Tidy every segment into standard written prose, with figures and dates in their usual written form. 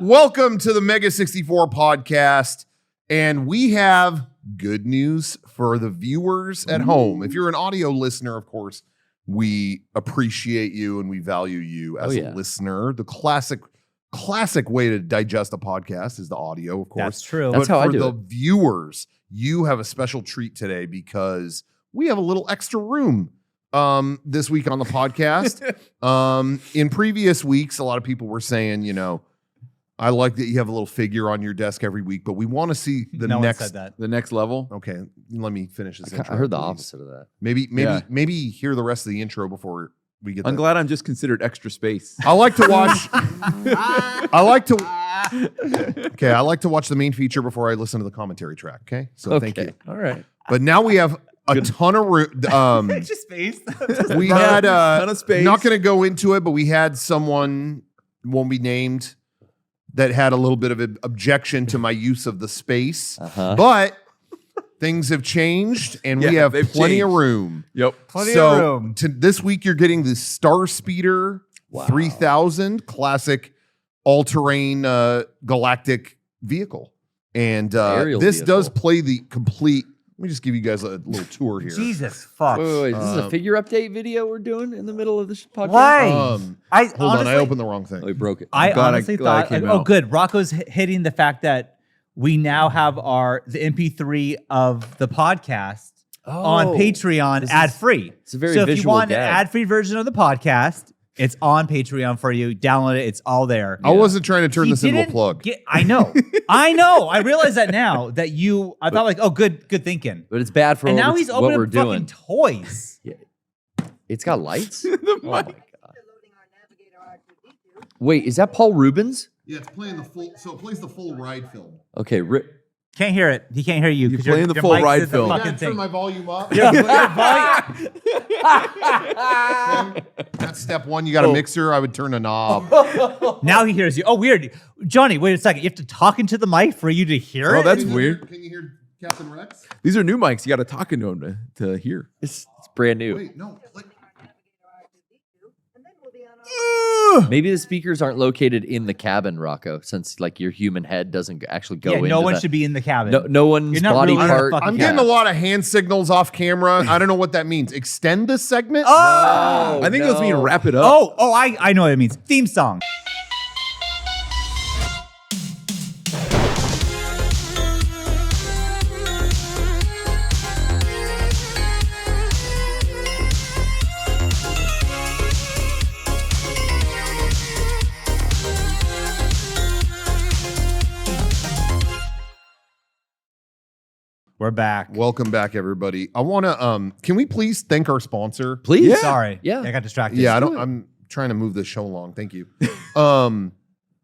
Welcome to the Mega64 podcast, and we have good news for the viewers at home. If you're an audio listener, of course, we appreciate you and we value you as a listener. The classic way to digest a podcast is the audio, of course. That's true. But That's how I do for it. the viewers, you have a special treat today because we have a little extra room this week on the podcast. In previous weeks, a lot of people were saying, you know, I like that you have a little figure on your desk every week, but we want to see the No one next said that. The next level. Okay, let me finish this intro. I heard the please. opposite of that. Maybe hear the rest of the intro before we get. I'm glad I'm just considered extra space. I like to watch. I like to watch the main feature before I listen to the commentary track. Okay, so thank you. All right. But now we have a ton of room. Just space. We had ton of space. Not going to go into it, but we had someone, won't be named, that had a little bit of an objection to my use of the space. But things have changed, and we have they've plenty of changed. room. Yep. Plenty of room. This week, you're getting the Star Speeder 3000 classic all-terrain galactic vehicle. And this does play the complete. Let me just give you guys a little tour here. Jesus fuck. Wait, this is a figure update video we're doing in the middle of the podcast? Why? Hold honestly, on, I opened the wrong thing. Oh, we broke it. I glad honestly glad thought, it came oh, out. good. Rocco's hitting the fact that we now have the MP3 of the podcast on Patreon ad free. It's a very so if you visual want gag. an ad free version of the podcast, it's on Patreon for you. Download it. It's all there. I wasn't trying to turn He this into a didn't plug. I know. I realize that now that I thought like, oh, good thinking. But it's bad for And now what he's we're- what we're opening fucking doing. toys. It's got lights? Oh my God. Wait, is that Paul Rubens? Yeah, it's playing the full. So it plays the full ride film. Okay, Can't hear it. He can't hear you. You're 'cause playing the full mic ride is a film. fucking Turn thing. my volume up. Your volume- That's step one. You got a mixer. I would turn a knob. Now he hears you. Oh, weird. Johnny, wait a second. You have to talk into the mic for you to hear Oh, it? that's weird. Can you hear Captain Rex? These are new mics. You got to talk into them to hear. It's brand new. Wait, no. Maybe the speakers aren't located in the cabin, Rocco, since like your human head doesn't actually go Yeah, into no one the- should be in the cabin. No one's You're not body really in a part. fucking I'm getting a lot of hand signals off camera. I don't know what that means. Extend this segment? Oh! I think it was mean wrap it up. Oh, I know what it means. Theme song. We're back. Welcome back, everybody. I want to. Can we please thank our sponsor? Please. Yeah. Sorry. Yeah. I got distracted. Yeah, I'm trying to move this show along. Thank you.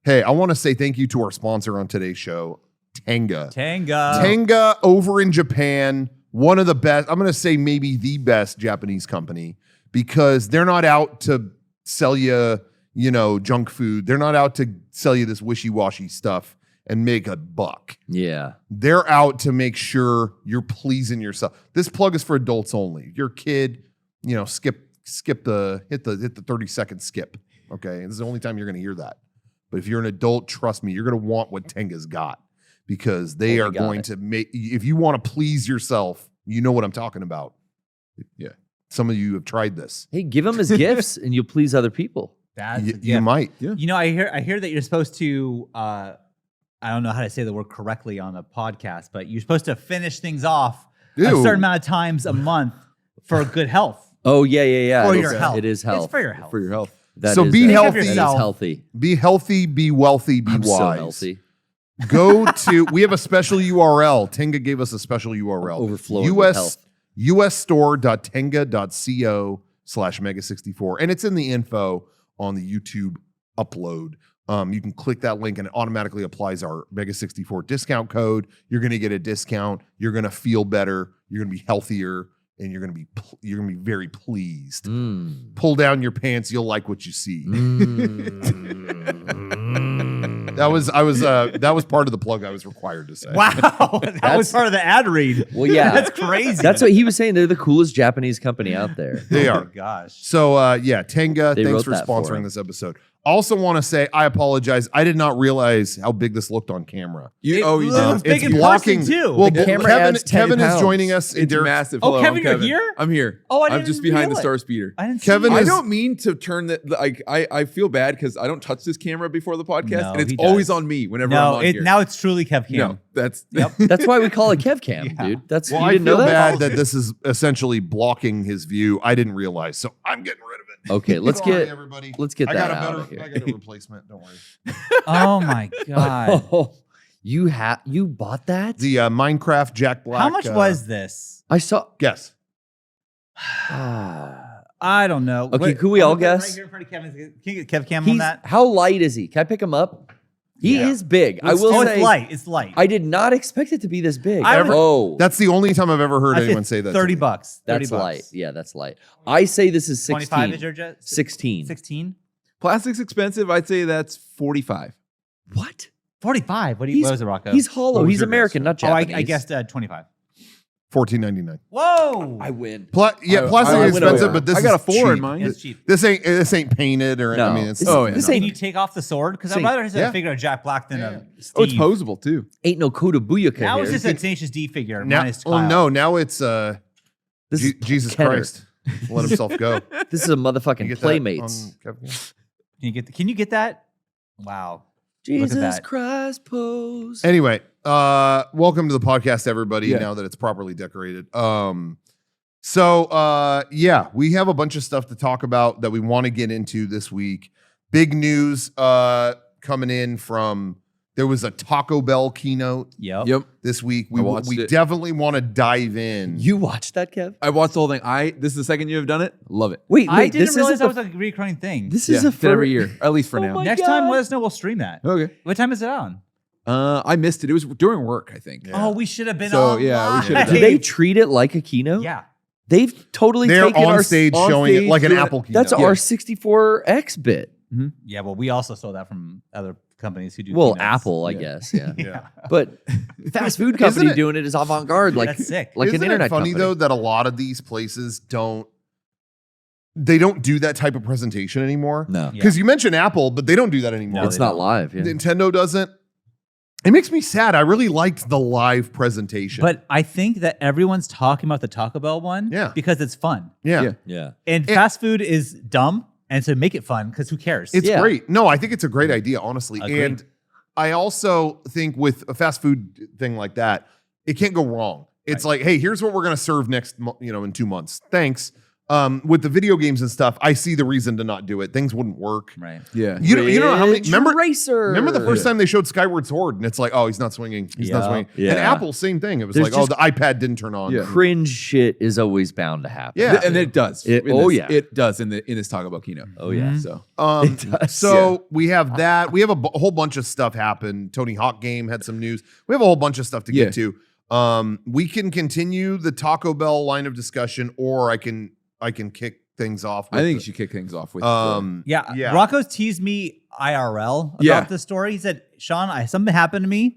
Hey, I want to say thank you to our sponsor on today's show, Tenga. Tenga. Tenga over in Japan, one of the best, I'm going to say maybe the best Japanese company, because they're not out to sell you, junk food. They're not out to sell you this wishy-washy stuff and make a buck. Yeah. They're out to make sure you're pleasing yourself. This plug is for adults only. Your kid, hit the 30-second skip. Okay. This is the only time you're going to hear that. But if you're an adult, trust me, you're going to want what Tenga's got, because they are going to make, if you want to please yourself, you know what I'm talking about. Yeah. Some of you have tried this. Hey, give them as gifts and you'll please other people. That's You might. Yeah. I hear that you're supposed to I don't know how to say the word correctly on a podcast, but you're supposed to finish things off a certain amount of times a month for good health. Oh, yeah. For It your is- health. It is health. It's for your health. For your health. That So is- be that is- healthy. That is healthy. Be healthy, be wealthy, be I'm wise. so healthy. Go to, we have a special URL. Tenga gave us a special URL. Overflowing with health. usstore.tenga.co/mega64. And it's in the info on the YouTube upload. You can click that link and it automatically applies our Mega64 discount code. You're going to get a discount. You're going to feel better. You're going to be healthier, and you're going to be very pleased. Pull down your pants. You'll like what you see. That was part of the plug I was required to say. Wow. That was part of the ad read. Well, yeah. That's crazy. That's what he was saying. They're the coolest Japanese company out there. They Oh are. my gosh. So Tenga, They thanks wrote for that for sponsoring him. this episode. Also want to say I apologize. I did not realize how big this looked on camera. You It's did. big in person, too. Well, The camera Kevin, adds 10 Kevin is pounds. joining us. It's massive. Oh, Hello, I'm Kevin, you're here? I'm here. Oh, I I'm didn't just behind the realize. star speeder. I didn't Kevin see I is- you. don't mean to turn that. Like I feel bad because I don't touch this camera before the podcast, No, and it's he always does. on me whenever I'm No, on here. now it's truly Kev Cam. No, that's That's why we call it Kev Cam, Yeah. dude. That's Well, you I didn't feel know that. bad that this is essentially blocking his view. I didn't realize, so I'm getting rid of it. Okay, let's Sorry, get everybody. let's get I that got a out better. of here. I got a replacement. Don't worry. Oh my god. Oh, you bought that? The Minecraft Jack Black. How much was this? I saw. Guess. I don't know. Okay, could we all I'm gonna put it guess? Right here in front of Kevin. Can you get Kev Cam on He's, that? how light is he? Can I pick him up? He Yeah. is big. I will Oh, say. it's light. It's light. I did not expect it to be this big. I would- oh, That's the only time I've ever heard I say anyone say that. to 30 me. bucks. 30 that's bucks. light. Yeah, that's light. I say this is 16. 25 is your jet? 16. 16? plastic's expensive. I'd say that's 45. What? 45. What He's- was it, Rocco? He's hollow. What was He's your American, guess? not oh, Japanese. I guessed 25. $14.99. Whoa. I win. Plastic I is went expensive, over. but this I got is a 4 in cheap. mine. It's cheap. This ain't painted or No. I mean it's This- Oh, yeah, this no. Can ain't, you take off the sword? Because I'd Same. rather just Yeah. figure a Jack Black than Yeah. a Steve. Oh, it's posable too. ain't no Koda Booyaka Now here. it's just a Tenacious D figure. now. minus Oh Kyle. no, now it's This is Jesus Kenner. Christ. Let himself go. This is a Can you motherfucking get that Playmates. on Kevin? Can you get that? Wow. Look at Jesus that. Christ pose. Anyway, welcome to the podcast, everybody. Yeah. Now that it's properly decorated. Yeah, we have a bunch of stuff to talk about that we want to get into this week. Big news coming in from there was a Taco Bell keynote Yep. this week. I watched We it. definitely want to dive in. You watched that, Kev? I watched the whole thing. This is the second you have done it. Love it. Wait, I didn't this realize isn't that the, was a recurring thing. this is Yeah, a it's every fir- year, at least for Oh now. my Next God. time, let us know. We'll stream that. Okay. What time is it on? I missed it. It was during work, I think. Yeah. Oh, we should have been So, on. yeah, we should have Do they treat it like a keynote? Yeah. They've totally They're taken on our stage on showing it stage like an doing it. Apple keynote. That's our 64X bit. Yeah, well, we also stole that from other companies who do Well, keynotes. Apple, I Yeah. guess, yeah. Yeah. But fast food company it- doing it is avant-garde, like That's sick. like Isn't an internet it funny company. though that a lot of these places don't do that type of presentation anymore? No, Yeah. Because you mentioned Apple, but they don't do that anymore. No, it's they not don't. live. Yeah. Nintendo doesn't. It makes me sad. I really liked the live presentation. But I think that everyone's talking about the Taco Bell one Yeah. because it's fun. yeah, Yeah. Yeah. And fast food is dumb. And so make it fun because who cares? it's Yeah. great. No, I think it's a great idea, honestly. Agreed. And I also think with a fast food thing like that, it can't go wrong. It's like, hey, here's what we're going to serve next, in 2 months. Thanks. With the video games and stuff, I see the reason to not do it. Things wouldn't work. right. Yeah. You know how many? Ridge Remember Racer. Remember the first time they showed Skyward Sword, and it's like, oh, he's not swinging. He's not Yeah. swinging. Yeah. And Apple, same thing. It was There's like, oh, just- the iPad didn't turn on. Yeah. cringe shit is always bound to happen. Yeah. And it does. It- In oh, this- yeah. It does in this Taco Bell keynote. Oh yeah. Mhm. So It does, So we have that. We have a whole bunch of stuff happen. Tony Hawk game had some news. We have a whole bunch of stuff to get to. We can continue the Taco Bell line of discussion, or I can kick things off. I think you should kick things off with. Yeah. Yeah. Rocco's teased me IRL about Yeah. this story. He said, Sean, something happened to me.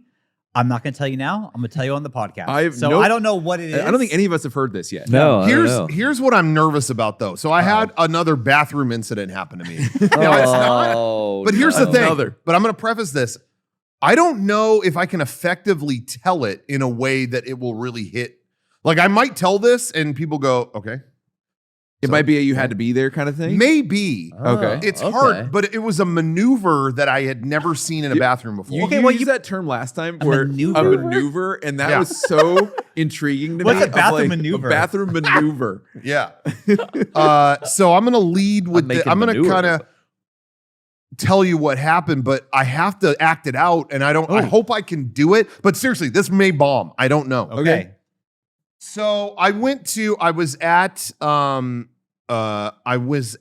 I'm not going to tell you now. I'm going to tell you on the podcast. I have so no- I don't know what it is. I don't think any of us have heard this yet. No, I don't know. here's what I'm nervous about though. So I had another bathroom incident happen to me. Now, it's not- Oh, but here's the thing. Another. But I'm going to preface this. I don't know if I can effectively tell it in a way that it will really hit. Like I might tell this and people go, okay. It might be a you had to be there kind of thing. Maybe. Okay. It's okay. hard, but it was a maneuver that I had never seen in a bathroom before. You, Okay, you well, used you- that term last time, A where maneuver? a maneuver, and that Yeah. was so intriguing to What's me. a bathroom I'm maneuver? A bathroom maneuver. Yeah. So I'm going to lead with making I'm going to manure. kind of tell you what happened, but I have to act it out, and I hope I can do it. But seriously, this may bomb. I don't know. Okay. So I was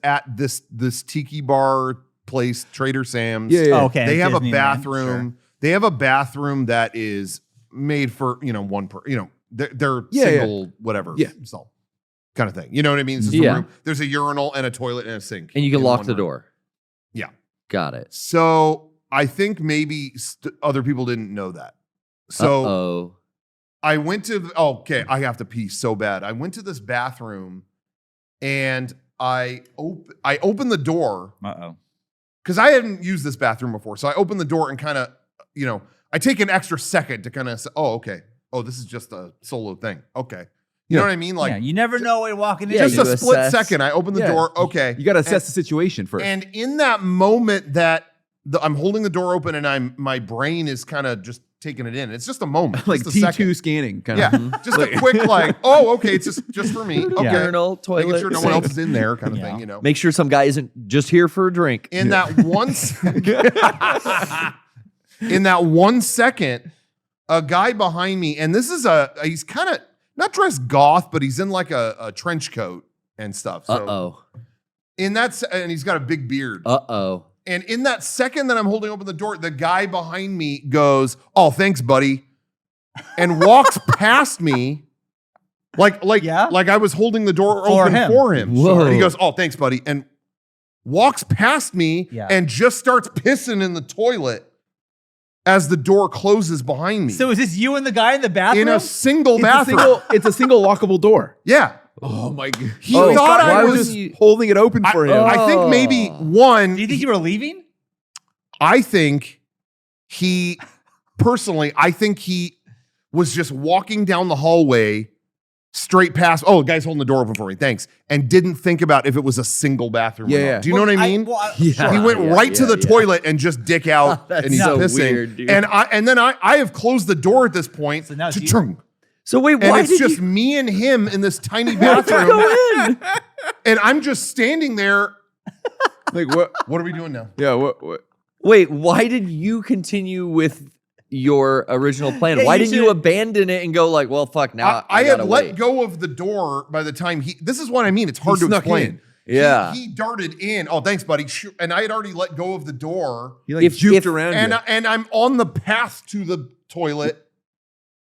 at this tiki bar place, Trader Sam's. Yeah, yeah. Oh, okay. They have a Disneyland, bathroom. sure. They have a bathroom that is made for, one per, they're Yeah, single, whatever. Yeah. So kind of thing. You know what I mean? It's just a Yeah. room. There's a urinal and a toilet and a sink. And you can in lock one the room. door. Yeah. Got it. So I think maybe other people didn't know that. So Uh-oh. I went to, okay, I have to pee so bad. I went to this bathroom and I opened the door Uh-oh. because I hadn't used this bathroom before. So I open the door and kind of, I take an extra second to kind of say, oh, okay. Oh, this is just a solo thing. Okay. You know what I mean? Like, you never know what you're walking into. just a split second. I open the door. Okay. You got to assess the situation first. And in that moment that I'm holding the door open and my brain is kind of just taking it in. It's just a moment. Like just a T2 second. scanning kind Yeah. of. Just a quick okay, it's just for me. Okay. Urinal, toilet, Making sure no one sink. else is in there kind of thing, Make sure some guy isn't just here for a drink. In that 1 second, in that 1 second, a guy behind me, and this is he's kind of not dressed goth, but he's in like a trench coat and stuff. So and he's got a big beard. And in that second that I'm holding open the door, the guy behind me goes, "Oh, thanks, buddy," and walks past me, like I was holding the door open for him. Whoa. And he goes, "Oh, thanks, buddy," and walks past me and just starts pissing in the toilet as the door closes behind me. So is this you and the guy in the bathroom? In a single bathroom. It's a single lockable door. Yeah. Oh my god! He thought I was holding it open for him. I think maybe one. Do you think you were leaving? I think he was just walking down the hallway straight past. Oh, the guy's holding the door open for me. Thanks. And didn't think about if it was a single bathroom. or not. Do you know what I mean? He went right to the toilet and just dick out and he's so pissing. weird, dude. And then I have closed the door at this point. So now it's So wait, and why it's did just you me and him in this tiny bathroom. go in? And I'm just standing there. Like what? What are we doing now? Yeah. What? Wait, why did you continue with your original plan? Yeah, Why you didn't you abandon it and go like, well, fuck, now I had gotta let wait. go of the door by the time this is what I mean. It's hard to snuck explain. in. Yeah. He darted in. Oh, thanks, buddy. And I had already let go of the door. He like If- juked if- around you. And I'm on the path to the toilet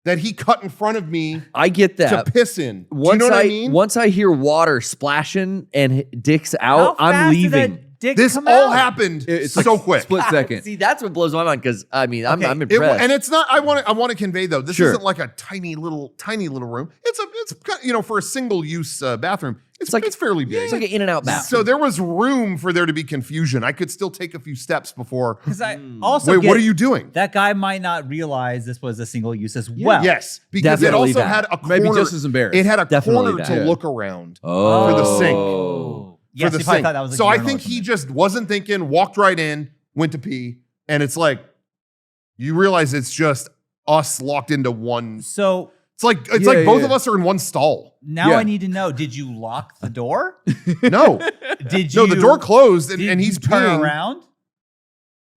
that he cut in front of me I get to that. piss in. Do you Once know what I mean? Once I hear water splashing and dick's How out, I'm fast did leaving. that dick This come all out? happened It's so like quick. Split second. See, that's what blows my mind because I'm Okay, impressed. And it's not. I want to convey though. This Sure. isn't like a tiny little room. It's for a single use bathroom. It's fairly big. It's like an in and out bathroom. So there was room for there to be confusion. I could still take a few steps before. Because I also Wait, get what are you doing? That guy might not realize this was a single use as well. Yes, because Definitely it also that. had a corner. Maybe just as embarrassed. It had a Definitely corner that. to Yeah. look around oh. for the sink. Oh. for Yes, the he probably sink. thought that was a So I urinal or think he something. just wasn't thinking. Walked right in, went to pee, and it's like you realize it's just us locked into one. So It's like Yeah, both yeah. of us are in one stall. now Yeah. I need to know: did you lock the door? No, Did you? no, the door closed and, Did and he's you turn peeing. around?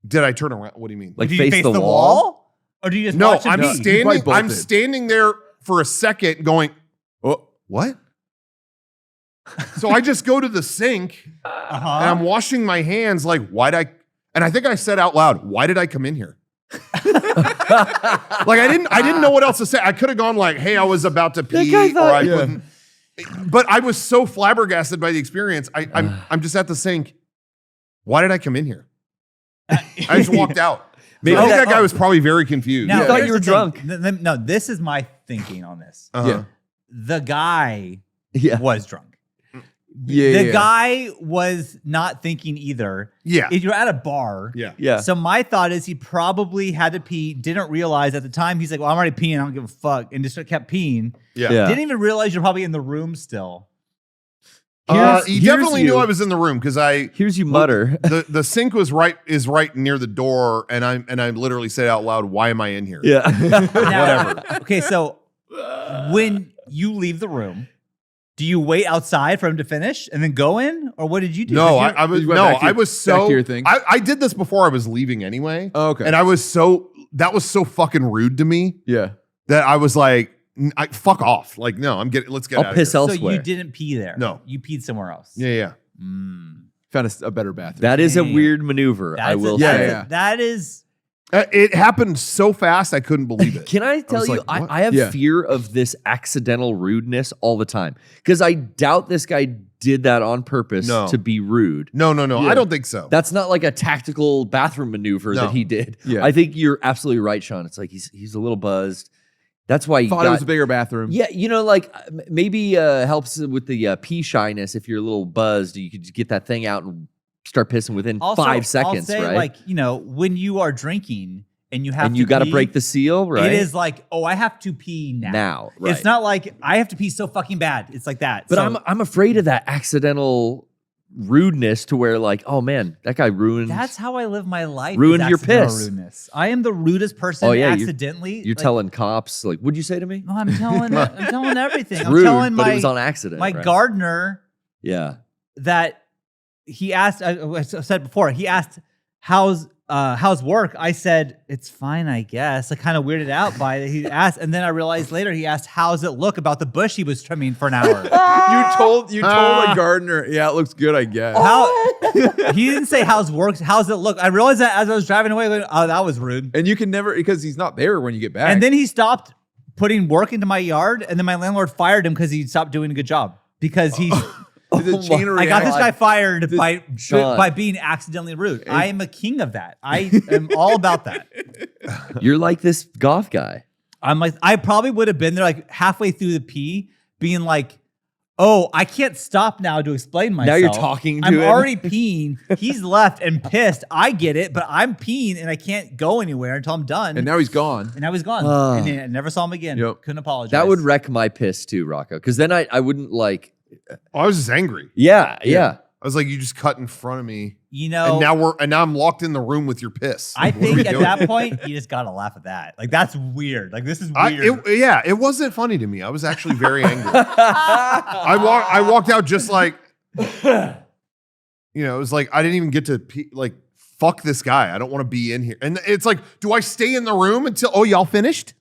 Did I turn around? What do you mean? Like Did you face face the the wall? wall? Or do you just No, watch him I'm pee? You standing. probably I'm bolted. standing there for a second, going, Oh, "What?" So I just go to the sink and I'm washing my hands. Like, why'd I? And I think I said out loud, "Why did I come in here?" Like I didn't know what else to say. I could have gone like, "Hey, I was about to pee," guy thought- or I Yeah. couldn't. But I was so flabbergasted by the experience. I'm just at the sink. Why did I come in here? I just walked out. Maybe I think that- that guy was probably very confused. Now, You thought here's you were the thing. drunk. No, this is my thinking on this. Uh-huh. Yeah. The guy Yeah. was drunk. yeah. The guy was not thinking either. Yeah. If you're at a bar, Yeah. Yeah. so my thought is he probably had to pee, didn't realize at the time. He's like, well, I'm already peeing. I don't give a fuck. And just kept peeing. Yeah. Yeah. Didn't even realize you're probably in the room still. He Here's definitely knew you. I was in the room because Here's you mutter. the sink is right near the door, and I literally said out loud, "Why am I in here?" Yeah. Whatever. Okay, so when you leave the room, do you wait outside for him to finish and then go in? Or what did you do? No, 'Cause I was You went back to I your- was back so to your thing? I did this before I was leaving anyway. Oh, okay. And that was so fucking rude to me yeah. that I was like, fuck off. Like, no, let's get out I'll of piss here. so elsewhere. you didn't pee there. No. You peed somewhere else. Yeah, yeah. Mm. Found a better bathroom. That is a Damn. weird maneuver, I That's will a- Yeah, say. that's a- yeah. That is. It happened so fast I couldn't believe it. Can I tell was you, like, what? I have Yeah. fear of this accidental rudeness all the time because I doubt this guy did that on purpose No. to be rude. No, Yeah. I don't think so. That's not like a tactical bathroom maneuver No. that he did. Yeah. I think you're absolutely right, Sean. It's like he's a little buzzed. That's why he Thought it was a bigger bathroom. Yeah, like maybe helps with the pee shyness. If you're a little buzzed, you could just get that thing out and start pissing within Also, 5 seconds, I'll say, right? like, when you are drinking and you have and to you got to pee, break the seal, right? It is like, oh, I have to pee now. Now, right. It's not like I have to pee so fucking bad. It's like that. But So I'm afraid of that accidental rudeness to where like, oh man, that guy ruined. that's how I live my life. Ruined is your accidental piss. Rudeness. I am the rudest person Oh, yeah, accidentally. You're like, telling cops like, what'd you say to me? No, I'm telling everything. It's I'm rude, telling but my it was on accident. my right? gardener Yeah. that he asked. I said before. He asked, "How's work?" I said, "It's fine, I guess." I kind of weirded out by it. He asked, and then I realized later he asked, "How's it look?" about the bush he was trimming for an hour. You told a gardener, yeah, it looks good, I guess. He didn't say how's work. How's it look? I realized that as I was driving away. Going, oh, that was rude. And you can never, because he's not there when you get back. And then he stopped putting work into my yard, and then my landlord fired him because he stopped doing a good job. Because he, the chain of I got this reaction- guy fired Sean. by being accidentally rude. I am a king of that. I am all about that. You're like this goth guy. I'm like, I probably would have been there like halfway through the pee, being like, oh, I can't stop now to explain myself. Now you're talking to I'm him. already peeing. He's left and pissed. I get it, but I'm peeing and I can't go anywhere until I'm done. And now he's gone. And now he's gone. Ah. And I never saw him again. Yep. Couldn't apologize. That would wreck my piss too, Rocco. Because then I wouldn't like. I was just angry. Yeah. I was like, you just cut in front of me, You know, and now I'm locked in the room with your piss. I What are we think at doing? that point, you just got to laugh at that. Like, that's weird. Like, this is weird. It wasn't funny to me. I was actually very angry. I walked out just like, it was like I didn't even get to pee, like, fuck this guy. I don't want to be in here. And it's like, do I stay in the room until y'all finished?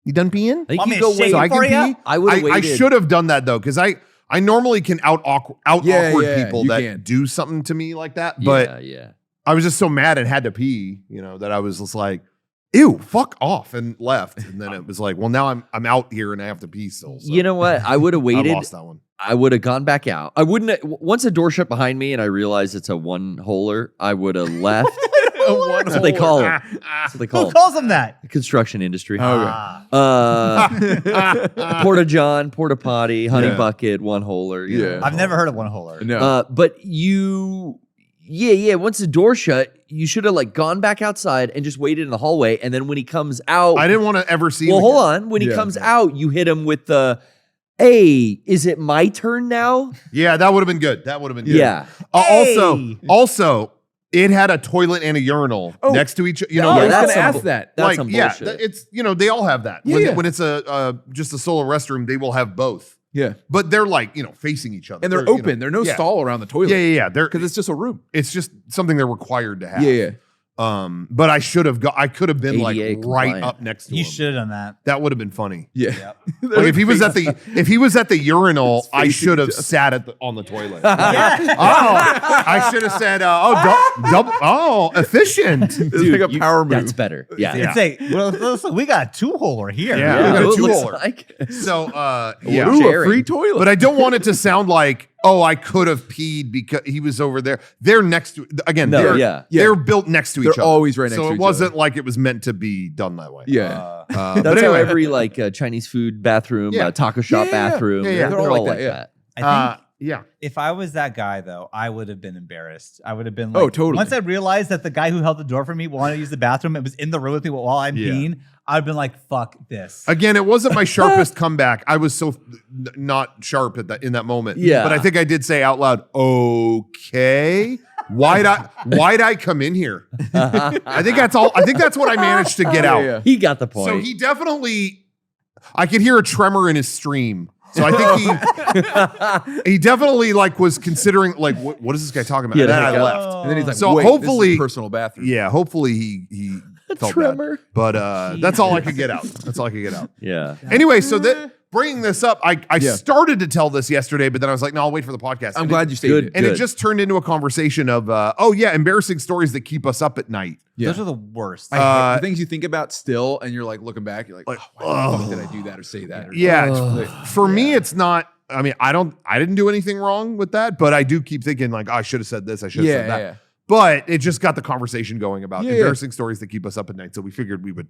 You done peeing? I think Want you me go to shave wait. I for can ya? pee. I would have I waited. should have done that though, because I normally can out awkward Yeah, people you that can. do something to me like that. But Yeah. I was just so mad and had to pee, that I was just like, ew, fuck off, and left. And then it was like, well, now I'm out here and I have to pee still. So You know what? I would have I waited. lost that one. I would have gone back out. I wouldn't. Once a door shut behind me and I realized it's a one-holer, I would have left. That's what they call it. That's what they call Who it. calls him that? The construction industry. Ah. Porta John, porta potty, honey Yeah. bucket, one-holer. you Yeah. know. I've never heard of one holer. No. But once the door shut, you should have like gone back outside and just waited in the hallway. And then when he comes out, I didn't want to ever see him well, again. hold on. When he Yeah. comes out, you hit him with the, hey, is it my turn now? Yeah, that would have been good. That would have been good. Yeah. Hey! Also, it had a toilet and a urinal next to each. I Yeah, was like, that's going to some ask bull- that. That's like some yeah, bullshit. it's they all have that. Yeah. When it's just a solo restroom, they will have both. Yeah. But they're like facing each other, And they're open. There's no yeah. stall around the toilet. Yeah. Because it's just a room. It's just something they're required to have. Yeah. But I should have I could have been like ADA right compliant. up next to You him. should have done that. That would have been funny. Yeah. Yep. Like if he was at the urinal, I facing should have each other. sat on the toilet. Yeah. I should have said, efficient. It's like a power move. That's better. Yeah. Yeah. It's like, well, listen, we got a two-holer here. Yeah. Yeah, We got a it looks two-holer. like. So, Yeah. Ooh, a Sharing. free toilet. but I don't want it to sound like, I could have peed because he was over there. They're next to, again, No, they're, yeah. they're built next to each They're other. always right next so to it each wasn't other. like it was meant to be done that way. Yeah. But That's how anyway, every like Chinese food bathroom, Yeah. taco shop Yeah, yeah. bathroom, Yeah, they're all like that. I think yeah. if I was that guy, though, I would have been embarrassed. I would have been Oh, like, totally. Once I realized that the guy who held the door for me wanted to use the bathroom and was in the room with me while I'm Yeah. peeing, I'd been like, fuck this. Again, it wasn't my sharpest comeback. I was so not sharp in that moment. Yeah. But I think I did say out loud, okay. Why'd I come in here? I think that's all. I think that's what I managed to get out. Yeah. He got the point. So he definitely, I could hear a tremor in his stream. So I think he definitely was considering what is this guy talking about? Yeah, And then the I heck left. And then he's like, So wait, hopefully- this is a personal bathroom. Yeah, hopefully he felt tremor. bad. But that's all I could get out. That's all I could get out. yeah. Anyway, so that bringing this up, I Yeah. started to tell this yesterday, but then I was like, no, I'll wait for the podcast. I'm And glad you stated good. it. And it just turned into a conversation of, embarrassing stories that keep us up at night. Yeah. Those are the worst. I hate the things you think about still, and you're like looking back, you're like, why the fuck did I do that or say that? Or Yeah, Ugh. for me, it's not. I mean, I didn't do anything wrong with that, but I do keep thinking I should have said this, I should have said that. Yeah. But it just got the conversation going about Yeah. embarrassing stories that keep us up at night. So we figured we would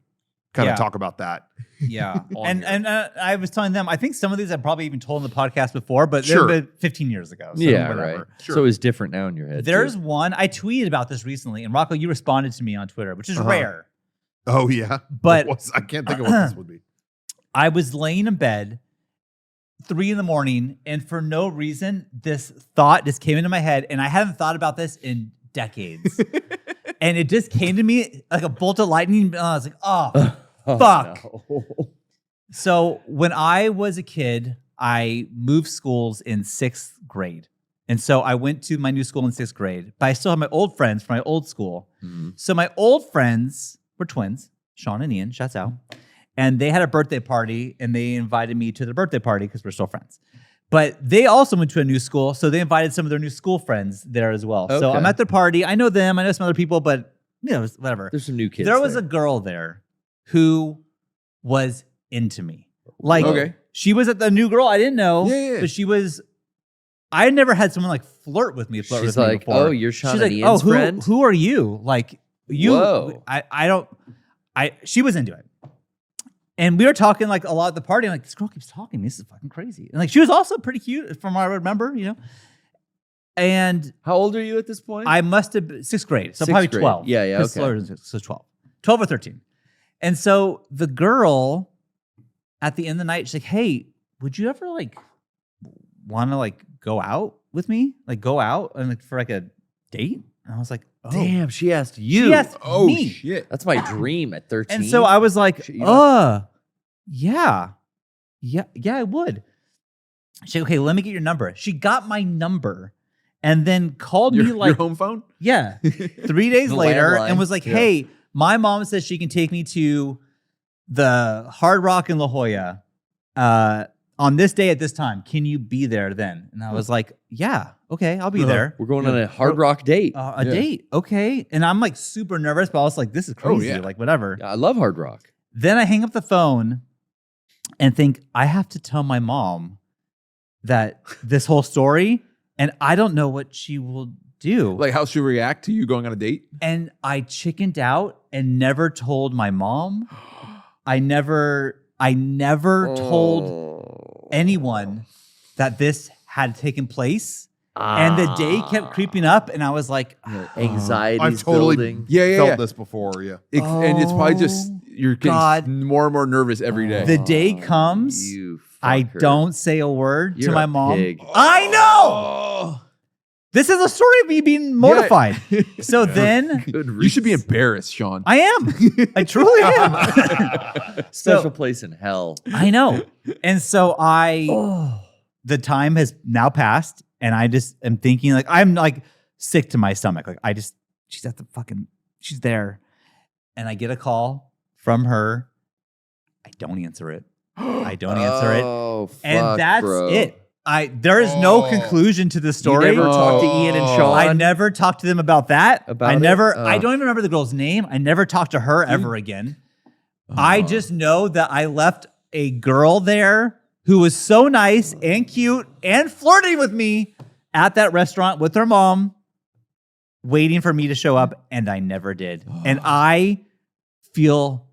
kind Yeah. of talk about that. Yeah. On and I was telling them, I think some of these I've probably even told on the podcast before, but Sure. they're 15 years ago. So Yeah, whatever. right. Sure. So it's different now in your head. There's too. one, I tweeted about this recently, and Rocco, you responded to me on Twitter, which is Uh-huh. rare. Oh yeah, But I can't think of what this would be. I was laying in bed 3 a.m, and for no reason, this thought just came into my head, and I hadn't thought about this in decades. And it just came to me like a bolt of lightning. And I was like, oh, fuck. no. So when I was a kid, I moved schools in 6th grade. And so I went to my new school in 6th grade, but I still have my old friends from my old school. Mhm. So my old friends were twins, Sean and Ian, shouts out. And they had a birthday party, and they invited me to their birthday party because we're still friends. But they also went to a new school, so they invited some of their new school friends there as well. So Okay. I'm at their party. I know them. I know some other people, but whatever. There's some new kids. There was a girl there who was into me. Like, Okay. she was at the new girl. I didn't know, Yeah. but she was. I had never had someone like flirt with me. She's with me like, before. oh, you're Sean She's and like, Ian's oh, friend? who are you? Like, you. Whoa. I don't. She was into it, and we were talking like a lot at the party. I'm like, this girl keeps talking to me. This is fucking crazy. And like, she was also pretty cute, from what I remember, And How old are you at this point? I must have been 6th grade, so 6th probably grade. 12. Yeah, 'Cause okay. So 12 or 13. And so the girl at the end of the night, she's like, hey, would you ever like want to like go out with me? Like go out and like for like a date? And I was like, oh. Damn, she asked you. She asked Oh me. shit. That's my dream at 13. And so I was like, Shit, you don't- yeah, I would. She's like, okay, let me get your number. She got my number and then called me Your like, home phone? yeah, 3 days The later landline. and was like, Yeah. hey, my mom says she can take me to the Hard Rock in La Jolla on this day at this time. Can you be there then? And I was like, yeah, okay, I'll be there. We're going on a hard rock date. A Yeah. date, okay. And I'm like super nervous, but I was like, this is crazy, yeah. like whatever. Yeah, I love hard rock. Then I hang up the phone and think, I have to tell my mom that this whole story, and I don't know what she will do. Like how she'll react to you going on a date? And I chickened out and never told my mom. I never told anyone that this had taken place. And the day kept creeping up, and I was like, Anxiety I've totally building. felt this before. Yeah. And it's probably just you're getting God. more and more nervous every day. the day comes, You I fucker. don't say a word You're to my a mom. pig. I know. This is a story of me being mortified. So then Good You should be reason. embarrassed, Sean. I am. I truly am. Special So place in hell. I know. And so the time has now passed, and I just am thinking like I'm like sick to my stomach. Like she's there. And I get a call from her. I don't answer it. I don't answer it. Oh, fuck, And that's bro. it. There is no Oh. conclusion to the You story. never talked to Ian and Oh. Sean. I never talked to them about that. About I it? never. Oh. I don't even remember the girl's name. I never talked to her ever again. I just know that I left a girl there who was so nice and cute and flirting with me at that restaurant with her mom, waiting for me to show up, and I never did. And I feel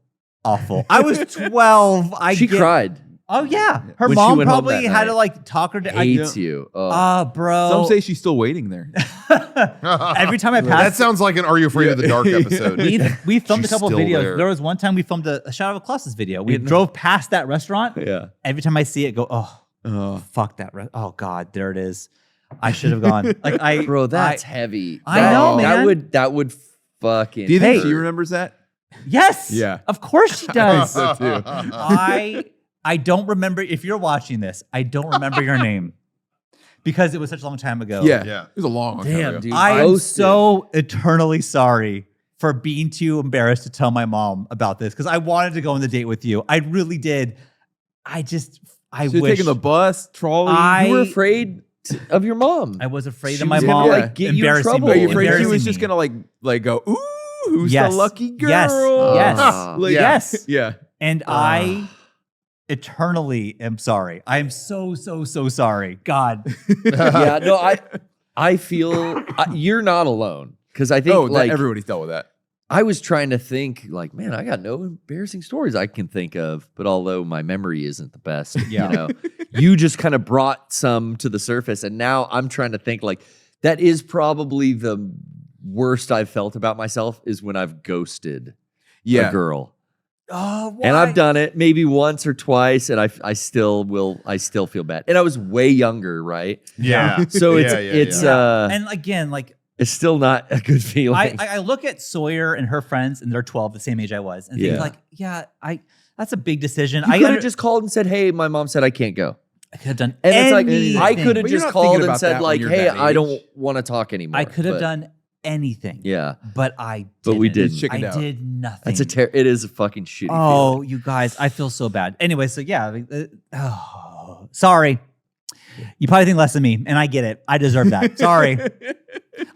awful. I was 12. She cried. Oh yeah, her When she mom went home probably that had to night. like talk her to. Hates you. Oh. Bro. Some say she's still waiting there. Every time I That pass, sounds like an "Are You Afraid of the Dark" episode. we filmed a She's couple still videos. there. There was one time we filmed a Shadow of a Colossus video. We drove past that restaurant. yeah. Every time I see it, go, oh, fuck that. Oh God, there it is. I should have gone. Like Bro, that's heavy. I That- know, man. That would fucking. Do you think Hey. she remembers that? yes, Yeah. of course she does. So too. I don't remember. If you're watching this, I don't remember your name because it was such a long time ago. Yeah. Yeah. It was a long time Damn, ago. dude. I am Roasted. so eternally sorry for being too embarrassed to tell my mom about this because I wanted to go on the date with you. I really did. I She was wish taking the bus, trolley. You were afraid of your mom. I was afraid She of my was gonna, mom like, get you in embarrassing trouble. me. Are you afraid she embarrassing was just me. gonna like go, ooh, who's Yes. the lucky girl? Yes. Yes. Like, Yes. Yeah. And I eternally am sorry. I am so sorry. God. Yeah, no, I feel you're not alone because I think Oh, like everybody's dealt with that. I was trying to think like, man, I got no embarrassing stories I can think of. But although my memory isn't the best, Yeah. you know, you just kind of brought some to the surface. And now I'm trying to think like that is probably the worst I've felt about myself is when I've ghosted a girl. Oh, why? And I've done it maybe once or twice, and I still feel bad. And I was way younger, right? Yeah. So Yeah, it's And again, like it's still not a good feeling. I look at Sawyer and her friends, and they're 12, the same age I was, and think like, that's a big decision. I could have just called and said, "Hey, my mom said I can't go." I could have done And it's like anything. I could have But you're just not called thinking and about said that like, when you're "Hey, that I age. don't want to talk anymore." I could have But- done anything. Yeah, But I didn't. But we didn't. Chickened I out. did nothing. that's it is a fucking shitty. Oh, feeling. you guys, I feel so bad. Anyway, so yeah, sorry. You probably think less of me, and I get it. I deserve that. Sorry.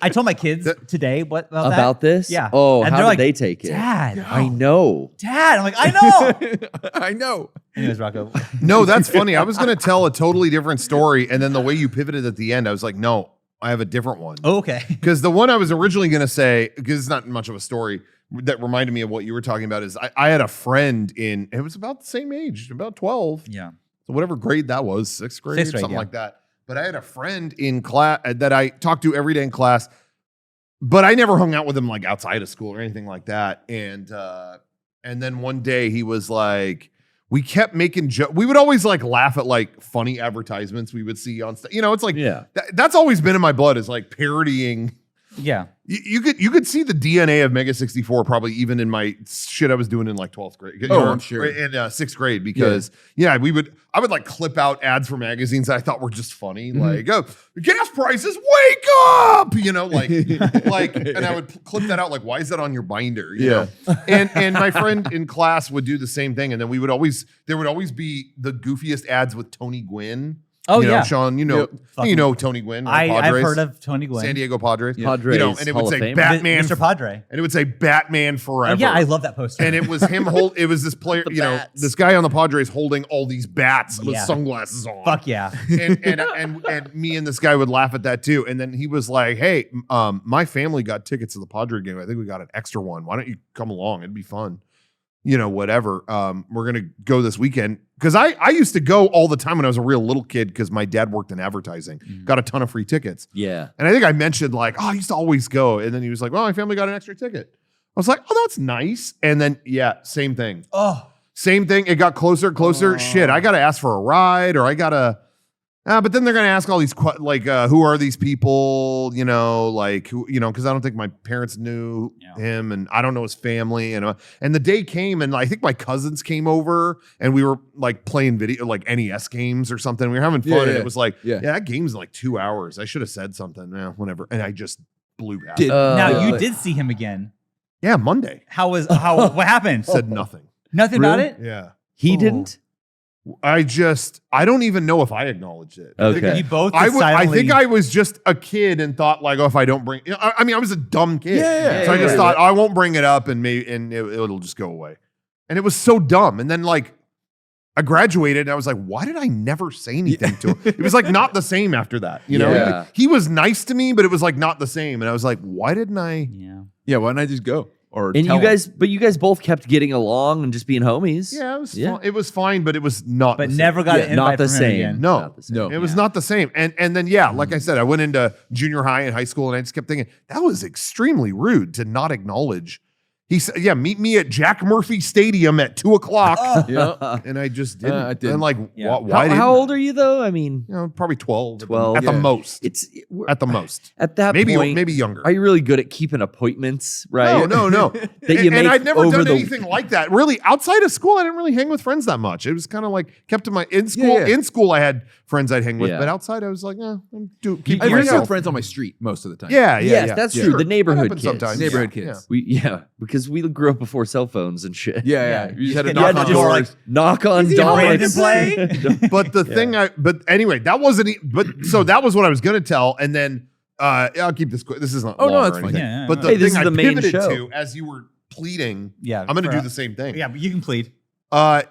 I told my kids today what about that. this. Yeah. Oh, And how they're did like, they take it? Dad, I know. Dad. I'm like, I know. I know. Anyways, Rocco. No, that's funny. I was going to tell a totally different story. And then the way you pivoted at the end, I was like, no, I have a different one. Oh, okay. Because the one I was originally going to say, because it's not much of a story that reminded me of what you were talking about, is I had a friend it was about the same age, about 12. Yeah. So whatever grade that was, sixth grade, Sixth grade, something yeah. like that. But I had a friend in class that I talked to every day in class, but I never hung out with him like outside of school or anything like that. And then one day he was like, we kept making jokes. We would always like laugh at like funny advertisements we would see on stuff. You know, it's like Yeah. that's always been in my blood, is like parodying. Yeah. You could see the DNA of Mega64 probably even in my shit I was doing in like 12th grade. Oh, I'm sure. In 6th grade, because I would like clip out ads for magazines that I thought were just funny. Like, oh, gas prices, wake up, you know, like, and I would clip that out. Like, why is that on your binder? You know? And my friend in class would do the same thing. And then there would always be the goofiest ads with Tony Gwynn. Oh, you know, yeah. Sean, you know Tony Gwynn. I've Padres, heard of Tony Gwynn. San Diego Padres. Padres, You know, and it would Hall of say Fame. Batman, Mr. Padre. and it would say Batman Forever. Oh, yeah, I love that poster. And it was him it was this player, The you know, bats. this guy on the Padres holding all these bats with Yeah. sunglasses on. Fuck yeah. And me and this guy would laugh at that too. And then he was like, "Hey, my family got tickets to the Padre game. I think we got an extra one. Why don't you come along? It'd be fun. You know, whatever. We're gonna go this weekend." Because I used to go all the time when I was a real little kid, because my dad worked in advertising, got a ton of free tickets. Yeah. And I think I mentioned like, oh, I used to always go. And then he was like, well, my family got an extra ticket. I was like, oh, that's nice. And then, same thing. Oh, Same thing. It got closer and closer. Shit, I got to ask for a ride, or I got to, but then they're going to ask all these, who are these people? You know, like, who, you know, because I don't think my parents knew him, and I don't know his family. And the day came, and I think my cousins came over, and we were like playing video, like NES games or something. We were having fun. And it was like, that game's in like 2 hours. I should have said something. Yeah, whatever. And I just blew past it. now you did see him again. Yeah, Monday. What happened? Said nothing. Nothing about it? Yeah. He didn't. I don't even know if I acknowledged it. Okay. You both I silently. think I was just a kid and thought like, oh, if I don't bring, I mean, I was a dumb kid. Yeah. So I just thought, I won't bring it up, and it'll just go away. And it was so dumb. And then like I graduated, and I was like, why did I never say anything to him? It was like not the same after that. You know, Yeah. Like, he was nice to me, but it was like not the same. And I was like, why didn't I? Yeah. Yeah, why didn't I just go? Or And tell you guys, but you guys both kept getting along and just being homies. Yeah, it was Yeah. fine. It was fine, but it was not. But the never same. got an invite not the from him same. again. No. Not the same. No. It was not the same. And then, like I said, I went into junior high and high school, and I just kept thinking, that was extremely rude to not acknowledge. He said, meet me at Jack Murphy Stadium at 2:00. Yeah. And I just didn't. I didn't. And like, Yeah. why didn't How old are you though? I mean, probably 12. 12. At the Yeah. most. it's At the most. at that Maybe point. younger. Are you really good at keeping appointments? Right? No. That you and make I'd never over done the anything like that. Really, outside of school, I didn't really hang with friends that much. It was kind of like kept to in school. Yeah. In school, I had friends I'd hang with, Yeah. but outside, I was like, keep I to hang with myself. friends on my street most of the time. Yeah, Yes, that's yeah. true. Sure. The neighborhood That happens kids. sometimes. Neighborhood Yeah. kids. Because we grew up before cell phones and shit. Yeah. You just had to You knock had to on just, doors. like, Knock on Is he a doors. random play? But the thing but anyway, that wasn't, so that was what I was going to tell. And then, I'll keep this quick. This isn't Oh, no, long or that's fine. anything. Yeah, But the Hey, this thing is I the main pivoted show. to, as you were pleading, Yeah. I'm going to do the same thing. Yeah, but you can plead.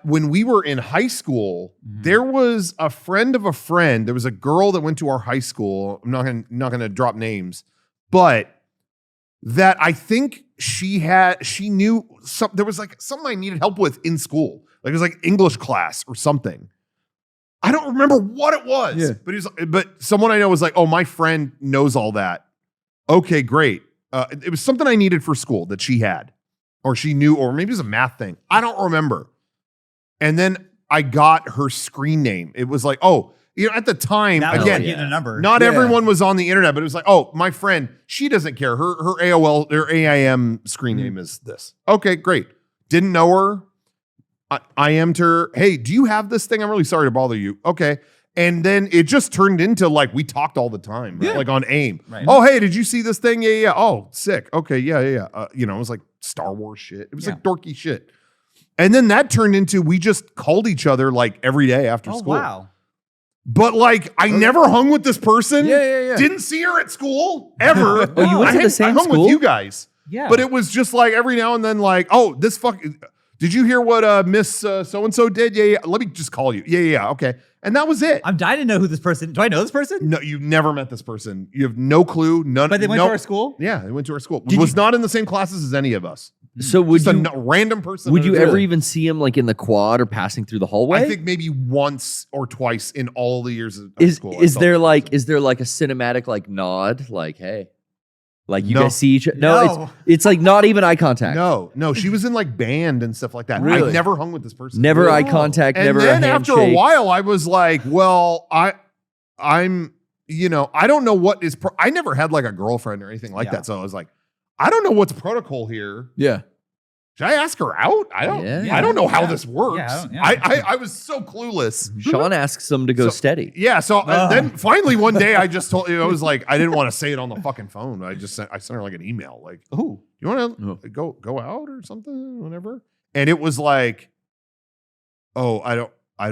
When we were in high school, Mhm. there was a friend of a friend. There was a girl that went to our high school. I'm not gonna drop names, but that I think she knew there was like something I needed help with in school. Like it was like English class or something. I don't remember what it was, but someone I know was like, oh, my friend knows all that. Okay, great. It was something I needed for school that she had, or she knew, or maybe it was a math thing. I don't remember. And then I got her screen name. It was like, oh, at the time, That was again, like getting a number. not everyone was on the internet, but it was like, oh, my friend, she doesn't care. Her AOL, her AIM screen name is this. Okay, great. Didn't know her. I IM'd her. Hey, do you have this thing? I'm really sorry to bother you. Okay. And then it just turned into like, we talked all the time, right? Like on AIM. Right. Oh, hey, did you see this thing? Yeah. Oh, sick. Okay. Yeah. It was like Star Wars shit. It was like dorky shit. And then that turned into, we just called each other like every day after school. Wow. But like, I never hung with this person. Yeah. Didn't see her at school ever. Oh, you went to the same I hung school? with you guys. Yeah. But it was just like every now and then, like, oh, this fucking. Did you hear what Miss so-and-so did? Yeah. Let me just call you. Yeah. Okay. And that was it. I'm dying to know who this person. Do I know this person? No, you've never met this person. You have no clue. None. But they went to our school? Yeah, they went to our school. Was not in the same classes as any of us. So would Just you a random person. would you Really? ever even see him like in the quad or passing through the hallway? I think maybe once or twice in all the years of school. Is there like a cinematic like nod like hey, like you No. guys see each other? No. No, it's like not even eye contact. No, she was in like band and stuff like that. Really? I never hung with this person. Never eye Oh. contact. And never then a after a handshake. while, I was like, well, I'm, I don't know what is. I never had like a girlfriend or anything like Yeah. that. So I was like, I don't know what's protocol here. Yeah. Should I ask her out? I don't. Yeah. I don't know how Yeah. this works. Yeah, I was so clueless. Sean asks him to go So- steady. Yeah. So Oh. then finally one day I just told you, I was like, I didn't want to say it on the fucking phone. I sent her like an email, like, Ooh. you want to go out or something, whatever. And it was like, oh, I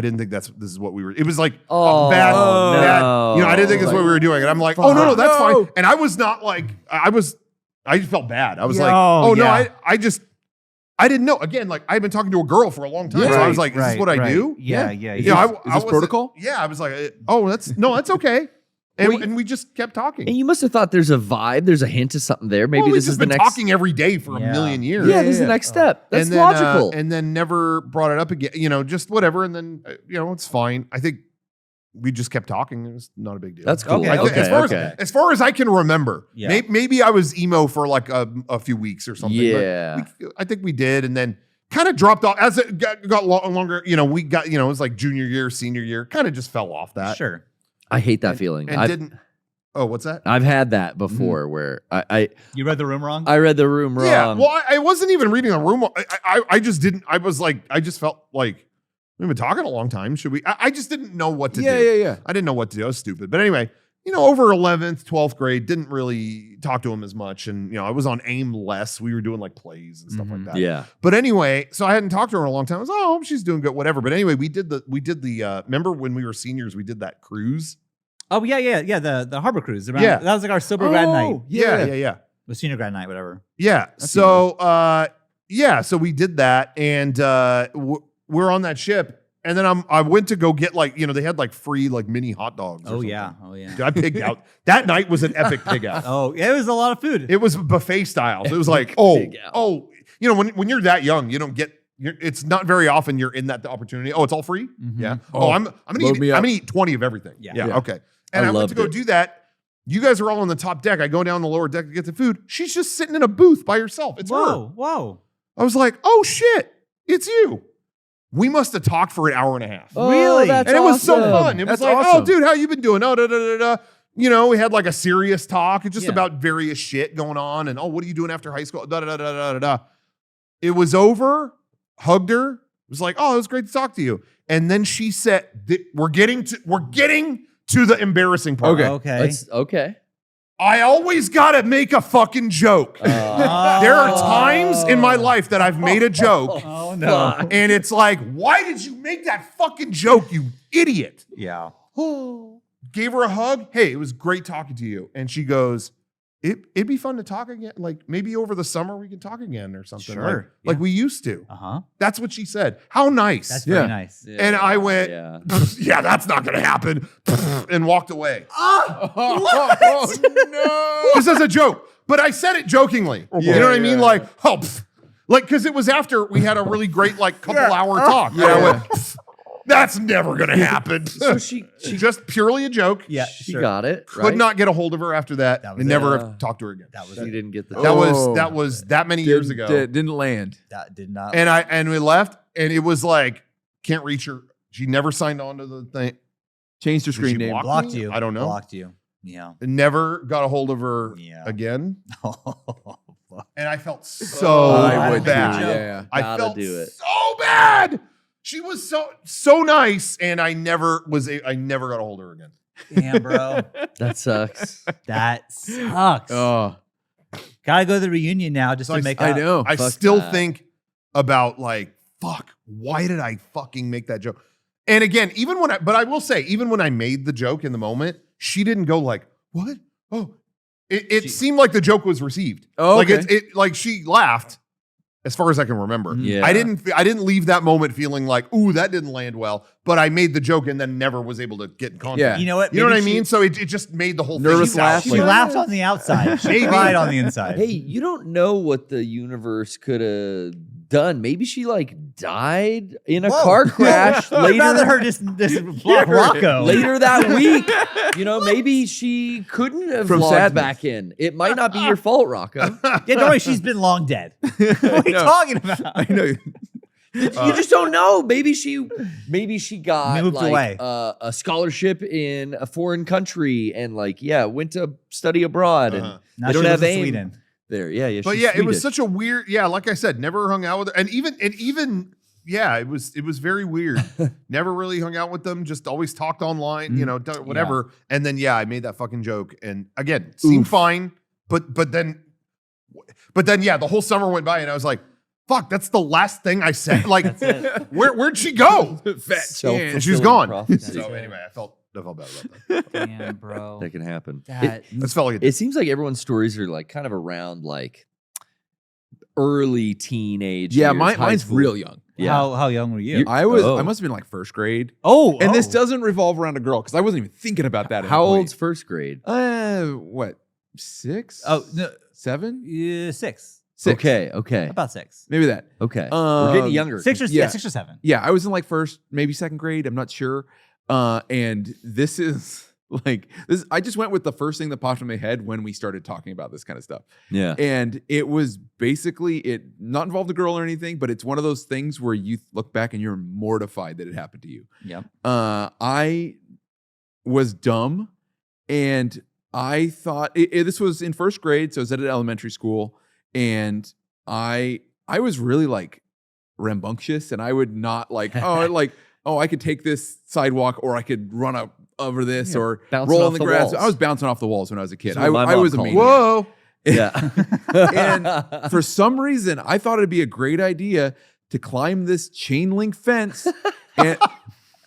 didn't think this is what we were. It was like Oh, bad. no. I didn't think this is what we were doing. And I'm like, oh no, that's fine. And I was not like, I just felt bad. I was like, Oh, oh no, yeah. I didn't know. Again, like I've been talking to a girl for a long time. So I was like, is this what I do? Yeah. You know, Is I this wasn't- protocol? Yeah, I was like, oh, that's okay. And we just kept talking. And you must have thought there's a vibe, there's a hint of something there. Maybe Well, we've this just is the been next. talking every day for a Yeah. million years. Yeah, this is the next step. That's and then, logical. and then never brought it up again. Just whatever. And then it's fine. I think we just kept talking. It was not a big deal. That's cool. Okay, I think Okay, as far as I can remember, Yeah. maybe I was emo for like a few weeks or something. Yeah. but I think we did, and then kind of dropped off as it got longer. We got it was like junior year, senior year, kind of just fell off that. Sure. I hate that feeling. and didn't. Oh, what's that? I've had that before where I You read the room wrong? I read the room wrong. Yeah, well, I wasn't even reading the room. I just didn't. I was like, I just felt like we've been talking a long time. Should we? I just didn't know what to do. Yeah. I didn't know what to do. I was stupid. But anyway, over 11th, 12th grade, didn't really talk to him as much. And, I was on AIM less. We were doing like plays and stuff like that. Yeah. But anyway, so I hadn't talked to her in a long time. I was, I hope she's doing good, whatever. But anyway, we did the remember when we were seniors, we did that cruise? Oh, yeah. The Harbor Cruise. Around, Yeah. That was like our sober grad night. Yeah. The senior grad night, whatever. Yeah. So, so we did that, and we're on that ship, and then I went to go get they had like free like mini hot dogs. or Oh, something. yeah. Dude, I pigged out. That night was an epic pig out. Oh, yeah, it was a lot of food. It was buffet style. So it was like, Pig out. when you're that young, you don't get. It's not very often you're in that opportunity. Oh, it's all free. Mhm. Yeah. Oh, I'm gonna load me up. eat 20 of everything. Yeah. Okay. And I went loved to go it. do that. You guys are all on the top deck. I go down the lower deck to get the food. She's just sitting in a booth by herself. It's her. Whoa. I was like, oh shit, it's you. We must have talked for an hour and a half. Oh, Really? that's And it was so awesome. fun. It was That's like, awesome. oh, dude, how you been doing? Oh, da da da da. We had like a serious talk. It's just Yeah. about various shit going on. And what are you doing after high school? Da da da da da da. It was over. Hugged her. It was like, oh, it was great to talk to you. And then she said, we're getting to the embarrassing part. Okay. Okay. I always gotta make a fucking joke. There are times in my life that I've made a joke. Oh, no. And it's like, why did you make that fucking joke, you idiot? Yeah. Gave her a hug. Hey, it was great talking to you. And she goes, it'd be fun to talk again. Like maybe over the summer we can talk again or something. Sure. Like Yeah. we used to. Uh-huh. That's what she said. How nice. That's Yeah. very nice. And I went, Yeah. yeah, that's not going to happen. And walked away. Oh, no. Just as a joke. but I said it jokingly. Yeah, you know what I mean? yeah. Like, oh, pff. Like, because it was after we had a really great like couple hour talk. Yeah. I went, "Pff, that's never gonna happen. So she Just purely a joke. Yeah, she sure. got it. Could not get a hold of her after that, That was and it. never Yeah. have talked to her again. That was She it. didn't get the. That was that many years ago. Didn't land. That did not. And we left, and it was like can't reach her. She never signed on to the thing. Changed her Did screen she name. block blocked me? you. I don't know. Blocked you. Yeah. Never got a hold of her Yeah. again, Fuck. and I felt so I would too. bad. Yeah. I Gotta felt do it. so bad. She was so nice, and I never got a hold of her again. Damn, bro. That sucks. That sucks. Oh, Gotta go to the reunion now just So to I- make I up. know. I Fuck still that. think about like, fuck, why did I fucking make that joke? And again, but I will say, even when I made the joke in the moment, she didn't go like, what? Oh, it She- seemed like the joke was received. Oh, Like okay. it like she laughed, as far as I can remember. Yeah. I didn't leave that moment feeling like, ooh, that didn't land well. But I made the joke and then never was able to get in contact. Yeah. You know what? You know what I Maybe mean? So it just made the whole Nervous thing. laugh, She like- laughed on the outside. She Maybe. cried on the inside. Hey, you don't know what the universe could have done. Maybe she like died in a Whoa. car crash I'd rather later. her just block Rocco. Later that week, you know, maybe she couldn't have From logged sadness. back in. It might not be your fault, Rocco. Yeah, don't worry, she's been long dead. What are you No. talking about? I know. You just don't know. Maybe she got Moved like away. a scholarship in a foreign country and like went to study abroad Uh-huh. and Now they don't she have lives in aim Sweden. there. Yeah. But she's yeah, it was Swedish. such a weird. Yeah, like I said, never hung out with her, and even yeah, it was very weird. Never really hung out with them. Just always talked online, you know, whatever. And then I made that fucking joke, and again, seemed Oof. fine, but then the whole summer went by, and I was like, fuck, that's the last thing I said. Like, That's it. where'd she go? Fat Self-fulfilling And she's gone. prophecy. So anyway, I felt bad about that. Damn, bro. That can happen. That- That's felt like It seems like everyone's stories are like kind of around like early teenage. Yeah, years, high mine's school. real young. Yeah. How young were you? I must have been like first grade. And this doesn't revolve around a girl because I wasn't even thinking about that. at How that point. old's first grade? What? 6? Oh, no, 7? 6. 6. Okay. About 6. Maybe that. Okay. We're getting younger. 6 or Yeah. 6 or 7. Yeah, I was in like first, maybe second grade. I'm not sure. And this is like this. I just went with the first thing that popped in my head when we started talking about this kind of stuff. Yeah. And it was basically it not involved a girl or anything, but it's one of those things where you look back and you're mortified that it happened to you. Yep. I was dumb, and I thought this was in first grade, so I was at an elementary school, and I was really like rambunctious, and I would not like I could take this sidewalk, or I could run up over this, Yeah, or bouncing roll off in the the grass. walls. I was bouncing off the walls when I was a kid. That's what my I mom was a called maniac. it. Whoa. Yeah. And for some reason, I thought it'd be a great idea to climb this chain link fence.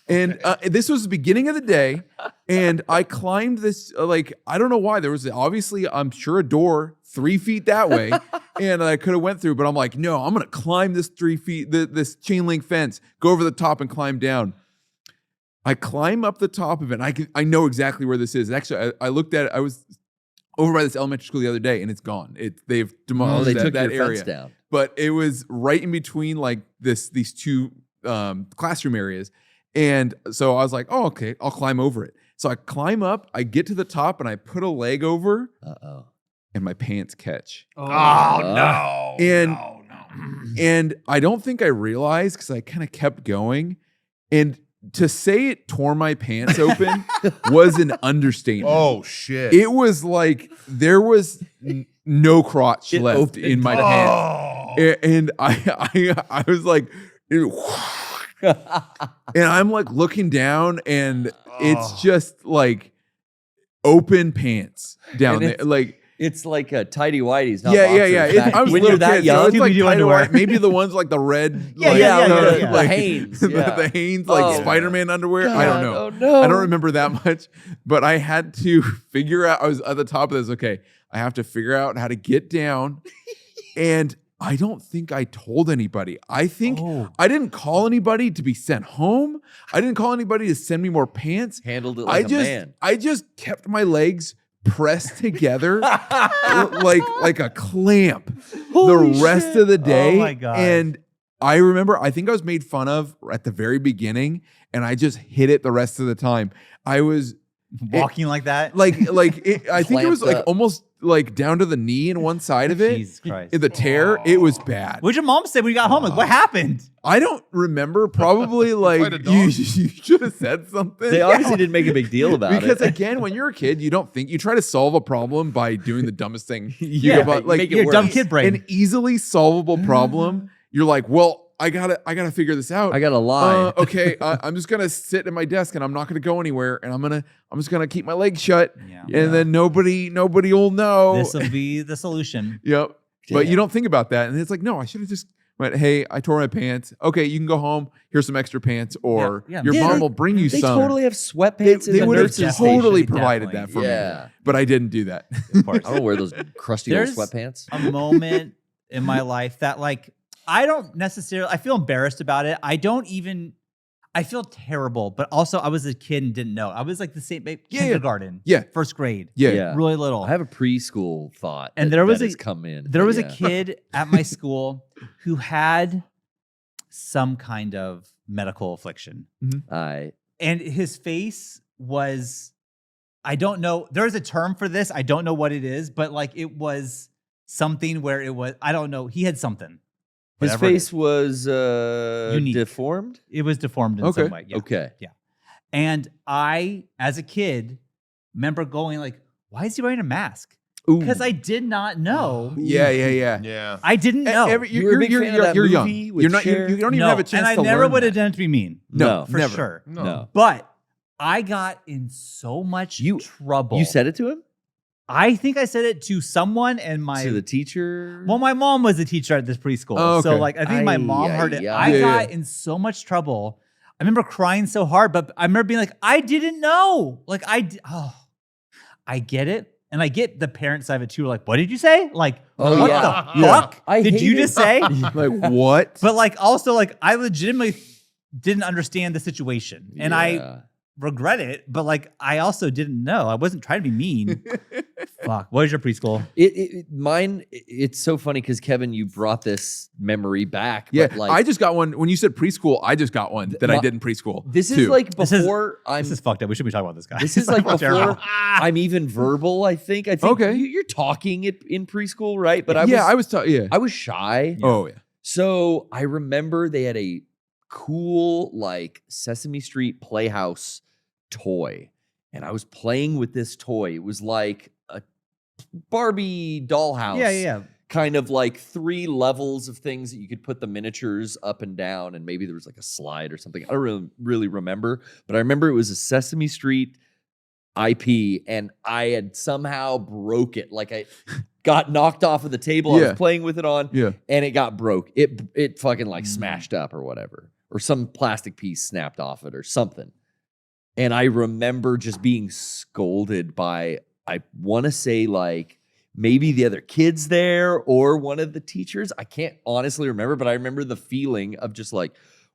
And this was the beginning of the day. And I climbed this, I don't know why. There was obviously, I'm sure, a door 3 feet that way. And I could have went through, but I'm like, no, I'm going to climb this 3 feet, this chain link fence, go over the top and climb down. I climb up the top of it. And I know exactly where this is. Actually, I looked at it. I was over by this elementary school the other day, and it's gone. They've demolished they that, took that your area. fence down. But it was right in between like these two classroom areas. And so I was like, oh, okay, I'll climb over it. So I climb up, I get to the top, and I put a leg over, Uh-oh. and my pants catch. Oh no. And- no. And I don't think I realized because I kind of kept going. And to say it tore my pants open was an understatement. Oh shit. It was like there was no crotch It left opened in my up. pants. And I was like, and I'm like looking down, and it's just like open pants down And there. it's- Like, It's like a tighty whities, not yeah. boxers. Back I was a when little you're that kid, young. so it's like Scooby-Doo tight underwear. white. Maybe the ones like the red, Yeah, like, yeah, the like Hanes, the yeah. Hanes, like Oh. Spider-Man underwear. I don't know. Oh, no. I don't remember that much, but I had to figure out. I was at the top of this. Okay, I have to figure out how to get down, and I don't think I told anybody. I think I didn't call anybody to be sent home. I didn't call anybody to send me more pants. Handled it like a man. I just kept my legs pressed together like a clamp Holy the rest shit. of the day. Oh my God. And I remember, I think I was made fun of at the very beginning, and I just hit it the rest of the time. I was Walking like that. I think it was Clamped like up. almost like down to the knee in one side of it. Jesus Christ. In the tear, it was bad. What'd your mom say when you got home? Like, what happened? I don't remember. Probably Fight a like dog. you should have said something. They obviously didn't make a big deal about because it. again, when you're a kid, you don't think, you try to solve a problem by doing the dumbest thing. Yeah, you about, like make it Your worse. dumb kid brain. an easily solvable problem. You're like, well, I gotta figure this out. I gotta lie. Okay, I'm just gonna sit at my desk and I'm not gonna go anywhere, and I'm just gonna keep my legs shut, Yeah. and then nobody will know. This will be the solution. Yep. But Damn. you don't think about that, and it's like, no, I should have just went, hey, I tore my pants. Okay, you can go home. Here's some extra pants, or Yeah, your yeah, mom they- will bring you They some. totally have sweatpants in They the would have nurse's gestation, totally definitely. provided that for Yeah. me, but I didn't do that. Of course. I don't wear those crusty There's old sweatpants. a moment in my life that like I don't necessarily I feel embarrassed about it. I feel terrible, but also I was a kid and didn't know. I was like the same kindergarten. Yeah. First grade. Yeah. Really little. I have a preschool thought. And that- there was that a- has come in. There but was yeah. a kid at my school who had some kind of medical affliction. And his face was, I don't know, there's a term for this. I don't know what it is, but like it was something where it was, I don't know, he had something. His Whatever it face is. was Unique. deformed. It was deformed in Okay. some way. Yeah. Okay. And I, as a kid, remember going like, why is he wearing a mask? Ooh. Because I did not know. Yeah. Yeah. I didn't know. You were a big fan of that you're young. movie with You're not. You Cher? don't even No, have a chance and I to never learn would have that. done it to be mean. No, For never. sure. No. But I got in so much trouble. You said it to him? I think I said it to someone and my To the teacher? well, my mom was a teacher at this preschool. Oh, So okay. like I think my Ay, mom ay, heard it. ay. I Yeah, got yeah. in so much trouble. I remember crying so hard, but I remember being like, I didn't know. Like I get it. And I get the parent side of it too. Like, what did you say? Like, Oh, what yeah. the Yeah. fuck I did hate you it. just say? Like what? But like also like I legitimately didn't understand the situation. And I Yeah. regret it, but like I also didn't know. I wasn't trying to be mean. Fuck. What was your preschool? It's so funny because Kevin, you brought this memory back. Yeah, but like I just got one. When you said preschool, I just got one that I did in preschool. this is too. like This is- before I'm. This is fucked up. We should be talking about this guy. This is like before Terrible. I'm even verbal. I think. Okay. You're talking it in preschool, right? But I I was shy. Oh yeah. So I remember they had a cool like Sesame Street Playhouse toy, and I was playing with this toy. It was like a Barbie dollhouse. Yeah. Kind of like 3 levels of things that you could put the miniatures up and down, and maybe there was like a slide or something. I don't really remember, but I remember it was a Sesame Street IP, and I had somehow broke it. Like I got knocked off of the table I Yeah. was playing with it on, Yeah. and it got broke. It fucking like smashed up or whatever, or some plastic piece snapped off it or something. And I remember just being scolded by, I want to say like maybe the other kids there or one of the teachers. I can't honestly remember, but I remember the feeling of just like,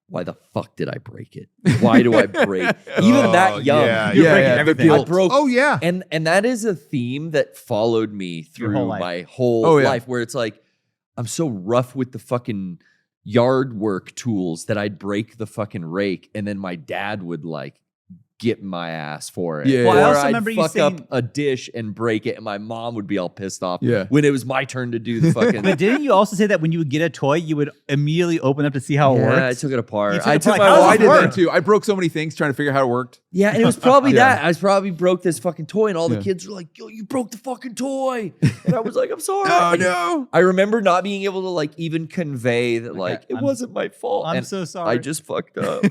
why the fuck did I break it? Why do I break? Even Oh, that young. yeah, You're yeah, breaking yeah, everything. I broke. Oh yeah. And that is a theme that followed me through whole life. my whole Oh, yeah. life, where it's like, I'm so rough with the fucking yard work tools that I'd break the fucking rake, and then my dad would like get my ass for it. Yeah. Well, I Or also I'd remember you fuck saying- up a dish and break it, and my mom would be all pissed off Yeah. when it was my turn to do the fucking. But didn't you also say that when you would get a toy, you would immediately open up to see how it yeah, I works? took it apart. You took I it took apart, my like, how Oh, does I this did work? that too. I broke so many things trying to figure out how it worked. Yeah, and it was probably Yeah. that. I probably broke this fucking toy, and all the Yeah. kids were like, "Yo, you broke the fucking toy," and I was like, "I'm sorry." Oh Like, no. I remember not being able to like even convey that like it I'm- wasn't my fault. I'm and so sorry. I just fucked up.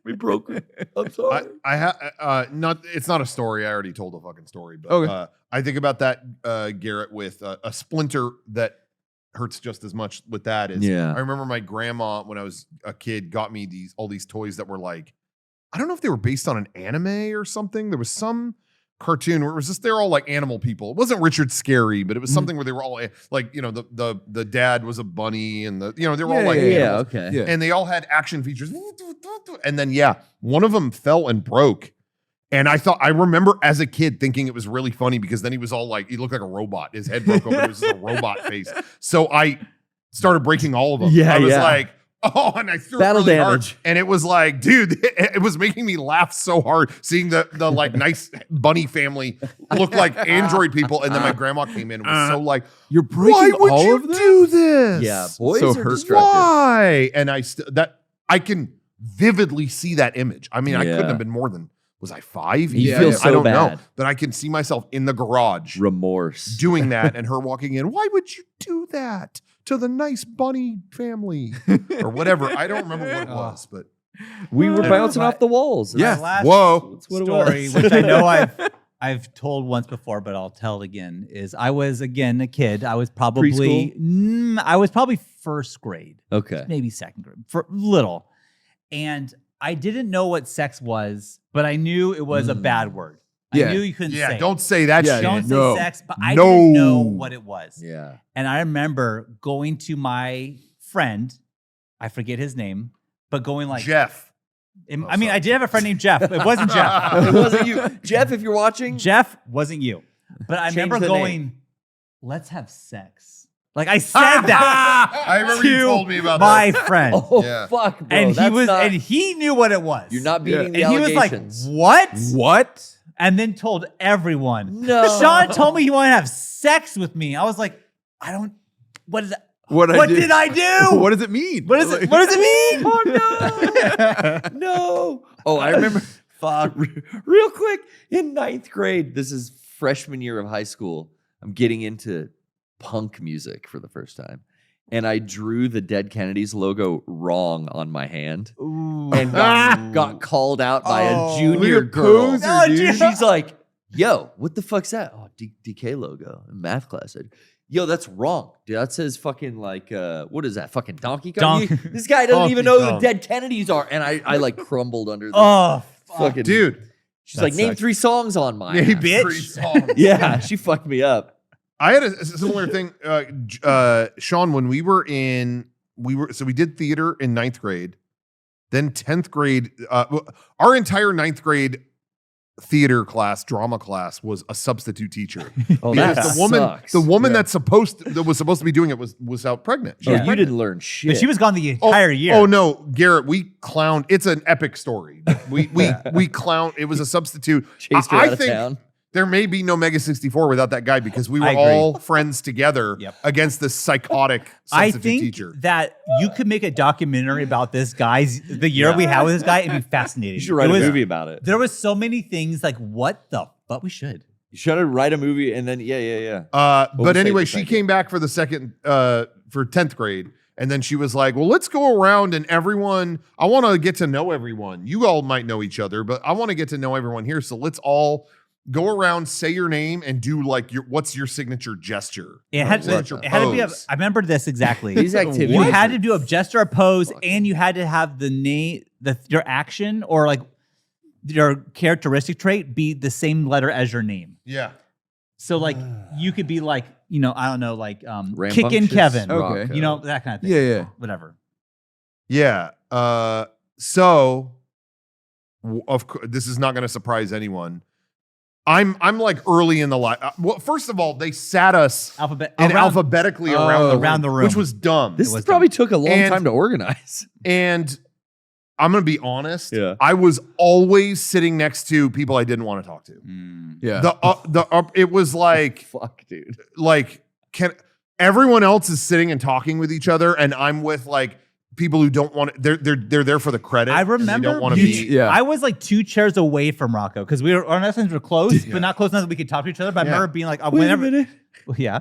We broke it. I'm sorry. I have not. It's not a story. I already told a fucking story, but Okay. I think about that, Garrett, with a splinter that hurts just as much. With that is, Yeah. I remember my grandma when I was a kid got me all these toys that were like, I don't know if they were based on an anime or something. There was some cartoon where it was just they're all like animal people. It wasn't Richard Scary, but it was something where they were all like, you know, the dad was a bunny and they were all like yeah, animals. okay. Yeah. And they all had action features. And then, yeah, one of them fell and broke. And I remember as a kid thinking it was really funny because then he was all like, he looked like a robot. His head broke open. It was just a robot face. So I started breaking all of them. Yeah, I was yeah. like, oh, and I threw Battle it really damage. hard. And it was like, dude, it was making me laugh so hard seeing the like nice bunny family look like android people. And then my grandma came in and was so like, You're breaking why would all you of this? do this? Yeah, boys So are hurtful. destructive. Why? And I can vividly see that image. I mean, I couldn't Yeah. have been more than, was I 5? You Yeah, feel yeah. so I don't know. bad. But I can see myself in the garage Remorse. doing that and her walking in. Why would you do that to the nice bunny family or whatever? I don't remember what it was, but We were Yeah. bouncing off the walls. Yeah. My last whoa. That's what it story, was. which I know I've told once before, but I'll tell it again, is I was again a kid. I was probably first grade, Okay. maybe second grade, for little. And I didn't know what sex was, but I knew it was a bad word. Yeah. I knew you couldn't say Yeah, it. don't say that Yeah, shit. Don't say No. sex, but I didn't know No. what it was. Yeah. And I remember going to my friend, I forget his name, but going like, Jeff. I mean, I did have a friend named Jeff. It wasn't Jeff. It wasn't you. Jeff, if you're watching. Jeff wasn't you. But I Change remember the going, name. let's have sex. Like I said that I remember you to told me about my that. friend. Oh, Yeah. fuck, bro. And he That's was, not- and he knew what it was. You're not beating the And he was like, allegations. what? What? And then told everyone. No. Sean told me he wanted to have sex with me. I was like, what is that? What did I do? What does it mean? What does it mean? Oh, no. No. Oh, I remember. Fuck. Real quick. In 9th grade, this is freshman year of high school. I'm getting into punk music for the first time. And I drew the Dead Kennedys logo wrong on my hand and got called out by a junior Look at girl. poser, No, dude. dude. She's like, yo, what the fuck's that? Oh, DK logo in math class. Yo, that's wrong. Dude, that says fucking like, what is that? Fucking Donkey Kong? This guy doesn't even know Donkey who the Kong. Dead Kennedys are. And I like crumbled under the Oh, fuck. fucking. Dude. She's That like, name sucks. 3 songs on mine. Name bitch. 3 songs. Yeah, she fucked me up. I had a similar thing, Sean, when we did theater in 9th grade, then 10th grade, our entire 9th grade theater class, drama class was a substitute teacher. Oh, Because that the woman Yeah. that was supposed to be doing it was out pregnant. She Oh, was you pregnant. didn't learn shit. But she was gone the entire year. Oh no, Garrett, we clowned. It's an epic story. We clowned. It was a substitute. Chased her I out of think town. there may be no Mega64 without that guy because we were I agree. all friends together Yep. against this psychotic I substitute think teacher. that you could make a documentary about this guy's the year we had with this guy. It'd be fascinating. You should write It a was- movie about it. There was so many things like what the fuck we should. You should write a movie and then, yeah. But We'll anyway, save the she second. came back for the second for 10th grade. And then she was like, well, let's go around and everyone, I want to get to know everyone. You all might know each other, but I want to get to know everyone here. So let's all go around, say your name, and do like what's your signature gesture? It had, Signature it had to be. pose. I remember this exactly. These activities. You had to do a gesture, a pose, and you had to have the name, your action, or like your characteristic trait be the same letter as your name. Yeah. So like you could be like, I don't know, like Kickin' Rambunctious Kevin, Okay. Rocco. you know, that kind of thing. Yeah. Whatever. Yeah. So of course, this is not going to surprise anyone. I'm like early in the line. Well, first of all, they sat us alphabetically around the room, which was dumb. This was probably took a long And- time to organize. And I'm going to be honest. Yeah. I was always sitting next to people I didn't want to talk to. Yeah. It was like Fuck, dude. everyone else is sitting and talking with each other, and I'm with like people who don't want to. They're there for the credit. I and they remember don't want to you- be. Yeah. I was like 2 chairs away from Rocco because our lessons were close, but not close enough that we could talk to each other. But I Yeah. remember being like, Wait a whenever, minute. well, yeah,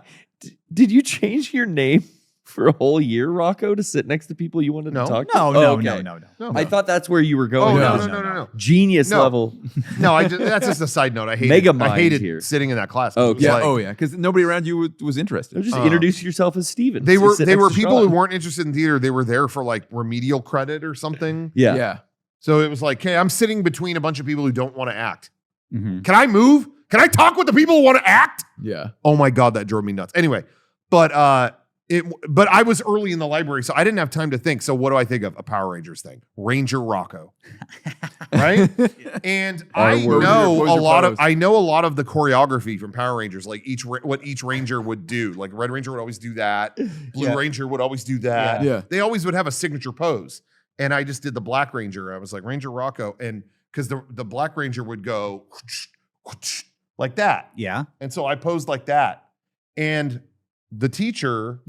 Did you change your name for a whole year, Rocco, to sit next to people you wanted No. to talk to? no, Oh, no, okay. no. No, I thought that's where you were Oh going. no, no, no, no, no. Genius No. level. No, that's just a side note. I hated, Mega I mind hated here. sitting in that class. Oh, It was Yeah. like- Oh, yeah. Because nobody around you was interested. Just Uh, introduce yourself as Steven. They So were sit they next were to people Sean. who weren't interested in theater. They were there for like remedial credit or something. Yeah. Yeah. So it was like, hey, I'm sitting between a bunch of people who don't want to act. Mhm. Can I move? Can I talk with the people who want to act? Yeah. Oh my God, that drove me nuts. Anyway, but But I was early in the library, so I didn't have time to think. So what do I think of? A Power Rangers thing. Ranger Rocco. Right? And I know a lot of the choreography from Power Rangers, like what each Ranger would do. Like Red Ranger would always do that. Blue Ranger would always do that. Yeah. They always would have a signature pose. And I just did the Black Ranger. I was like, Ranger Rocco. And because the Black Ranger would go like that. Yeah. And so I posed like that. And the teacher,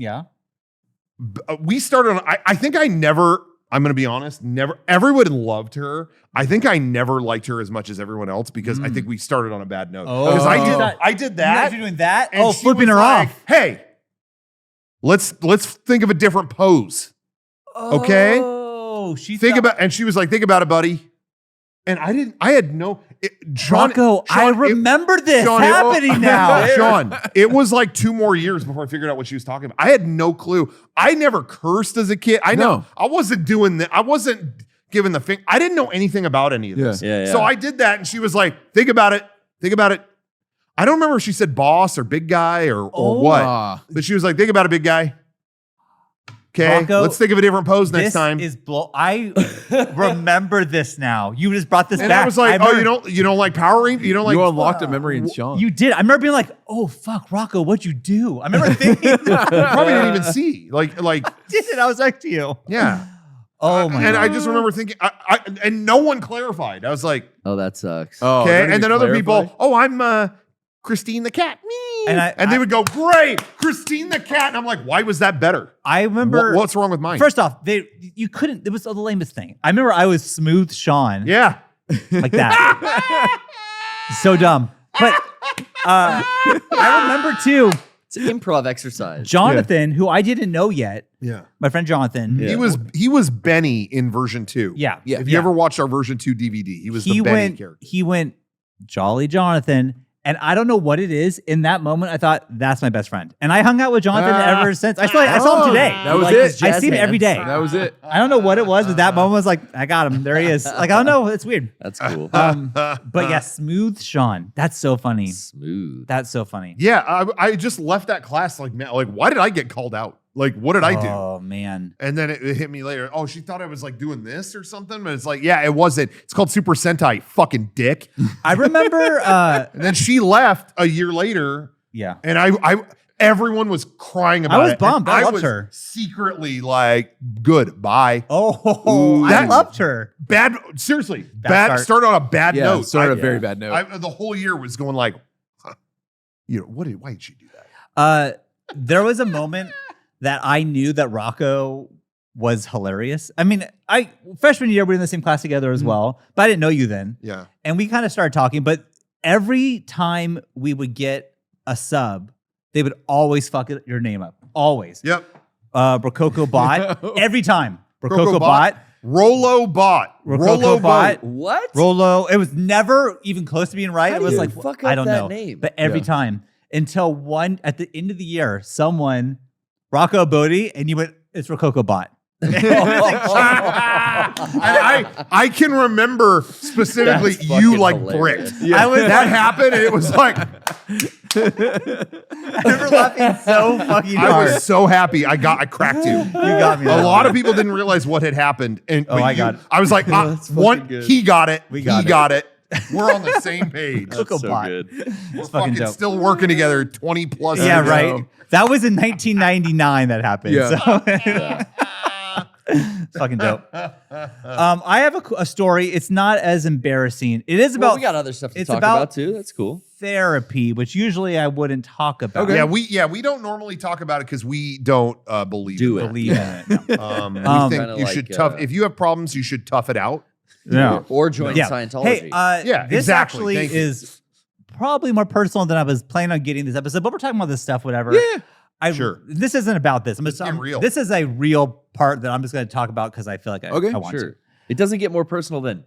we started on, I think I'm going to be honest, everyone loved her. I think I never liked her as much as everyone else because I think we started on a bad note. Because I did that. You're doing that? And flipping her off. Hey, let's think of a different pose. Okay? Oh, and she was like, think about it, buddy. And I had no, Rocco, I remember this happening now. Sean, it was like 2 more years before I figured out what she was talking about. I had no clue. I never cursed as a kid. I wasn't doing that. I wasn't giving the finger. I didn't know anything about any of this. Yeah. So I did that and she was like, think about it. Think about it. I don't remember if she said boss or big guy or what. But she was like, think about it, big guy. Okay, Rocco, let's think of a different pose next time. I remember this now. You just brought this And back. I was like, you don't like Power Rangers? You don't like? You unlocked a memory in Sean. You did. I remember being like, oh fuck, Rocco, what'd you do? I remember thinking. You probably didn't even see. Like. I did it. I was like to you. Yeah. Oh my god. And I just remember thinking, and no one clarified. I was like, Oh, that sucks. okay. And then other people, I'm Christine the cat. Me. And they would go, great, Christine the cat. And I'm like, why was that better? I remember. What's wrong with mine? First off, you couldn't. It was the lamest thing. I remember I was Smooth Sean. Yeah. Like that. So dumb. But I remember too. It's an improv exercise. Jonathan, who I didn't know yet. Yeah. My friend Jonathan. Yeah. He was Benny in version 2. Yeah. If you ever watched our version 2 DVD, he was the Benny character. He went Jolly Jonathan. And I don't know what it is. In that moment, I thought, that's my best friend. And I hung out with Jonathan ever since. I saw him today. That was it. I see him every day. That was it. I don't know what it was, but that moment was like, I got him. There he is. Like, I don't know. It's weird. That's cool. But yeah, Smooth Sean. That's so funny. Smooth. That's so funny. Yeah, I just left that class like, man, like, why did I get called out? Like, what did I do? Oh, man. And then it hit me later. Oh, she thought I was like doing this or something. But it's like, yeah, it wasn't. It's called Super Sentai, fucking dick. I remember. And then she left a year later. Yeah. And everyone was crying about it. I was bummed. And I loved was her. Secretly like, good, bye. Oh, I loved her. Seriously, Bad start. started on a bad Yeah, note. started a very bad note. The whole year was going like, huh, why did she do that? There was a moment that I knew that Rocco was hilarious. I mean, freshman year, we were in the same class together as well, but I didn't know you then. Yeah. And we kind of started talking, but every time we would get a sub, they would always fuck your name up. Always. Yep. Rococo Bot. Every time. Rococo Rococo Bot. Rollo Bot. Rococo Bot. What? Rollo. It was never even close to being right. How It do was you like, fuck I up don't that know. name? But every time until at the end of the year, someone, Rocco Bodie, and you went, it's Rococo Bot. And I can remember specifically That's you fucking like hilarious. bricked. That happened and it was like I remember laughing so fucking hard. I was so happy I cracked you. You got me. A lot of people didn't realize what had happened. And I got it. I was like, good. he got it. We he got it. got it. We're on the same page. Rococo so Bot. good. It's Fucking fucking dope. still working together 20 plus Yeah, years right. ago. That was in 1999 that happened. Yeah. So. It's fucking dope. I have a story. It's not as embarrassing. It is about. Well, we got other stuff to it's talk about about too. That's cool. therapy, which usually I wouldn't talk about. Okay. We don't normally talk about it because we don't believe Do in it. Believe in it. No. We Kinda think you should like, if you have problems, you should tough it out. No. Or join Yeah. Scientology. Hey, Yeah, this exactly. actually Thank you. is probably more personal than I was planning on getting this episode, but we're talking about this stuff, whatever. Yeah, sure. This isn't about this. Get real. This is a real part that I'm just going to talk about because I feel like I want sure. to. It doesn't get more personal than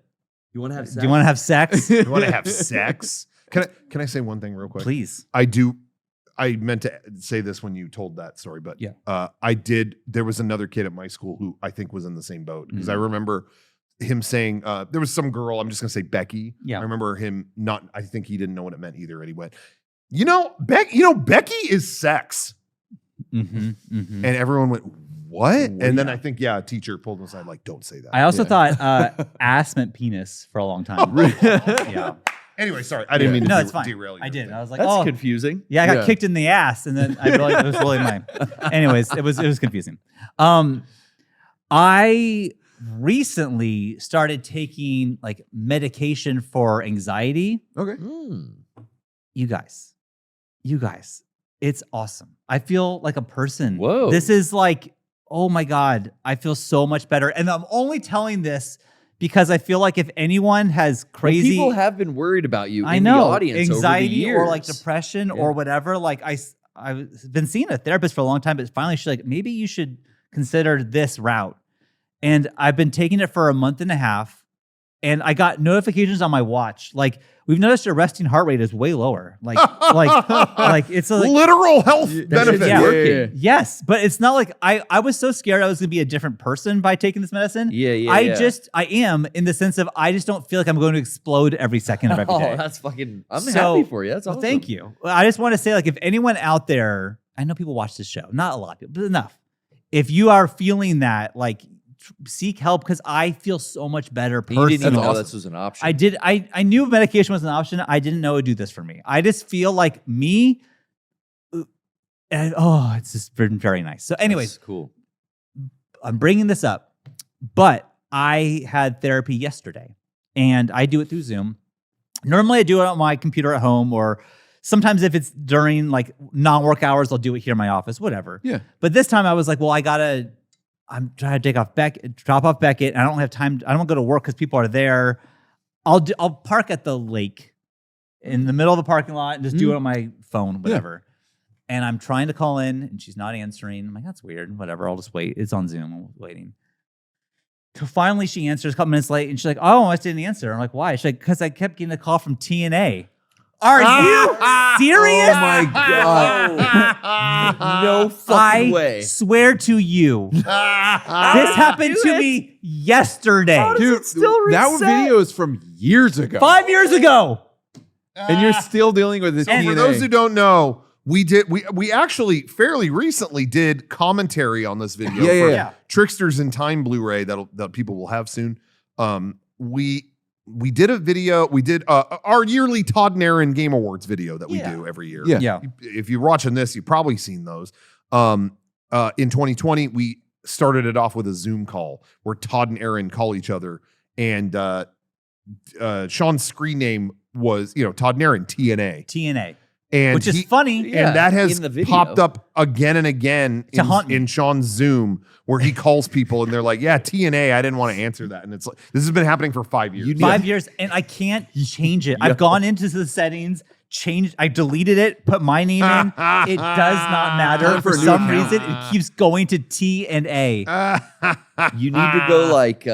you want to have sex. Do you want to have sex? You want to have sex? Can I say one thing real quick? Please. I meant to say this when you told that story, but Yeah. I did. There was another kid at my school who I think was in the same boat because I remember him saying there was some girl. I'm just gonna say Becky. Yeah. I remember him not. I think he didn't know what it meant either, and he went, Becky is sex. And everyone went, what? And then I think, a teacher pulled him aside, like, don't say that. I also thought ass meant penis for a long time. Yeah. Anyway, sorry. I didn't mean to No, it's fine. derail you. I did. I was like, That's oh, confusing. yeah, I got kicked in the ass, and then I realized it was really my. Anyways, it was confusing. I recently started taking like medication for anxiety. Okay. You guys, it's awesome. I feel like a person. Whoa. This is like, oh my God, I feel so much better. And I'm only telling this because I feel like if anyone has crazy, people have been worried about you. I in know, the audience anxiety over the years. or like depression or whatever. Like I've been seeing a therapist for a long time, but finally she's like, maybe you should consider this route. And I've been taking it for a month and a half, and I got notifications on my watch. Like, we've noticed your resting heart rate is way lower. Like it's a literal health benefit. Yeah. Yes, but it's not like I was so scared I was gonna be a different person by taking this medicine. I am in the sense of I just don't feel like I'm going to explode every second of every day. That's fucking. I'm happy for you. That's awesome. Thank you. I just want to say, like, if anyone out there, I know people watch this show, not a lot of people, but enough. If you are feeling that, like, seek help, because I feel so much better personally. You didn't even know this was an option. I did. I knew medication was an option. I didn't know it would do this for me. I just feel like me. And it's just been very nice. So, anyways, That's cool. I'm bringing this up, but I had therapy yesterday, and I do it through Zoom. Normally, I do it on my computer at home, or sometimes if it's during like non-work hours, I'll do it here in my office, whatever. Yeah. But this time I was like, well, I'm trying to drop off Beckett. And I don't have time. I don't want to go to work because people are there. I'll park at the lake in the middle of the parking lot and just do it on my phone, whatever. Yeah. And I'm trying to call in and she's not answering. I'm like, that's weird. Whatever. I'll just wait. It's on Zoom. I'm waiting. So finally she answers a couple minutes late and she's like, oh, I didn't answer. I'm like, why? She's like, because I kept getting a call from TNA. Are you serious? Oh my God. No fucking way. I swear to you. This happened to me yesterday. Dude, that video is from years ago. 5 years ago. And you're still dealing with this. So for those who don't know, we actually fairly recently did commentary on this video for Tricksters in Time Blu-ray that people will have soon. We did a video. We did our yearly Todd and Aaron Game Awards video that we do every year. Yeah. If you're watching this, you've probably seen those. In 2020, we started it off with a Zoom call where Todd and Aaron call each other, and Sean's screen name was Todd and Aaron TNA. And which is funny. And that has in the video. popped up again and again in Sean's Zoom where he calls people and they're like, yeah, TNA, I didn't want to answer that. And it's like, this has been happening for 5 years. 5 years, and I can't change it. I've gone into the settings, changed, I deleted it, put my name in. It does not matter. For some reason, it keeps going to TNA. You need to go like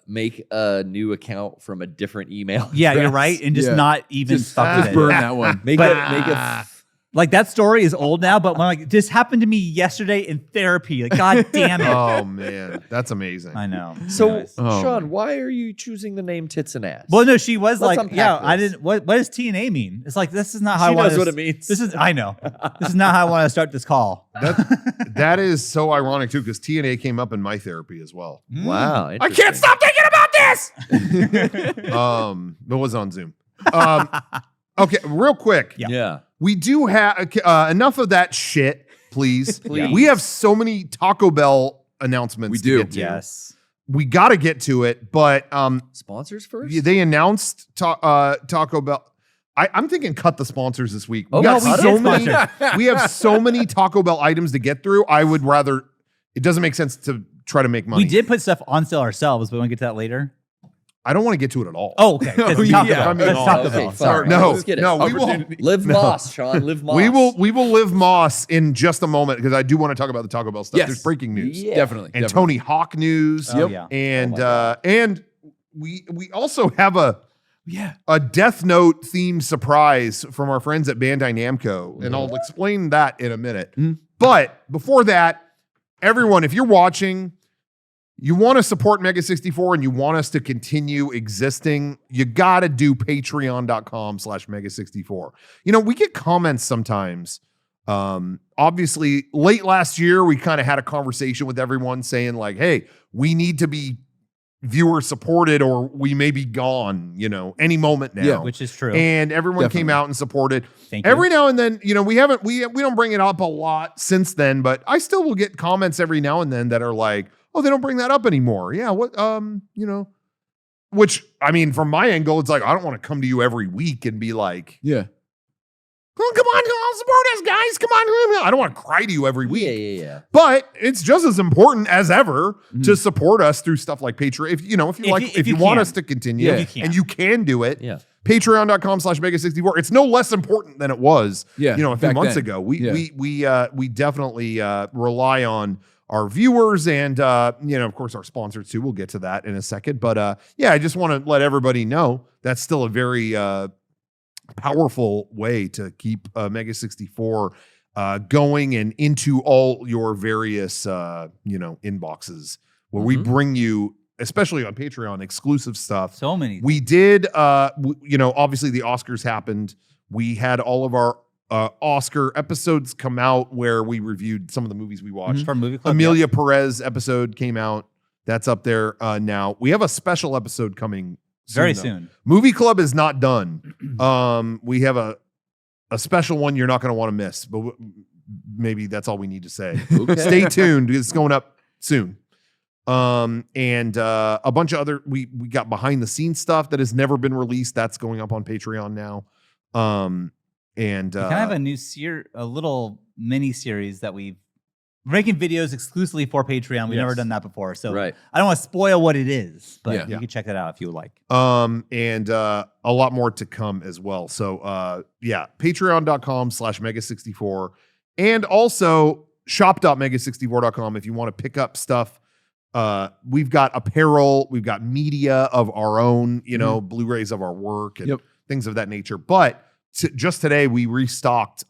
make a new account from a different email. Yeah, address. you're right. And just not even fuck with Just it. burn that one. Make a Like, that story is old now, but when, like, this happened to me yesterday in therapy. Like, God damn it. Oh, man. That's amazing. I know. So, Anyways. Sean, why are you choosing the name Tits and Ass? Well, no, she was Let's like, unpack yeah, this. I didn't. What does TNA mean? It's like, this is not how She I want knows what it means. I know. This is not how I want to start this call. That is so ironic, too, because TNA came up in my therapy as well. Wow. I can't stop thinking about this! It was on Zoom. Okay, real quick. Yeah. We do have enough of that shit, please. Please. We have so many Taco Bell announcements to get to. Yes. We got to get to it, but Sponsors first? they announced Taco Bell. I'm thinking cut the sponsors this week. Oh, We got no, we so did many. sponsors. We have so many Taco Bell items to get through. I would rather. It doesn't make sense to try to make money. We did put stuff on sale ourselves, but we want to get to that later. I don't want to get to it at all. Oh, okay. Oh, Taco yeah. Bell. I mean, That's oh, Taco okay, Bell. fine. Sorry. No, Let's get it. no, we will. Live Moss, Sean. Live Moss. We will live Moss in just a moment because I do want to talk about the Taco Bell stuff. Yes. There's breaking news. Yeah. Definitely. And definitely. Tony Hawk news. Oh, yeah. And Oh my God. and we also have a Death Note themed surprise from our friends at Bandai Namco, and I'll explain that in a minute. But before that, everyone, if you're watching, you want to support Mega64 and you want us to continue existing, you got to do patreon.com/Mega64. We get comments sometimes Obviously, late last year, we kind of had a conversation with everyone saying like, hey, we need to be viewer supported or we may be gone, any moment now. Yeah, which is true. And everyone came Definitely. out and supported. Thank you. Every now and then, we don't bring it up a lot since then, but I still will get comments every now and then that are like, oh, they don't bring that up anymore. Yeah, what which I mean, from my angle, it's like I don't want to come to you every week and be like, Yeah. oh, come on, support us, guys. Come on. I don't want to cry to you every week. Yeah. But it's just as important as ever to support us through stuff like Patreon. If you want can. us to continue, Yeah. If you can. and you can do it. Yeah. Patreon.com/Mega64. It's no less important than it was, Yeah, a few back months then. ago. We definitely rely on our viewers and of course our sponsors too. We'll get to that in a second. But I just want to let everybody know that's still a very powerful way to keep Mega64 going and into all your various inboxes where we bring you, especially on Patreon, exclusive stuff. So many. We did obviously the Oscars happened. We had all of our Oscar episodes come out where we reviewed some of the movies we watched. From Movie Club. Amelia Perez episode came out. That's up there now. We have a special episode coming Very though. soon. Movie Club is not done. We have a special one you're not going to want to miss, but maybe that's all we need to say. Okay. Stay tuned. It's going up soon. And a bunch of other, we got behind the scenes stuff that has never been released. That's going up on Patreon now. And We kind of have a new a little mini series that we're making videos exclusively for Patreon. We've never Yes. done that before. So Right. I don't want to spoil what it is, but Yeah. you can check that out if you would like. and a lot more to come as well. So patreon.com/mega64 and also shop.mega64.com if you want to pick up stuff. We've got apparel, we've got media of our own, Blu-rays of our work and things of that nature. But just today we restocked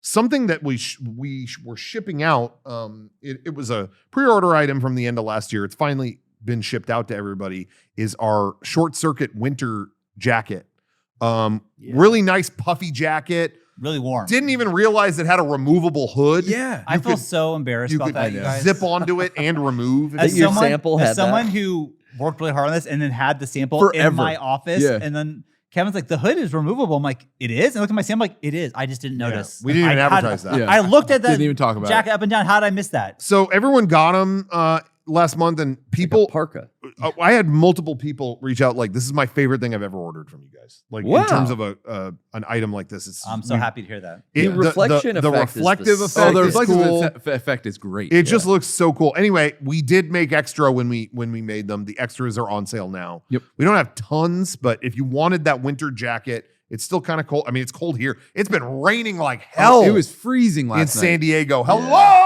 something that we were shipping out. It was a pre-order item from the end of last year. It's finally been shipped out to everybody. Is our Short Circuit winter jacket. Really nice puffy jacket. Really warm. Didn't even realize it had a removable hood. Yeah. I feel so embarrassed You about could that, you guys. zip onto it and remove. As Your someone, sample as had someone that? who worked really hard on this and then had the sample Forever. in my office, Yeah. and then Kevin's like, the hood is removable. I'm like, it is? And I looked at my sample, like, it is. I just didn't notice. We didn't even advertise that. Yeah. I looked at that Didn't even talk about jacket it. up and down. How did I miss that? So everyone got them last month, and people. Parka. I had multiple people reach out like, "This is my favorite thing I've ever ordered from you guys." Like Wow. in terms of an item like this, it's I'm so happy to hear that. The reflection the effect is reflective the effect Oh, the is reflective cool. effect is great. It just looks so cool. Anyway, we did make extra when we made them. The extras are on sale now. Yep. We don't have tons, but if you wanted that winter jacket, it's still kind of cold. I mean, it's cold here. It's been raining like hell. It was freaking last in night. San Diego. Hello,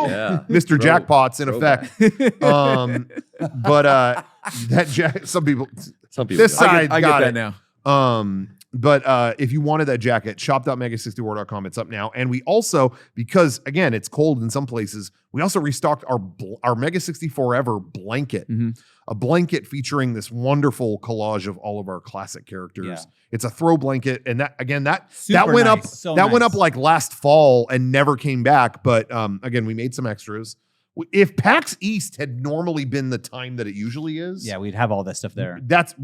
Yeah. Mr. Jackpot's in throwback. effect. But that some people Some people this don't. side I got get it that now. But if you wanted that jacket, shop.mega64.com. It's up now. And we also, because again, it's cold in some places, we also restocked our Mega 64 Ever blanket. Mhm. A blanket featuring this wonderful collage of all of our classic characters. Yeah. It's a throw blanket. And that again, that Super went up nice. So that went nice. up like last fall and never came back. But again, we made some extras. If PAX East had normally been the time that it usually is, Yeah, we'd have all that stuff there. that's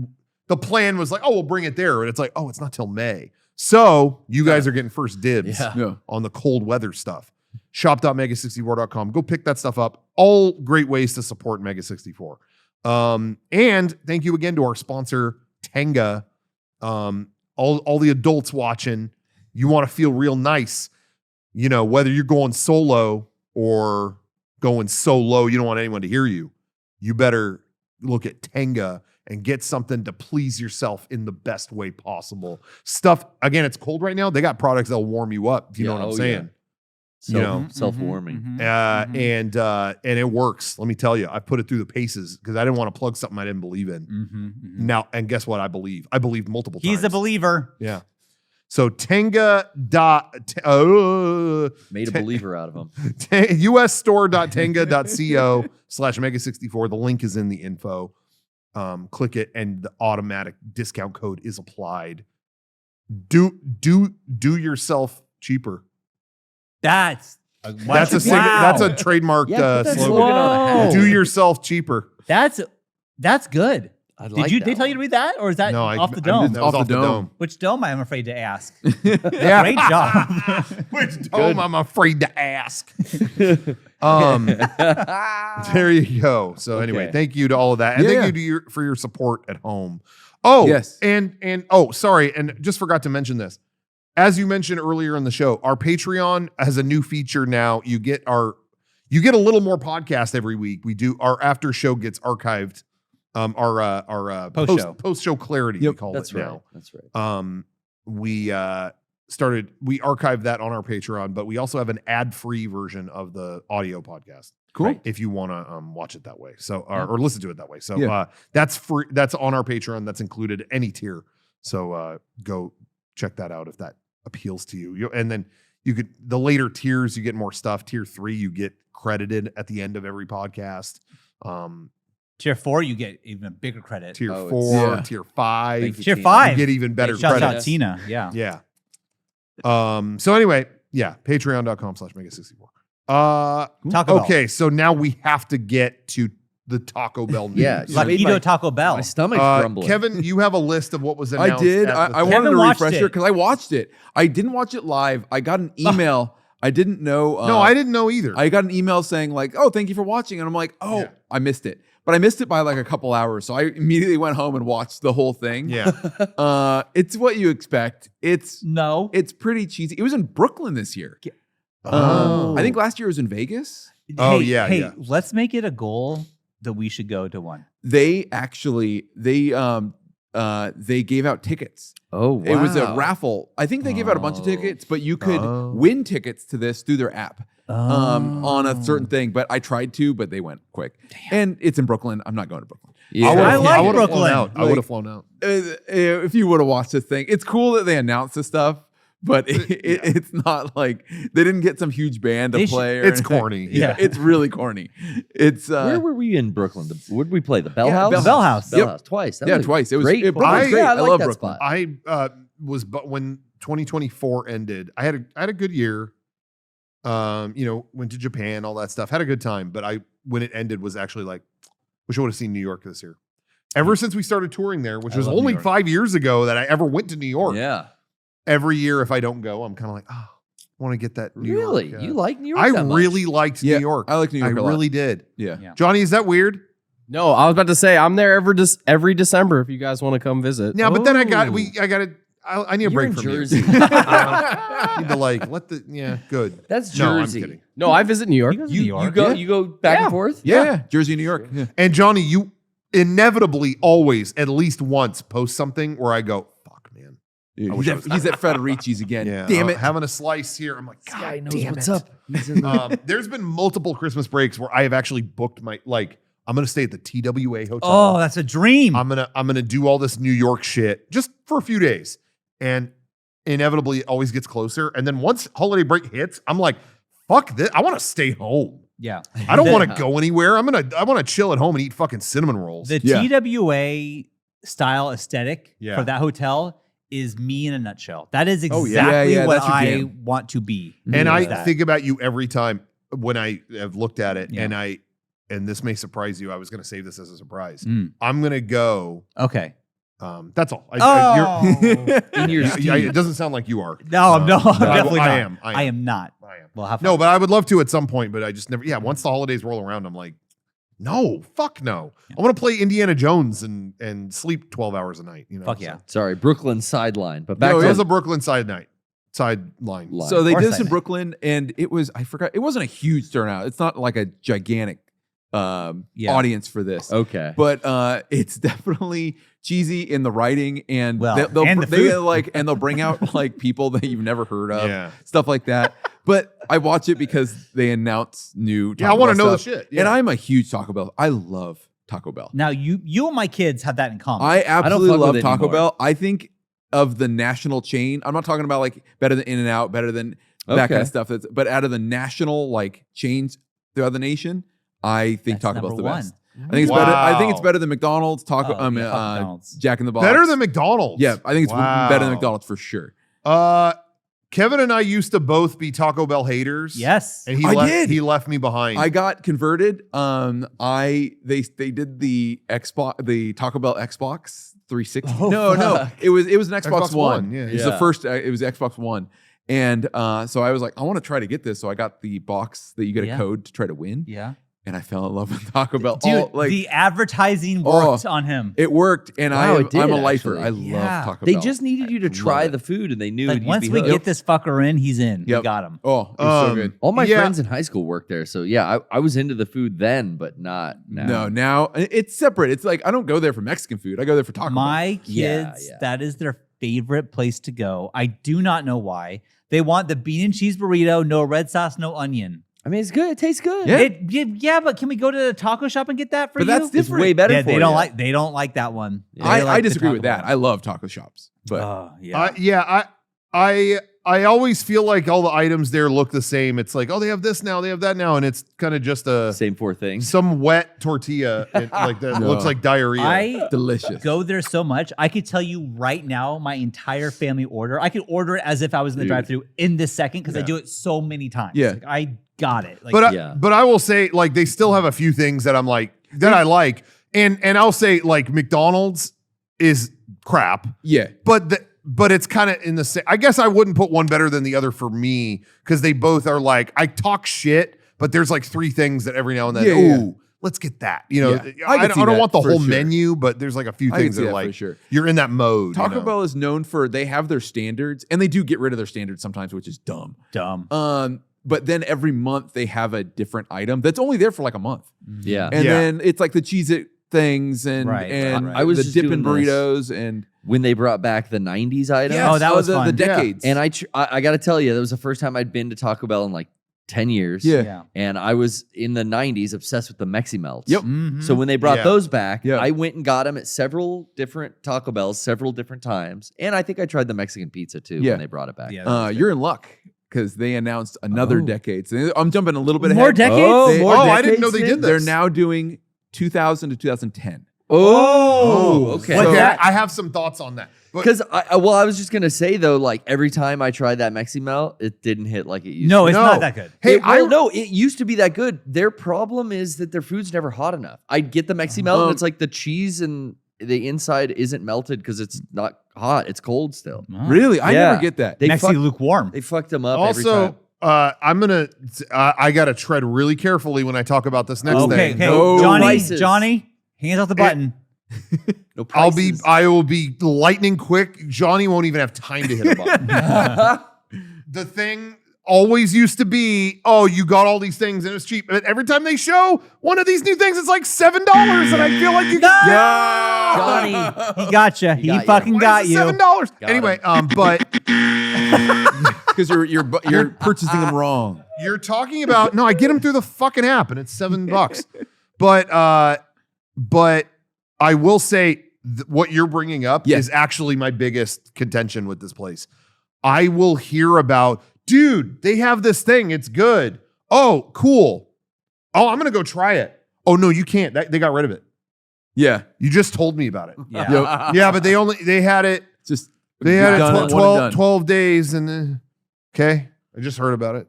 the plan was like, oh, we'll bring it there. And it's like, oh, it's not till May. So you guys are getting first dibs Yeah. Yeah. on the cold weather stuff. Shop.mega64.com. Go pick that stuff up. All great ways to support Mega 64. And thank you again to our sponsor, Tenga. All the adults watching, you want to feel real nice. Whether you're going solo or going so low, you don't want anyone to hear you. You better look at Tenga and get something to please yourself in the best way possible. Stuff, again, it's cold right now. They got products that'll warm you up, if you know what I'm saying. Self-warming. And it works. Let me tell you, I put it through the paces because I didn't want to plug something I didn't believe in. Now, and guess what? I believe multiple times. He's a believer. Yeah. So Tenga Made a believer out of him. usstore.tenga.co/mega64. The link is in the info. Click it and the automatic discount code is applied. Do yourself cheaper. That's That's a Wow. that's a trademark Yeah, put that slogan. slogan on a hat. Whoa. Do yourself cheaper. that's good. I Did like you? that They tell you to one. read that, or is that No, off the I dome? that was Off the dome. Which dome? I'm afraid to ask. Yeah. Great job. Which dome I'm afraid to ask. There you go. So anyway, Okay. thank you to all of that, and Yeah. thank you to for your support at home. Oh, Yes. and sorry, and just forgot to mention this. As you mentioned earlier in the show, our Patreon has a new feature now. You get a little more podcast every week. We do our after show gets archived. Our post show clarity we Yep. call That's it right. now. That's right. We archived that on our Patreon, but we also have an ad-free version of the audio podcast. Cool. Right, if you want to watch it that way. So or listen to it that way. So Yeah. that's free. That's on our Patreon. That's included any tier. So go check that out if that appeals to you. And then you could the later tiers, you get more stuff. Tier 3, you get credited at the end of every podcast. Tier 4, you get even a bigger credit. Tier Oh, 4, yeah. tier 5. Thank you, Tier Tina. 5. You get even better Shouts credits. out Tina. Yeah. Yeah. So anyway, yeah, patreon.com/Mega64. Taco Bell. Okay, so now we have to get to the Taco Bell news. Yeah, you made Lakido Taco Bell. My stomach's grumbling. Kevin, you have a list of what was I announced. did. at the I thing. wanted a Kevin watched refresher it. because I watched it. I didn't watch it live. I got an email. I didn't know. No, I didn't know either. I got an email saying like, "Oh, thank you for watching," and I'm like, "Oh, Yeah. I missed it." But I missed it by like a couple hours, so I immediately went home and watched the whole thing. yeah. It's what you expect. It's pretty cheesy. It was in Brooklyn this year. Oh. I think last year it was in Vegas. Oh, Hey, yeah, Hey, yeah. let's make it a goal that we should go to one. They actually they gave out tickets. Oh, wow. It was a raffle. I think they gave out a bunch of Oh. tickets, but you could Oh. win tickets to this through their app on a Oh. certain thing. But I tried to, but they went quick. And it's in Brooklyn. I'm not going to Brooklyn. Yeah. I like would've Brooklyn. flown out. I Like- would have flown out. If you would have watched this thing, it's cool that they announced this stuff, but it's not like they didn't get some huge band to They should- play. Or It's anything. corny. Yeah, it's really corny. It's Where were we in Brooklyn? What did we play? The Bell Yeah, House? Bell House. Bell Yep. House. Twice. That yeah, was twice. It was great. Brooklyn's I- great. Yeah, I, love that Brooklyn. spot. I was, but when 2024 ended, I had a good year. Went to Japan, all that stuff. Had a good time, but when it ended was actually like, wish I would have seen New York this year. Ever since we started touring there, which I was love New only York. 5 years ago that I ever went to New York. Yeah. Every year, if I don't go, I'm kind of like, I want to get that New Really? York. You like New York? I that much? really liked Yeah, New York. I like New York I a lot. really did. Yeah. Yeah. Johnny, is that weird? No, I was about to say I'm there every December if you guys want to come visit. Yeah, but then I Oh. got I need a You're break in from Jersey. you. I need to good. That's No, I'm Jersey. kidding. No, I visit New York. He goes to You New York. go back and forth? Yeah, Jersey, New York. Yeah. And Johnny, you inevitably always at least once post something where I go, fuck, man. I wish I was He's at Federici's again. Yeah. Damn it. Having a slice here. I'm like, This guy God knows damn what's it. up. He's in the- There's been multiple Christmas breaks where I have actually booked I'm going to stay at the TWA hotel. Oh, that's a dream. I'm gonna do all this New York shit just for a few days, and inevitably it always gets closer. And then once holiday break hits, I'm like, fuck this. I want to stay home. yeah. I don't The- want to go anywhere. I want to chill at home and eat fucking cinnamon rolls. The Yeah. TWA style aesthetic Yeah. for that hotel is me in a nutshell. That is Oh, exactly yeah. Yeah, what that's your I jam. want to be. And with I that. think about you every time when I have looked at it, Yeah. and this may surprise you. I was going to save this as a surprise. Mm. I'm going to go. Okay. That's all. in your it doesn't sound like you are. No, I'm definitely not. I am. I am not. I am. Well, have fun. No, but I would love to at some point, but I just never. Yeah, once the holidays roll around, I'm like, no, fuck no. I want to play Indiana Jones and sleep 12 hours a night. Fuck yeah. Sorry, Brooklyn sideline. But back No, it to was a Brooklyn sideline. line. So they Or did this in Sunday. Brooklyn, and it was I forgot. It wasn't a huge turnout. It's not like a gigantic audience for this. Okay. But it's definitely cheesy in the writing, and Well, they'll and the they food. and they'll bring out like people that you've never heard of, Yeah. stuff like that. But I watch it because they announce new. Yeah, I Taco want to Bell know the stuff. shit. Yeah. And I'm a huge Taco Bell. I love Taco Bell. Now you and my kids have that in common. I absolutely fuck with love it Taco anymore. Bell. I think of the national chain. I'm not talking about like better than In-N-Out, better than that Okay. kind of stuff. But out of the national like chains throughout the nation, I think That's Taco Bell's the number best. one. I think it's better. I think it's Wow. better than McDonald's. Oh, yeah, fuck McDonald's. Jack in the Box. Better than McDonald's. Yeah, I think it's Wow. better than McDonald's for sure. Kevin and I used to both be Taco Bell haters. Yes. And I did. he left me behind. I got converted. They did the Taco Bell Xbox 360. Oh, no, fuck. it was an Xbox Xbox One. One, yeah. It was Yeah. the first. It was Xbox One, and so I was like, I want to try to get this. So I got the box that you get a Yeah. code to try to win, Yeah. and I fell in love with Taco Bell. Dude, Like the advertising worked on him. it worked, and Wow, it did, I'm a lifer. actually. I love Yeah. Taco They Bell. just needed you to I try love the it. food, and they knew Like you'd once be we hooked. get this fucker in, he's in. Yep. We got him. Oh, it was so good. All my Yeah. friends in high school worked there, so yeah, I was into the food then, but not now. No, now it's separate. It's like I don't go there for Mexican food. I go there for Taco Bell. My kids, Yeah, yeah. that is their favorite place to go. I do not know why. They want the bean and cheese burrito, no red sauce, no onion. I mean, it's good. It tastes good. Yeah. Yeah, but can we go to the taco shop and get that for But you? that's It's different. way better Yeah, for they you. don't like that one. Yeah. They like I the disagree Taco with that. Bell. I love taco shops, but Yeah. I always feel like all the items there look the same. It's like, oh, they have this now, they have that now, and it's kind of just Same four things. some wet tortilla like that No. looks like diarrhea. I delicious. go there so much. I could tell you right now my entire family order. I could order it as if I was in the Dude. drive-thru in this second because I Yeah. do it so many times. Yeah. Like, I got it. Like, But I will say, like, they still have a few things that I'm like that I like, and I'll say like McDonald's is crap, Yeah. but it's kind of in the same. I guess I wouldn't put one better than the other for me because they both are like I talk shit, but there's like three things that every now and then, Yeah, yeah. ooh, let's get that. You know, Yeah. I can see don't that want the for whole sure. menu, but there's like a few I can things see that are that for like sure. you're in that mode. Taco you know? Bell is known for they have their standards, and they do get rid of their standards sometimes, which is dumb. dumb. But then every month they have a different item that's only there for like a month, Yeah. and Yeah. then it's like the Cheez-It things and Right, and right. I was the just dipping doing this. burritos and When they brought back the 90s items. Oh, that was the fun. decades. And I got to tell you, that was the first time I'd been to Taco Bell in like 10 years. Yeah. And I was in the 90s obsessed with the Mexi Melts. Yep. Mhm. So when they brought Yeah. those back, Yeah. I went and got them at several different Taco Bells, several different times. And I think I tried the Mexican pizza too Yeah. when they brought it back. Yeah, that was good. you're in luck because they announced another Oh. decade. So I'm jumping a little bit More ahead. decades? They- more I didn't know they decades did then? this. They're now doing 2000 to 2010. Oh, okay. Like So- that, I have some thoughts on that. But Because I was just gonna say though, like every time I tried that Mexi Melt, it didn't hit like it used. No, to. it's No. not that good. hey, No, it used to be that good. Their problem is that their food's never hot enough. I'd get the Mexi Melt, and it's like the cheese and the inside isn't melted because it's not hot; it's cold still. Oh. Really? I Yeah. never get that. They Mexi lukewarm. They fucked them up every time. also, I'm gonna. I gotta tread really carefully when I talk about this next Okay, thing. okay. No Johnny, prices. hands off the button. No I prices. will be lightning quick. Johnny won't even have time to hit a button. The thing always used to be, oh, you got all these things and it was cheap. But every time they show one of these new things, it's like $7, and I feel like you Johnny. He gotcha. He got you. fucking Why got is it you. $7? Got Anyway, him. but Because you're purchasing them wrong. you're talking about no, I get them through the fucking app and it's $7. But I will say what you're bringing up Yes. is actually my biggest contention with this place. I will hear about, dude, they have this thing. It's good. Oh, cool. Oh, I'm going to go try it. Oh, no, you can't. They got rid of it. Yeah. You just told me about it. Yeah. Yeah, but they had it. Just They had done it one and done. 12 days. And okay, I just heard about it.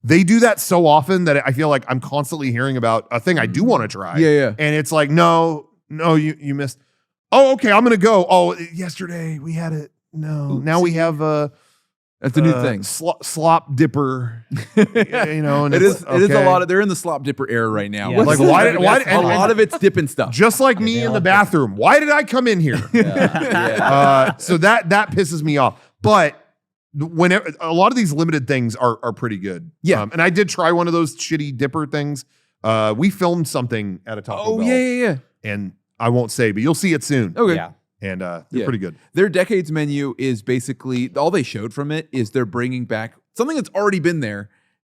They do that so often that I feel like I'm constantly hearing about a thing I do want to try. Yeah. And it's like, no, you missed. Oh, okay, I'm gonna go. Oh, yesterday we had it. No, now we have a That's a new thing. slop dipper. You know, and It it's- is a okay. lot of. They're in the slop dipper era right now. Yeah. Like, What's why the- did- why- a and- lot of it's dipping stuff. Just like me they in all the do. bathroom. Why did I come in here? So that pisses me off. But whenever a lot of these limited things are pretty good. Yeah. And I did try one of those shitty dipper things. We filmed something at a Taco Bell. Yeah. And I won't say, but you'll see it soon. Okay. Yeah. And they're Yeah. pretty good. Their decades menu is basically all they showed from it is they're bringing back something that's already been there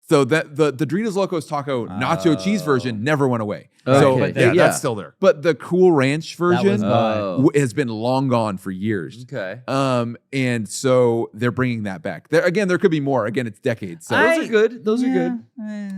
So that the Doritos Locos Taco nacho cheese version never went away. Okay. So But Yeah, Yeah. that's still there. but the Cool Ranch That was version gone. has been long gone for years. Okay. And so they're bringing that back. There could be more. Again, it's decades. So. Those are good. Those are good.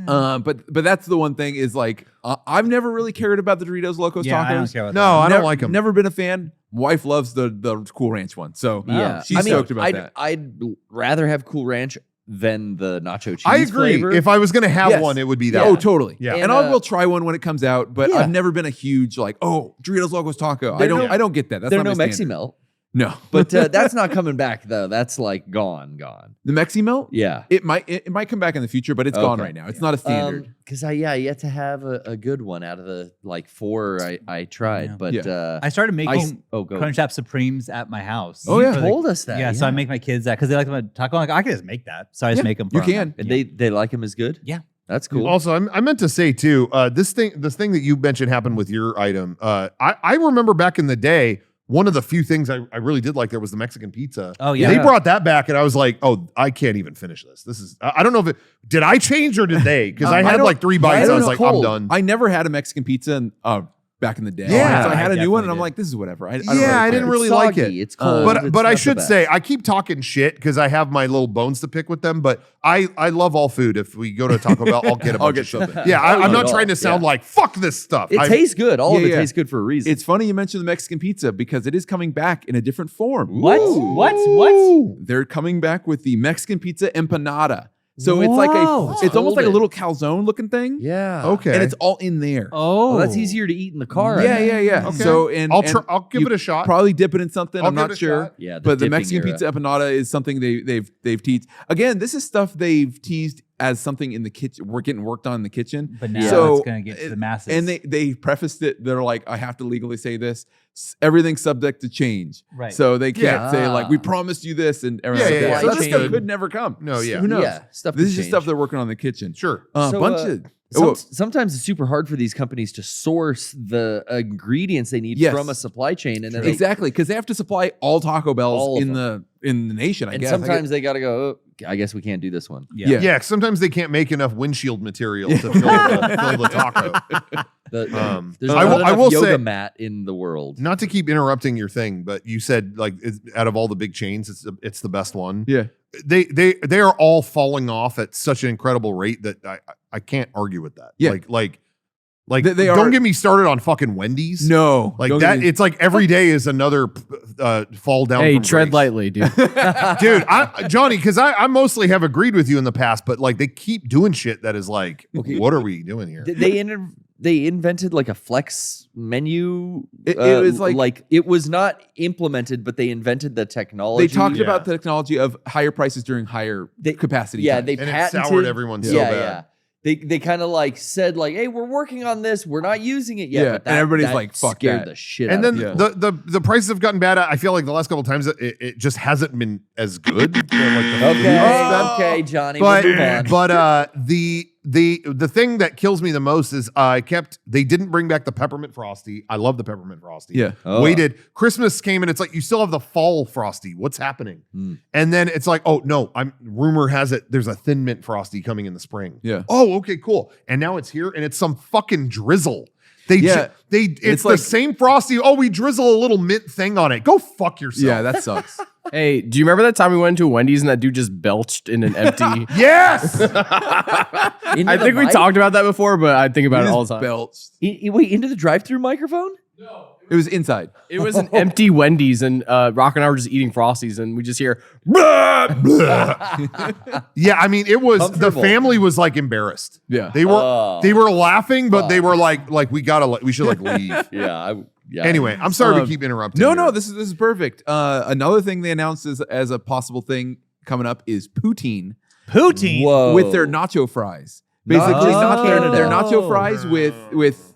But that's the one thing is like I've never really cared about the Doritos Locos Yeah, I don't Tacos. care about No, I Never- don't like them. Never been a fan. Wife loves the Cool Ranch one, so Yeah. she's I mean, stoked about I'd, that. I'd rather have Cool Ranch than the nacho cheese I agree. flavor. If I was going to have Yes. one, it would be that. Oh, one. totally. Yeah. and I will try one when it comes out. But Yeah. I've never been a huge like, oh, Doritos Locos Taco. They're no- I don't get that. That's They're not no my Mexi standard. Melt, No, but that's not coming back though. That's like gone. the Mexi Melt. Yeah. It might come back in the future, but it's gone Okay. right now. It's not a standard. Because I yet to have a good one out of the like 4 I tried, Yeah. but Yeah. I started making go Crunch Wrap Supremes at my house. Oh, yeah. For You the- told us that. Yeah, so I make my kids that because they like them at taco. I'm like, I can just make that. So I just make them. You can. And they like them as good. Yeah. That's cool. Also, I meant to say too, this thing that you mentioned happened with your item. I remember back in the day, one of the few things I really did like there was the Mexican pizza. Oh, yeah. They brought that back, and I was like, oh, I can't even finish this. This is I don't know if did I change or did they? Because I had don't- like 3 bites. I I don't was know. like, I'm Cold. done. I never had a Mexican pizza back in the day. Yeah. so I had a new one, and definitely I'm did. like, this is whatever. I don't Yeah, I really didn't care. really It's like soggy. it. It's cold. But It's I not the should best. say I keep talking shit because I have my little bones to pick with them. But I love all food. If we go to Taco Bell, I'll get a bunch get of shit. something. Yeah, I'm Not not at trying all. to sound Yeah. like fuck this stuff. It tastes good. All of Yeah, it yeah. tastes good for a reason. It's funny you mentioned the Mexican pizza because it is coming back in a different form. What? What? They're coming back with the Mexican pizza empanada. So it's like Whoa. it's almost like a Hold it. little calzone looking thing. yeah. Okay. And it's all in there. Oh, Well, that's easier to eat in the car. I Yeah, bet. yeah, yeah. Okay. So and I'll and I'll give you it a shot. Probably dip it in something. I'll I'm give not it a sure. shot. Yeah. But the dipping Mexican era. pizza empanada is something they've teased. Again, this is stuff they've teased as something in the kitchen. We're getting worked on in the kitchen. But now So, it's gonna get to the masses. And they prefaced it. They're like, I have to legally say this. Everything's subject to change. Right. So they can't Yeah. say like we promised you this and everything. Yeah, like that. yeah, So yeah. this stuff Change. could never come. No, yeah. Who knows? Yeah. Stuff This can is just change. stuff they're working on in the kitchen. Sure. So, Bunch of Sometimes it's super hard for these companies to source the ingredients they need Yes. from a supply chain, and then exactly because they have to supply all Taco Bells All of in the nation. I and guess. sometimes they got to go. Oh, I guess we can't do this one. yeah. Yeah, sometimes they can't make enough windshield material to fill the taco. There's I not will- I enough will yoga say- mat in the world. Not to keep interrupting your thing, but you said like out of all the big chains, it's the best one. yeah. They are all falling off at such an incredible rate that I can't argue with that. Yeah. Like They don't are- get me started on fucking Wendy's. No, Like don't that, get me- it's like every day is another fall down. Hey, from tread grace. lightly, dude. Dude. Johnny, because I mostly have agreed with you in the past, but like they keep doing shit that is like, Okay. what are we doing here? They invented like a flex menu. It was like- it was not implemented, but they invented the technology. They talked Yeah. about the technology of higher prices during higher capacity. Yeah, times. they And it patented. soured everyone so yeah, bad. yeah. They kind of like said like, "Hey, we're working on this. We're not using it yet." Yeah, but and everybody's that like, "Fuck scared that." the shit And out then of Yeah. people. the prices have gotten bad. I feel like the last couple of times it just hasn't been as good. Okay, Johnny, But we'll move on. the thing that kills me the most is they didn't bring back the peppermint frosty. I love the peppermint frosty. Yeah. Oh. Waited. Christmas came and it's like you still have the fall frosty. What's happening? Mm. And then it's like, oh no, rumor has it there's a thin mint frosty coming in the spring. Yeah. Oh, okay, cool. And now it's here and it's some fucking drizzle. Yeah. It's the like- same frosty. Oh, we drizzle a little mint thing on it. Go fuck yourself. Yeah, that sucks. Hey, do you remember that time we went into Wendy's and that dude just belched in an empty? Yes. Into I the think we mic? talked about that before, but I think about He it all just the time. belched. Wait, into the drive-through microphone? It was inside. It was an empty Wendy's, and Rock and I were just eating Frosties, and we just hear. Yeah, I mean, it was the Comfortable. family was like embarrassed. Yeah. They were Oh. they were laughing, but they were like we should like leave. Yeah. Anyway, I'm sorry to Um, keep interrupting. No, you. no, this is perfect. Another thing they announced as a possible thing coming up is poutine Poutine. Whoa. with their nacho fries. Basically, Nacho their Canada. nacho fries with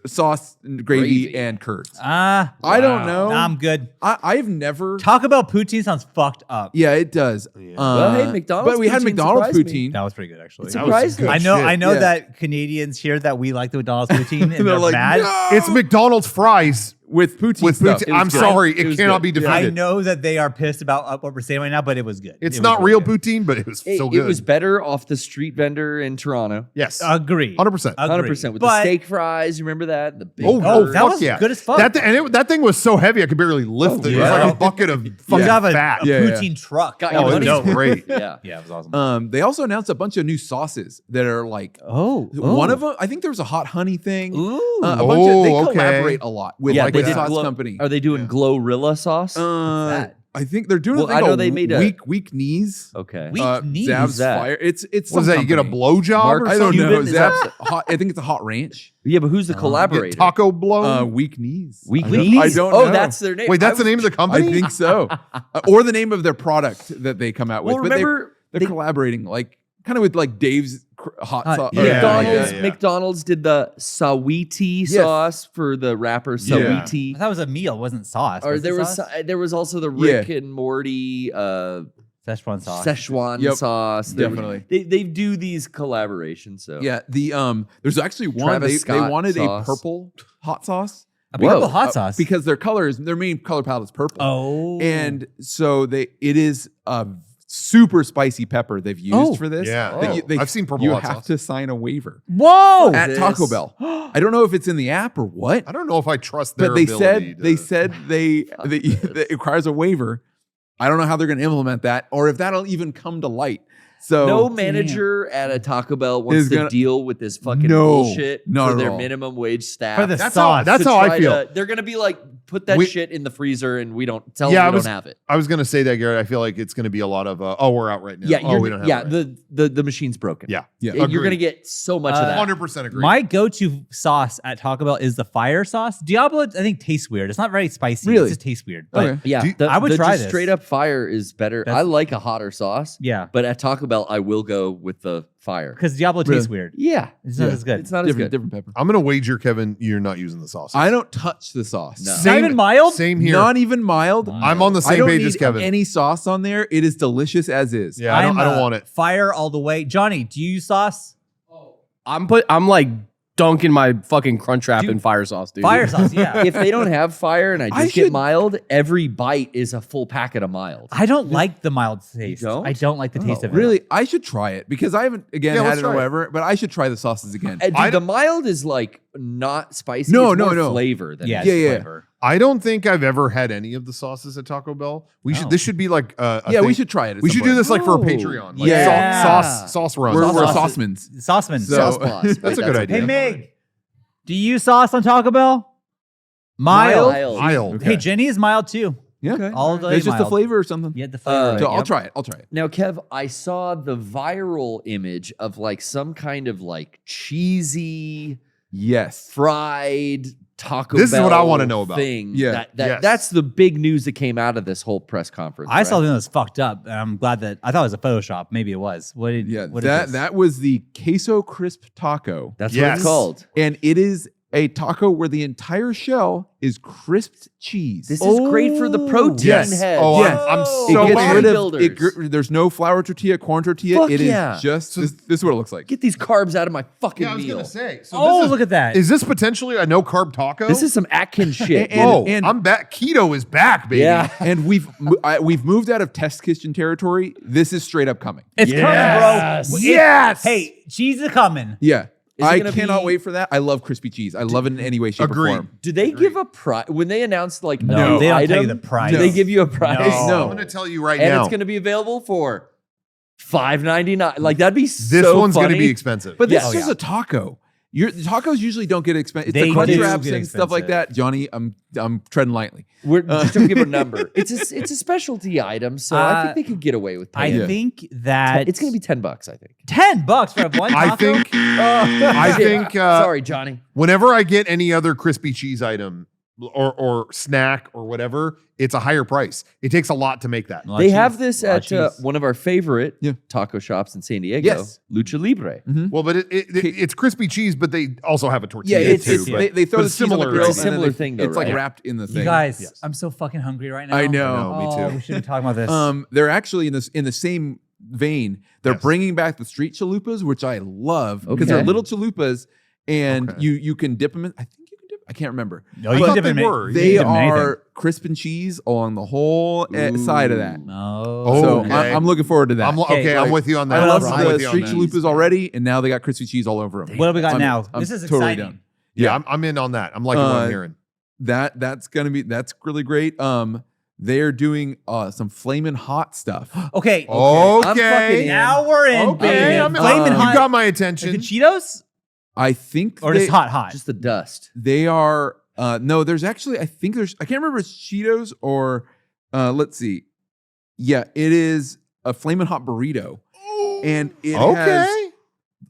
sauce, and gravy, Gravy. and curds. Ah, I don't know. nah, I'm good. I've never. Talk about poutine sounds fucked up. Yeah, it does. Well, hey, McDonald's But we had poutine McDonald's surprised me. poutine. That was pretty good, actually. It That was surprised good me. shit. I know Yeah. that Canadians here that we like the McDonald's poutine and They're they're like, mad. "No!" It's McDonald's fries with poutine With stuff. poutine, It was I'm good. sorry, It it was cannot good. be I defended. know that they are pissed about what we're saying right now, but it was good. It's It was not really real good. poutine, but it was It, so it good. was better off the street vendor in Toronto. Yes, Agree. 100%. 100% with the But- steak fries. You remember that? The big Oh, Oh, bird. that fuck was yeah. good as fuck. That thing was so heavy I could barely lift it. It was yeah. like a bucket of You fucking have a fat. Yeah, yeah. poutine truck. Got Oh, your it money's was worth. great. Yeah. Yeah, it was awesome. They also announced a bunch of new sauces that are like one of them. I think there was a hot honey thing. Ooh. A bunch of they Oh, okay. collaborate a lot with Yeah, like they a did sauce glow- company. Are they doing Glorilla sauce? that? I think they're doing Well, a thing I know called they made a- weak knees. Okay. Weak knees? Zab's that? fire. It's What is that? You get a company. blowjob Mark- or I don't something? know. Cuban? Is that- Zab's hot. I think it's a hot ranch. Yeah, but who's the Get collaborator? taco blow? Weak knees. Weak I don't- Knees? I don't Oh, know. that's their name. Wait, that's I the name of the I company? think so. Or the name of their product that they come out with. Well, But remember they're they- collaborating, like kind of with like Dave's hot sauce. yeah. McDonald's, yeah. McDonald's did the Sawiti Yes. sauce for the rapper I Sawiti. thought it was a meal, it wasn't sauce. Or Was it sauce? there was also the Rick and Morty Szechuan sauce. Szechuan Yep. sauce. There was- Definitely. They do these collaborations. So Yeah, there's actually one Travis they Scott wanted sauce. a purple hot sauce A purple Whoa. hot sauce. because their main color palette is purple. oh. And so it is a super spicy pepper they've used Oh. for this. Yeah. that I've seen purple You hot have sauce. to sign a waiver Whoa. at this. Taco Bell. I don't know if it's in the app or what, I don't know if I trust their but they ability said to- it requires a waiver. I don't know how they're going to implement that or if that'll even come to light. So no manager at a Taco Bell wants Is to gonna- deal with this fucking No, bullshit not for at their all. minimum wage staff. For the That's sauce. that's to how I try feel. to- they're gonna be like, put that We- shit in the freezer, and we don't tell Yeah, them I we was- don't have it. I was going to say that, Garrett. I feel like it's going to be a lot of, we're out right now. Yeah, oh, we don't have yeah. it right. The machine's broken. Yeah. Yeah. And you're Agreed. gonna get so much of that. 100% agree. My go-to sauce at Taco Bell is the fire sauce. Diablo, I think, tastes weird. It's not very spicy. Really? It just tastes weird. But Okay. Yeah, Do- I would the try just this. straight up fire is better. That's- I like a hotter sauce, yeah, but at Taco Bell, I will go with the fire. because Diablo tastes weird. Yeah, It's not as good. it's not as different good. different pepper. I'm going to wager, Kevin, you're not using the sauce. I don't touch the sauce. No. Not even mild? Same here. Not even mild. I'm on the I same don't page need as Kevin. any sauce on there. It is delicious as is. Yeah, I don't want it. Fire all the way. Johnny, do you use sauce? I'm like dunking my fucking Crunchwrap Dude, in fire sauce, dude. Fire sauce, yeah. If they don't have fire and I just I get should- mild, every bite is a full packet of mild. I don't like the mild taste. don't? I don't like the taste of it. Really, I should try it because I haven't Yeah, had let's it or try it. whatever. But I should try the sauces again. Dude, I- the mild is like not spicy. No, it's no, more no. flavor than Yeah, it it's is Yeah, yeah. flavor. I don't think I've ever had any of the sauces at Taco Bell. Oh. This should be like a Yeah, we thing. should try it. At We some should do point. this like for a Oh. Patreon. Like Yeah. sauce run. We're Sauce- saucemen's. Sauceman. So- Sauce boss. That's a good idea. Hey, Meg, do you use sauce on Taco Bell? Mild. Mild. Hey, Jenny is mild too. Yeah, Okay. All the way it's just the mild. flavor or something. Yeah, the flavor. So I'll Yep. try it. I'll try it. Now, Kev, I saw the viral image of like some kind of like cheesy Yes. fried Taco This is what I Bell wanna know about. thing. Yeah. Yes. That's the big news that came out of this whole press conference. I saw right? something that was fucked up. And I'm glad that I thought it was a Photoshop. Maybe it was. What did? Yeah, What is that this? that was the queso crisp taco, That's what Yes. it's called. and it is a taco where the entire shell is crisped cheese. This is great for the protein Yes. head. Oh, Yes. I'm it so gets rid of bodybuilders. it. There's no flour tortilla, corn tortilla. Fuck It is yeah. just this is what it looks like. Get these carbs out of my fucking Yeah, I was meal. gonna say. So Oh, look at that. Is this potentially a no carb taco? This is some Atkins shit. And- I'm back. Keto is back, baby. yeah. And we've moved out of test kitchen territory. This is straight up coming. It's Yes. coming, bro. Yes. Hey, cheese is coming. Yeah. Is it I gonna cannot be- wait for that. I love crispy cheese. I love it in any way, shape, Agreed. or form. Do they give a price when they announced like No, a they don't item, tell you the price. Do they give you a price? No. I'm gonna tell you right And now. it's going to be available for $5.99. Like that'd be this so one's funny. gonna be expensive. But this Yeah. is just a taco. Tacos usually don't get expensive. It's They the crunch do wraps get and stuff like expensive. that. Johnny, I'm treading lightly. We're just don't give a number. It's a specialty item, so I think they could get away with I paying. Yeah. think that It's going to be $10, I think. $10 for one taco. I think. I think. Sorry, Johnny. Whenever I get any other crispy cheese item or snack or whatever, it's a higher price. It takes a lot to make that. A lot They of have cheese, this a lot at of cheese. one of our favorite Yeah. taco shops in San Diego, Yes. Lucha Libre. Well, but it's crispy cheese, but they also have a tortilla Yeah, it's, too. it's but- they throw but the it's cheese on the similar. grill. It's a and then similar they- thing, though, It's like right? wrapped in the thing. You guys, Yes. I'm so fucking hungry right now. I know. I know, me Oh, too. we should be talking about this. They're actually in the same vein. They're Yes. bringing back the street chalupas, which I love because Okay. they're little chalupas, and Okay. you can dip them in. I think you can dip. I can't remember. No, I you can thought dip they in were. They dip in anything. are crisp and cheese along the whole side of that. Oh, So okay. I'm looking forward to that. Okay, I'm Like, with you on that. I love else I'm the with you on street that. chalupas already, and now they got crispy cheese all over them. what do we got I'm- now? I'm this is totally exciting. down. Yeah, I'm in on that. I'm liking what I'm hearing. That's really great. They're doing some flaming hot stuff. Okay. I'm fucking Okay. in. Now we're in. Okay, baby. I'm in. Flamin' You hot. got my Is attention. it Cheetos I think or they, just hot? Just the dust. they are no, there's actually I can't remember if it's Cheetos or let's see. Yeah, it is a flaming hot burrito. And it has Okay.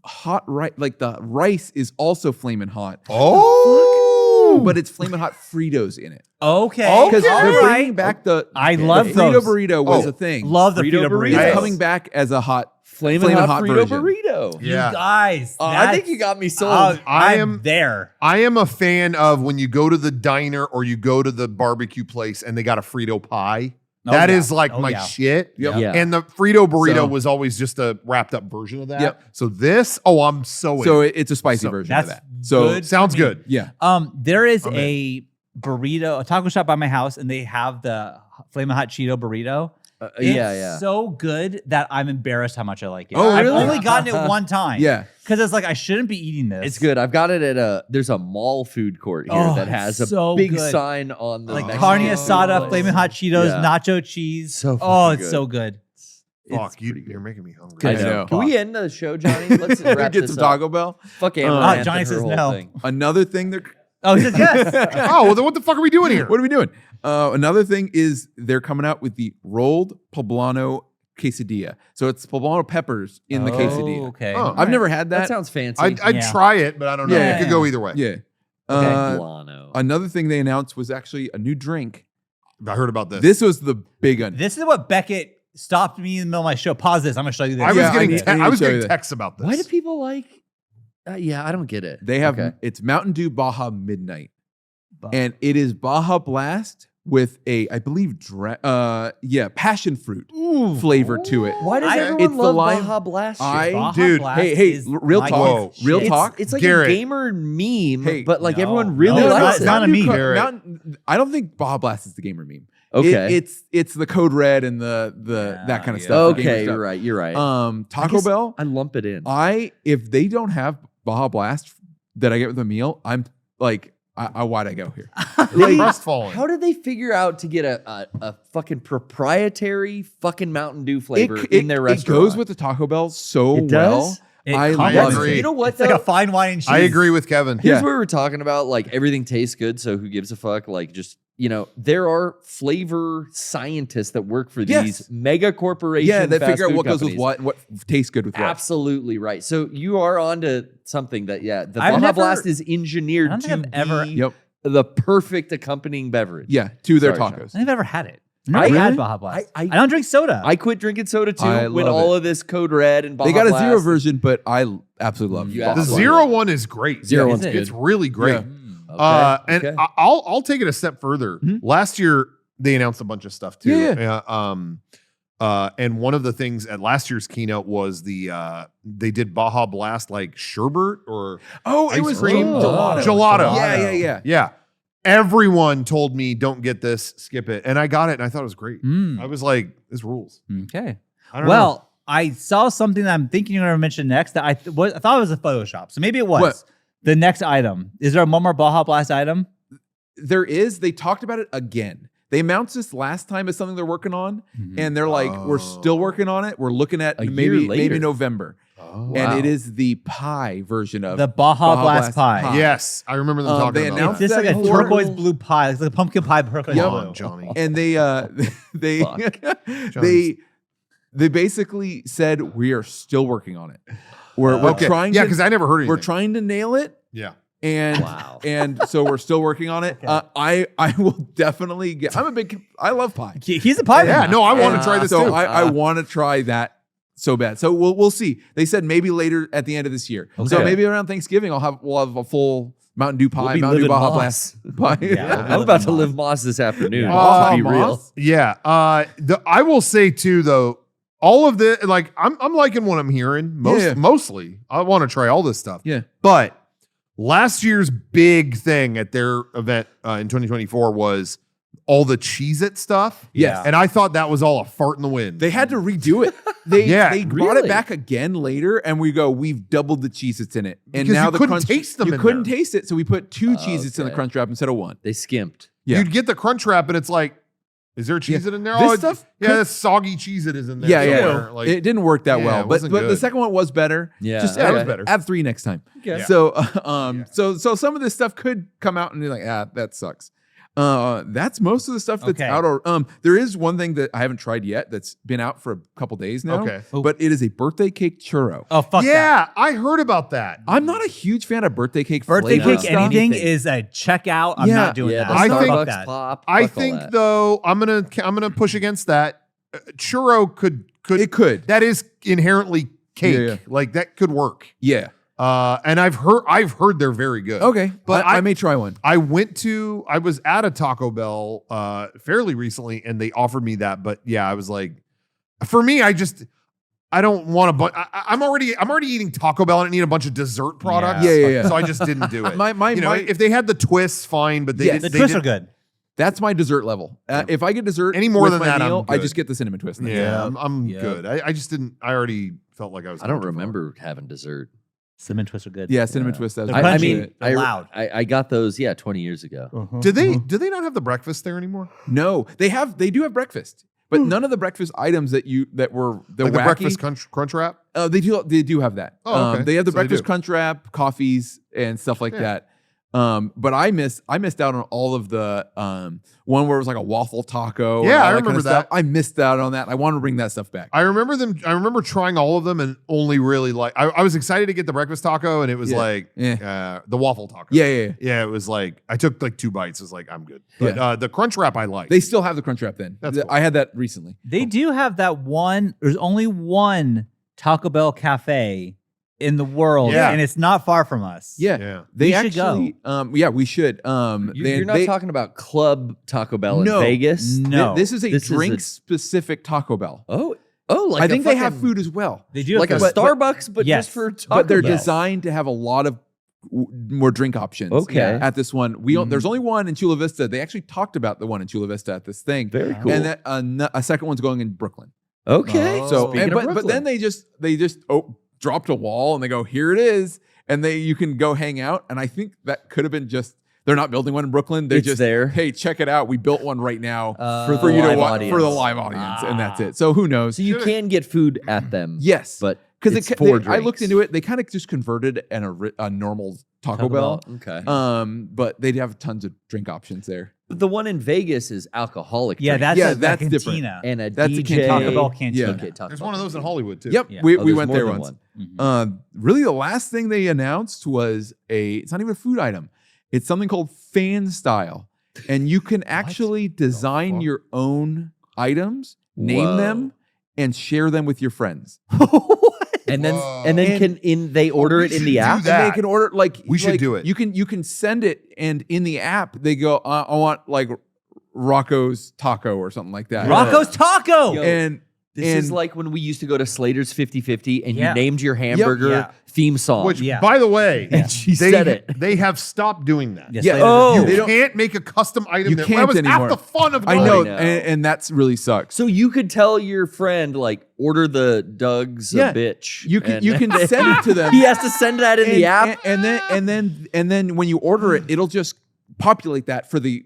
hot rice, like the rice is also flaming hot. Oh, But it's flaming hot Fritos in it. Okay. Because Okay. they're All bringing right. back the I love the Frito those. burrito was Oh, a thing. Love the Frito Frito burrito. It's Yes. coming back as a hot Flamin' hot Frito version. burrito. Yeah. You guys. I think that's- you got me sold. I I am am- there. I am a fan of when you go to the diner or you go to the barbecue place and they got a Frito pie. Oh, That yeah. is like Oh, my yeah. shit. Yep. Yeah. And the Frito burrito So- was always just a wrapped up version of that. Yep. So this, I'm so in. So it's a spicy So version of that's that. So good. Sounds good. yeah. There is I'm a burrito, a taco shop by my house, and they have the Flamin' Hot Cheeto burrito. It's so good that I'm embarrassed how much I like it. Oh, I've really? only gotten it one time. Yeah. Because it's like, I shouldn't be eating this. It's good. I've got it at there's a mall food court here Oh, that has a it's so big good. sign on the Like Mexican carne food asada, place. Flamin' Hot Cheetos, Yeah. nacho cheese. So oh, fucking it's good. so good. Fuck, you're making me hungry. I I know. know. Can we end the show, Johnny? Let's wrap Get this some up. Taco Bell. Fuck Johnny Amaranth and says her whole no. thing. Another thing they're Oh, he says yes. Oh, well, then what the fuck are we doing here? what are we doing? Another thing is they're coming out with the rolled poblano quesadilla. So it's poblano peppers in the quesadilla. Okay. Oh. I've never had That that. sounds fancy. I'd Yeah. try it, but I don't know. Yeah. It could go either way. Yeah. Poblano. Another thing they announced was actually a new drink. I heard about this. This was the big one. This is what Beckett stopped me in the middle of my show. Pause this. I'm going to show you this. I was Yeah, getting I need I to was show you getting that. texts about this. Why do people like? Yeah, I don't get it. They have Okay. it's Mountain Dew Baja Midnight, and it is Baja Blast with a I believe passion fruit flavor to it. Why does I- everyone it's the love lime- Baja Blast? shit? I- Baja Dude, Blast hey, is real my talk, shit. real It's- talk. It's like Garrett. a gamer meme, Hey, but like no, everyone really no, likes it's it. not a meme. Garrett. I don't think Baja Blast is the gamer meme. Okay. It's the Code Red and the that kind of stuff. the gamer Okay, stuff. you're right. You're right. Taco I guess Bell. I lump it in. If they don't have Baja Blast that I get with a meal, I'm like, why'd I go here? Like, crestfallen. How did they figure out to get a fucking proprietary fucking Mountain Dew flavor in their It restaurant? goes with the Taco Bell so It well. does? I complements love agree. it. You know what? It's like though? a fine wine and cheese. I agree with Kevin. Here's Yeah. what we were talking about. Like everything tastes good, so who gives a fuck? Like just there are flavor scientists that work for Yes. these mega corporations. Yeah, they fast figure out food what goes companies. with what tastes good with what. Absolutely right. So you are onto something that the I've Baja never- Blast is engineered I don't to think I've ever- be Yep. the perfect accompanying beverage. Yeah, to their Sorry, tacos. I think I've ever had it. I've never I- had Baja Blast. I- I don't drink soda. I quit drinking soda too I when love all it. of this Code Red and Baja They got a Blast. zero version, but I absolutely love You Baja The absolutely Blast. zero one is great. Zero Yeah, one's is it? good. It's really great. Yeah. Okay, And okay. I'll take it a step further. Mhm. Last year they announced a bunch of stuff too. Yeah, And one of the things at last year's keynote was they did Baja Blast like sherbet or Oh, it ice was cream gelato. Gelato. Yeah. Yeah. Everyone told me don't get this, skip it, and I got it and I thought it was great. Mm, I was like, this rules. okay. I don't Well, I saw something that I'm thinking you're going to mention next that I thought it was a Photoshop. So maybe it was. What? The next item. Is there one more Baja Blast item? There is. They talked about it again. They announced this last time as something they're working on, and they're like, "We're still working on it. We're looking at A year maybe later. November." know. And it is the pie version of The Baja, Baja Blast Blast pie. pie. Yes, I remember them talking they about announced It's that. just like a that turquoise horrible- blue pie. It's like a pumpkin pie, turquoise Come blue. on, Johnny. and they they basically said we are still working on it. We're Okay. trying Yeah, to because I never heard anything. we're trying to nail it, Yeah. and Wow. and so we're still working on it. I will definitely get. I love pie. He's a pie Yeah, man. no, I want to And try this so too. I want to try that so bad. So we'll see. They said maybe later at the end of this year. So Okay. maybe around Thanksgiving we'll have a full Mountain Dew We'll pie, be Mountain Dew living Baja Moss. Blast pie. Yeah. I'm about to live Moss this afternoon. Oh, to be real. Moss? Yeah. I will say too, though, all of the I'm liking what I'm hearing. Yeah. Mostly, I want to try all this stuff. Yeah. But Last year's big thing at their event in 2024 was all the Cheez-It stuff. Yes. And I thought that was all a fart in the wind. They had to redo it. They brought really? it back again later, and we've doubled the Cheez-Its in it. And Because now you the couldn't crunch, taste them You in couldn't there. taste it, so we put 2 Cheez-Its in the Okay. crunch wrap instead of 1. They skimped. Yeah. You'd get the Crunch Wrap, and it's like, is there a Cheez-It in there? This Oh, stuff yeah, could- this soggy Cheez-It is in there. Yeah, somewhere. Like, it didn't work that yeah, well, it but wasn't the good. second one was better. Yeah. Just Yeah, it was add, better. add 3 next time. Okay. So, so some of this stuff could come out and be like, that sucks. That's most of the stuff that's Okay. out. There is one thing that I haven't tried yet that's been out for a couple days now. Okay. But it is a birthday cake churro. Oh fuck that. yeah, I heard about that. I'm not a huge fan of birthday cake. Birthday flavored cake stuff. anything is a checkout. I'm Yeah. not doing Yeah, that. the I think- Starbucks that. pop. I fuck all think that. though I'm gonna push against that. Churro could It could. that is inherently cake. Yeah. Like that could work. Yeah. And I've heard they're very good. Okay. But I may try one. I was at a Taco Bell fairly recently, and they offered me that. But yeah, I was like, for me, I don't want to. I'm already eating Taco Bell, and I need a bunch of dessert products. Yeah. So I just didn't do it. My If they had the twists, fine. But they Yes. didn't. The twists are good. That's my dessert level. If I get dessert Any more with than my that, I'm meal, I good. just get the cinnamon twist. Yeah, I'm Yep. good. I just didn't. I already felt like I was. I don't going too far. remember having dessert. Cinnamon twists are good. Yeah, cinnamon twist. That's They're I crunchy. mean, They're loud. I got those, 20 years ago. Do they not have the breakfast there anymore? No, they do have breakfast, but none of the breakfast items that were the Like wacky. the breakfast crunch wrap. They do have that. Oh, okay. They have the So they breakfast do. crunch wrap, coffees, and stuff like Yeah. that. But I missed out on all of the one where it was like a waffle taco. and Yeah, all I that remember kind of stuff. that. I missed out on that. I want to bring that stuff back. I remember trying all of them and only really like. I was excited to get the breakfast taco, and it was Yeah. like Yeah. the waffle taco. Yeah. Yeah, it was like I took like 2 bites. It was like I'm good. But the crunch wrap I like. They still have the crunch wrap then. That's cool. I had that recently. They do have that one. There's only one Taco Bell cafe in the world, Yeah. and it's not far from us. Yeah. Yeah. They We should actually we should. You're not talking about Club Taco Bell in No. Vegas? No. This is a This is drink a- specific Taco Bell. Oh, like I a think they have fucking- food as well. They do like a have food. Starbucks, but Yes. just for Taco But they're Bell. designed to have a lot of more drink options. Okay. At this one, there's only one in Chula Vista. They actually talked about the one in Chula Vista at this thing. Very cool. And that a second one's going in Brooklyn. Okay. Oh. So, Speaking and, of but Brooklyn. then they just dropped a wall and they go, here it is, and you can go hang out. And I think that could have been just. They're not building one in Brooklyn. They're It's just there. Hey, check it out. We built one right now For for the you to live watch audience. for the live audience, and that's it. So who knows? So you can get food at them. Yes, But because it's for I looked drinks. into it. They kind of just converted a normal Taco Bell. Okay. But they have tons of drink options there. But the one in Vegas is alcoholic. Yeah, drinks that's that's a different. cantina. and a that's a DJ. cantina. Taco Bell cantina. Yeah. Okay, Taco There's Bell one of those in Hollywood too. Yep, Yeah. we Oh, we there's went more there than once. one. Really, the last thing they announced was it's not even a food item. It's something called fan style, and you can actually design fuck? your own items, name Whoa. them, and share them with your friends. And then Whoa. they order it in the should app. do that. And they can order We should do it. You can send it, and in the app they go, I want like Rocco's taco or something like that. Rocco's Taco. Yo, And This is like when we used to go to Slater's 50/50 and Yeah. you named your hamburger Yeah. theme song. Which, Yeah. by the way, And she they, said it. They have stopped doing that. Yes, Yeah. later. Oh. You They don't- can't make a custom item. You that can't was anymore. half the fun of I going. know, know. and that's really sucks. So you could tell your friend, like, order the Doug's Yeah. a bitch. You can and- send it to them. He has to send that in the app. and then when you order it, it'll just populate that for the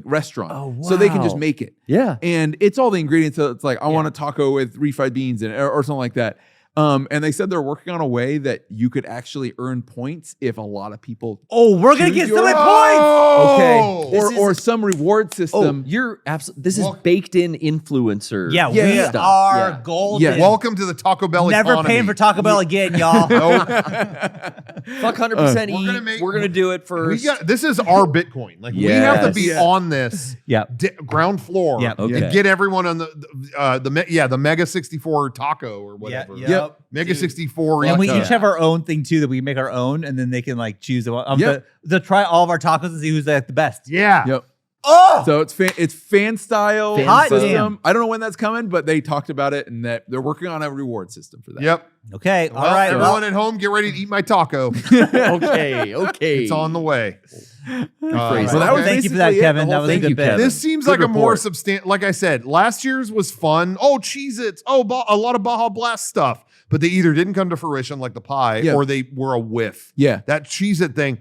restaurant. Oh, So they can just wow. make it. Yeah. And it's all the ingredients. So it's like, I want a taco with refried beans in it or something like that. And they said they're working on a way that you could actually earn points if a lot of people. Oh, we're gonna Choose get your- so many points. Oh! This Or is- some reward Oh, system. you're absolutely. This is Well- baked in influencer. Yeah, Yeah, we yeah. stuff. are Yeah. golden. Yeah. Welcome to the Taco Bell Never economy. paying for Taco Bell again, y'all. Fuck 100% We're eat. gonna make- We're gonna do it We first. got, this is our Bitcoin. Like we have to be Yes. on this Yeah. ground floor Yeah. Okay. and get everyone on the Mega 64 taco or whatever. Yeah. Yep. Mega 64. And we taco. each have our own thing too that we make our own, and then they can like choose the one. Yep. To try all of our tacos and see who's like the best. Yeah. Yep. Oh, So it's fan style Hot system. damn. I don't know when that's coming, but they talked about it and that they're working on a reward system for that. Yep. okay. Well, All right. everyone at home, get ready to eat my taco. Okay. It's on the way. Phrase. Well, that was Thank you for that, basically it, Kevin. the That whole was a thing. good you, bit. Kevin. This seems Good like a more report. substantial. Like I said, last year's was fun. Oh, Cheez-Its. Oh, a lot of Baja Blast stuff. But they either didn't come to fruition like the pie, Yeah. or they were a whiff. Yeah. That Cheez-It thing.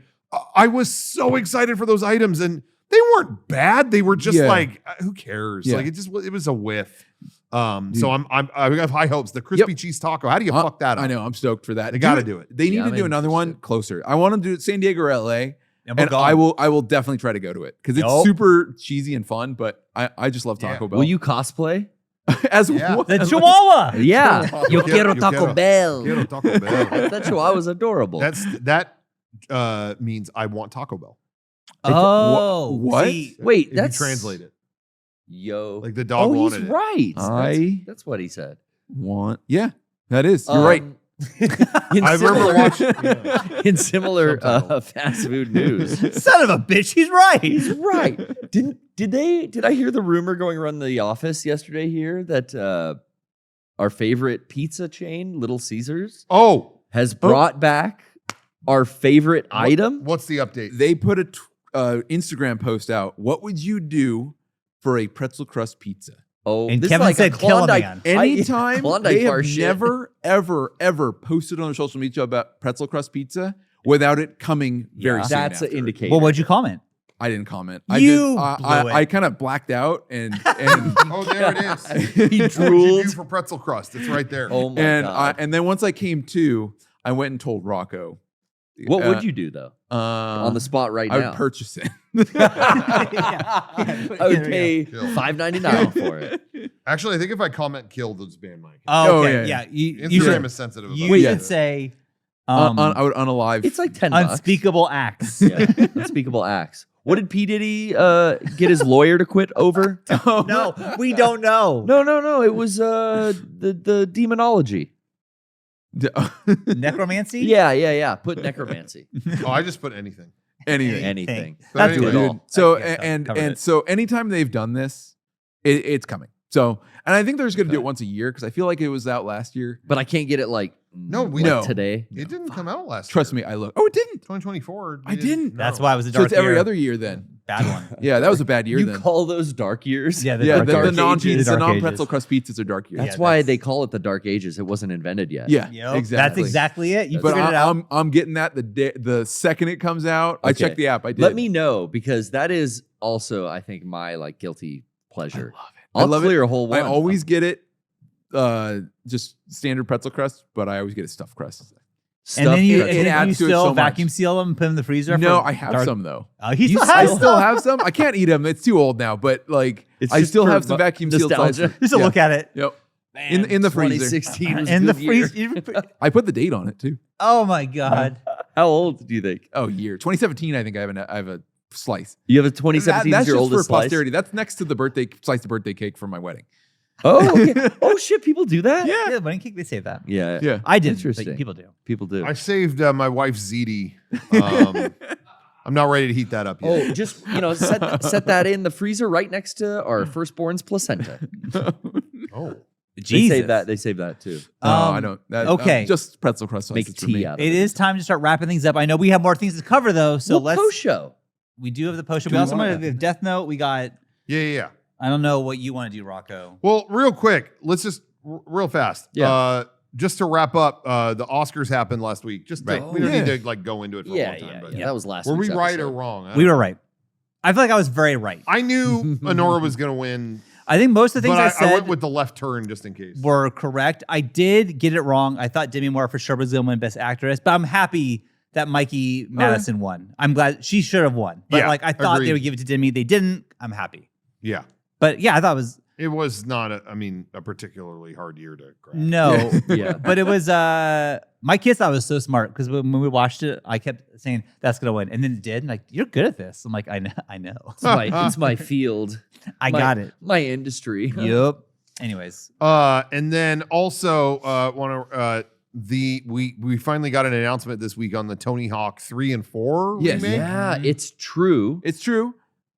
I was so excited for those items, and they weren't bad. They were just Yeah. like, who cares? Yeah. Like it was a whiff. So I have high hopes. The crispy cheese taco. How do you fuck that up? I know. I'm stoked for that. They got to do it. They need Yeah, to I'm do another one interested. closer. I want to do it San Diego or LA. And we're And gone. I will definitely try to go to it because it's Yup. super cheesy and fun. But I just love Taco Yeah. Bell. Will you cosplay? as Yeah. what? The Chihuahua. Yeah. Yo Quiero- quiero yo Taco quiero- Bell. Quiero Taco Bell. That Chihuahua's adorable. That means I want Taco Bell. Oh, What? see, Wait, If that's you translate it, Yo. like the dog oh, he's wanted it. right. That's what he said. Want? Yeah, that is. You're right. In I remember similar- watching. Yeah. in similar Subtitle. fast food news. son of a bitch. He's right. He's right. Did I hear the rumor going around the office yesterday here that our favorite pizza chain, Little Caesars, Oh, has brought back our favorite item? what's the update? They put a Instagram post out. What would you do for a pretzel crust pizza? Oh, And this Kevin is like said a kill a Klondike. man. Anytime Klondike they bar have shit. never, ever posted on their social media about pretzel crust pizza without it coming very Yeah. soon That's an after. indicator. Well, what'd you comment? I didn't comment. You I blew it. I kind of blacked out and Oh, there it is. He What would you do drooled. for pretzel crust? It's right there. Oh my and god! and then once I came to, I went and told Rocco. What would you do though? on On the spot right I now. would purchase it. I would pay Kill. $5.99 for it. Actually, I think if I comment kill, those ban my account. Oh, Oh, okay. yeah. Yeah. You Instagram should, is sensitive. you about should that. say I would unalive. It's like $10. unspeakable acts. Yeah, unspeakable acts. What did P Diddy get his lawyer to quit over? No, we don't know. No. It was the demonology. Necromancy? Yeah. Put necromancy. Oh, I just put anything. anything. Anything. That's Do good. it all. So That's good. and Covered and it. so anytime they've done this, it's coming. So and I think they're just going to do it once a year because I feel like it was out last year. But I can't get it like No, we like know. today. It didn't come out last Trust year. me, I look. Oh, it didn't. 2024. I didn't. That's why it was a So dark it's every year. other year then. Bad one. Yeah, that was a bad year You then. call those dark years? Yeah, Yeah, dark the ages. non The the dark non ages. pretzel crust pizzas are dark years. That's Yeah, why that's- they call it the dark ages. It wasn't invented yet. Yeah, Yep, exactly. That's exactly it. You But figured it out. I'm getting that the second it comes out. I Okay. checked the app. I did. Let me know because that is also, I think, my like guilty pleasure. I love it. I'll I love clear it. a whole one. I always get it, just standard pretzel crust, but I always get a stuffed crust. And then you, Stuffed and then adds you to it still so much. vacuum seal them and put them in the freezer? No, for I have dark- some though. Oh, he You still still- I has still some? have some. I can't eat them. It's too old now. But like, It's I just still for have some vacuum sealed nostalgia. slices. Just to Yeah. look at it. Yep. In the freezer. 2016 was In a the good year. freezer. I put the date on it too. Oh my God. How old do you think? Oh, year 2017. I think I have a slice. You have a That- 2017 that's your just oldest for slice? posterity. That's next to the birthday slice of birthday cake from my wedding. Oh, okay. Oh shit, people do that? Yeah, wedding cake, they save that. Yeah. Yeah. I didn't. Interesting. But people do. People do. I saved my wife's ziti. I'm not ready to heat that up yet. Oh, just set that in the freezer right next to our firstborn's placenta. Oh. Jesus. They save that too. No, I don't. okay. Just pretzel crust Make slices a for me. tea out of it. It is time to start wrapping things up. I know we have more things to cover though, so Well, let's. post show. We do have the post show. Do We we also want have the Death Note. We got. Yeah. I don't know what you want to do, Rocco. Well, real quick, let's just real fast. Yeah. Just to wrap up, the Oscars happened last week. Just Right. we don't Yeah. need to like go into it for a long time. But That was last. were we week's right or episode. wrong? I We don't were know. right. I feel like I was very right. I knew Honora was going to win, I think most of the things but I I said went with the left turn just in case. were correct. I did get it wrong. I thought Demi Moore for sure was going to win Best Actress, but I'm happy that Mikey Madison won. I'm glad she should have won. But Yeah, like I thought agreed. they would give it to Demi. They didn't. I'm happy. Yeah, But yeah, I thought it was it was not a particularly hard year to grab. no. Yeah. But it was my kids thought it was so smart because when we watched it, I kept saying that's gonna win. And then it did. And like, you're good at this. I'm like, I know. It's my field. I got it. My industry. Yep. Anyways. And then also want to we finally got an announcement this week on the Tony Hawk 3 and 4 Yes. remake. Yeah, it's true. It's true.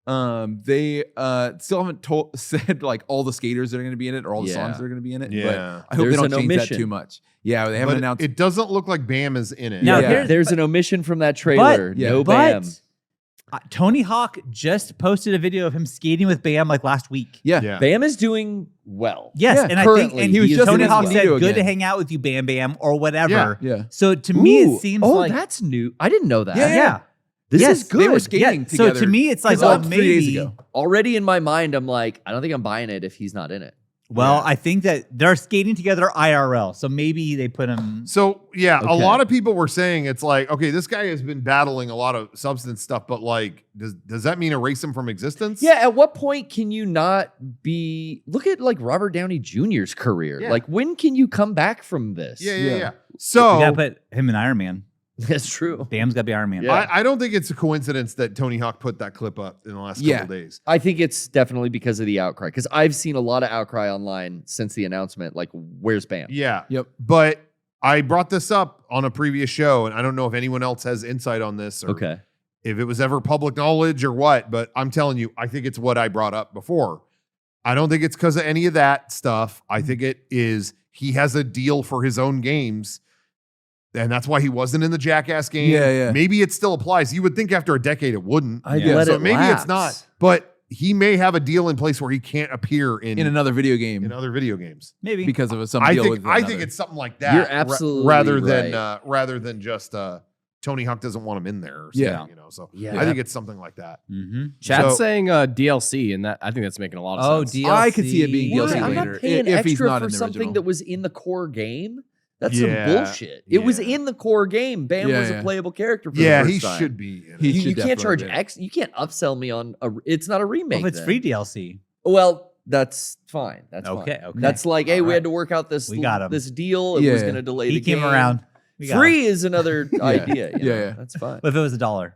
They still haven't said like all the skaters that are going to be in it or all the songs that are going to be in it. Yeah. But I hope There's they an don't change omission. that too much. Yeah, they haven't But announced. it doesn't look like Bam is in it. Now, Yeah. There's an omission from that trailer. yeah. No But Bam. Tony Hawk just posted a video of him skating with Bam like last week. yeah. Bam is doing well. Yes, Yeah, and I currently, think and he was just Tony in Hawk Magneto said, "Good to again." hang out with you, Bam Bam," or whatever. Yeah. Yeah. So to me, Ooh. it seems Oh, like that's new. I didn't know that. yeah. This Yes, is good. They were skating Yeah, together. so to me, it's like, 'cause well, 3 days maybe. ago. Already in my mind, I'm like, I don't think I'm buying it if he's not in it. Well, I think that they're skating together IRL, so maybe they put him. So yeah, a Okay. lot of people were saying it's like, okay, this guy has been battling a lot of substance stuff, but like, does that mean erase him from existence? Yeah, at what point can you not be look at like Robert Downey Jr.'s career? Yeah. Like when can you come back from this? Yeah. We So gotta put him in Iron Man. That's true. Bam's gotta be Iron Man. Yeah. I don't think it's a coincidence that Tony Hawk put that clip up in the last Yeah. couple days. I think it's definitely because of the outcry. Because I've seen a lot of outcry online since the announcement. Like, where's Bam? Yeah. Yep. But I brought this up on a previous show, and I don't know if anyone else has insight on this or Okay. if it was ever public knowledge or what, but I'm telling you, I think it's what I brought up before. I don't think it's because of any of that stuff. I think it is he has a deal for his own games. And that's why he wasn't in the Jackass game. Yeah. Maybe it still applies. You would think after a decade it wouldn't. I'd Yeah. let So it maybe it's lapse. not. But he may have a deal in place where he can't appear in another video game in other video games. Maybe. because of some I deal think with I another. think it's something like that. You're absolutely rather than just Tony Hawk doesn't want him in there. Or something, Yeah. you know. So Yeah. I think it's something like that. Mm-hmm. Chat's So- saying DLC, and that I think that's making a lot of Oh, sense. DLC. I could see it being What? DLC I'm later not paying if he's extra not for in the something original. that was in the core game. That's Yeah. some bullshit. It was Yeah. in the core game. Bam Yeah, was yeah. a playable character. For Yeah, the he first time. should be. In He it. You, should you can't charge definitely be. X. You can't upsell me on a. It's not a remake. Well, if it's then. free DLC. Well, that's fine. That's Okay, fine. okay. That's like, hey, All we right. had to work out this We got him. this deal. It was Yeah. going to delay He the came game. around. We got Free is another idea. You know? Yeah. That's fine. What if it was $1?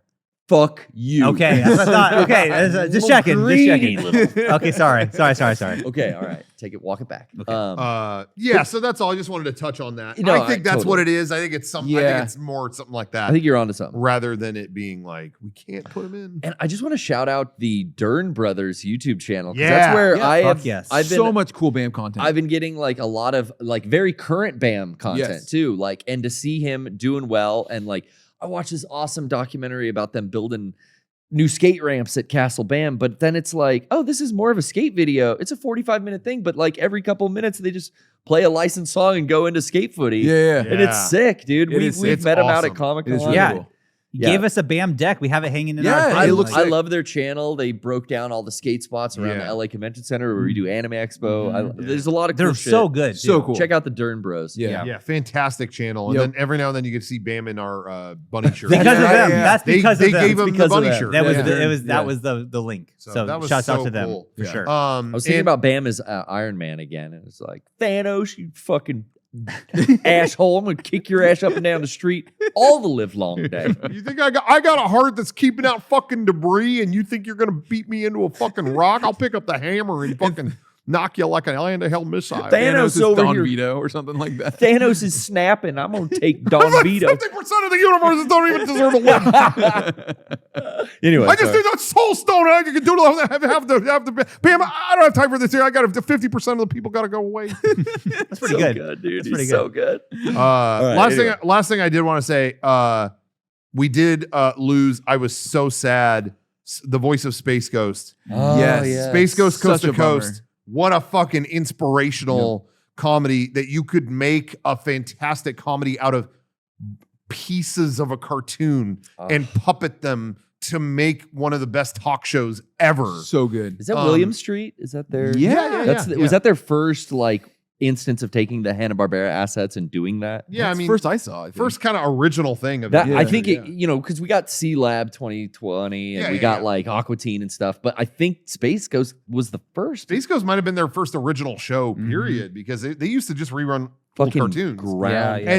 Fuck you. Okay, that's what I thought. Okay, just Little checking. Just greedy checking. little- Okay, sorry. Okay, all right. Take it. Walk it back. Okay. Yeah, so that's all. I just wanted to touch on that. No, I think that's totally. what it is. I think it's something. I Yeah. think it's more something like that I think you're onto something. rather than it being like we can't put him in. And I just want to shout out the Dern Brothers YouTube channel. 'Cause Yeah. that's where Yeah, I fuck have. yes. I've been so much cool BAM content. I've been getting like a lot of like very current BAM content Yes. too. Like, and to see him doing well, and like I watched this awesome documentary about them building new skate ramps at Castle BAM, but then it's like, oh, this is more of a skate video. It's a 45-minute thing, but like every couple of minutes they just play a licensed song and go into skate footy. yeah. And it's sick, dude. It is sick. We've It's met him out awesome. at Comic It is Con. really Yeah. cool. He Yeah. gave us a BAM deck. We have it hanging in Yeah, our I, it thing. looks I sick. love their channel. They broke down all the skate spots around Yeah. the LA Convention Center where we do Anime Expo. There's a lot of cool They're shit. so good. So too. cool. Check out the Dern Bros. Yeah. Yeah, fantastic channel. And Yep. then every now and then you get to see Bam in our bunny shirt. Because of Yeah, them. yeah. That's They because of them. gave him the because of bunny them. shirt. That was Yeah. the, it was that Yeah. was the link. So, that was shouts so out to them cool. for Yeah. sure. I was thinking and- about Bam as Iron Man again, and it's like Thanos, you fucking asshole! I'm gonna kick your ass up and down the street all the live long day. You think I got a heart that's keeping out fucking debris, and you think you're gonna beat me into a fucking rock? I'll pick up the hammer and fucking knock you like a land of hell missile. Thanos is over Don here. Vito or something like that. Thanos is snapping. I'm gonna take Don Vito. 50% of the universe don't even deserve to win. Anyway, I just sorry. did that soul stone. I can do have the Bam. I don't have time for this here. I got 50% of the people got to go away. That's pretty so good. dude. That's He's pretty so good. Last thing I did want to say, we did lose. I was so sad. The voice of Space Ghost. Oh, Yes. yeah. Space Ghost Coast Such to a bummer. Coast. What a fucking inspirational comedy that you could make a fantastic comedy out of pieces of a cartoon and puppet them to make one of the best talk shows ever. So good. Is that William Street? Is that their? Yeah, Was that their first like instance of taking the Hanna-Barbera assets and doing that? Yeah, That's I mean, first I saw it. first kind of original thing of That it. I think Yeah. it, because we got C Lab 2020 and Yeah, we yeah, got yeah. like Aqua Teen and stuff, but I think Space Ghost was the first. Space Ghost might have been their first original show, period, because they used to just rerun old fucking cartoons. ground. Yeah,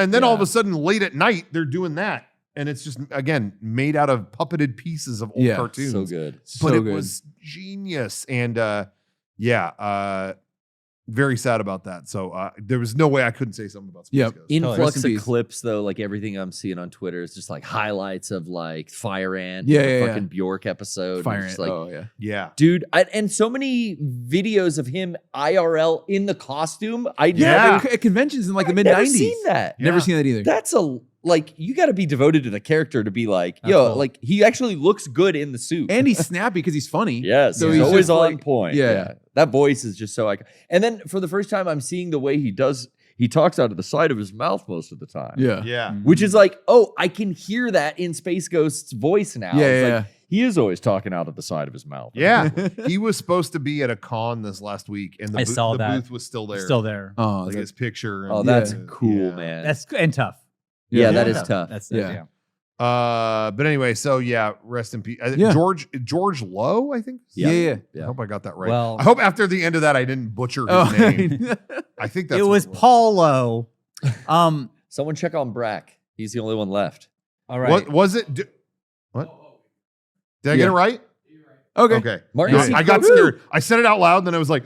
And then all of Yeah. a sudden, late at night, they're doing that. And it's just, again, made out of puppeted pieces of old Yeah, cartoons. so good. But So it good. was genius. And very sad about that. So there was no way I couldn't say something about Space Yep. Ghost. Influx Rest in of peace. clips though, like everything I'm seeing on Twitter is just like highlights of like Fire Ant, Yeah, the yeah, fucking Bjork episode. Fire and Ant. just like, Oh yeah. Yeah. dude, and so many videos of him IRL in the costume. I Yeah. never, At conventions in like the I've mid never 90s. seen that. Never Yeah. seen that either. That's a like you got to be devoted to the character to be like, That's yo, cool. like he actually looks good in the suit. And he's snappy because he's funny. Yes, So he's he's always just on like- point. yeah. That voice is just so iconic. And then for the first time, I'm seeing the way he does. He talks out of the side of his mouth most of the time. Yeah. Yeah. Which is like, oh, I can hear that in Space Ghost's voice now. Yeah, It's yeah, like, he is always talking out of the side of his mouth. Yeah. He was supposed to be at a con this last week, and I saw the that. booth was still there. Still there. Oh, Like that- his picture. and- Oh, that's Yeah. cool, Yeah. man. That's and tough. yeah, Yeah. that is Yeah. tough. That's Yeah. yeah. But anyway, so yeah, rest in peace. Yeah. George Lowe, I think. yeah. I hope I got that right. Well- I hope after the end of that I didn't butcher his name. I think that's It what was Paul Lowe. Someone check on Brack. He's the only one left. All right. What was it? What? Did I get Yeah. it right? Okay. Okay. Martin No, C. I got Croker? scared. I said it out loud, and then I was like,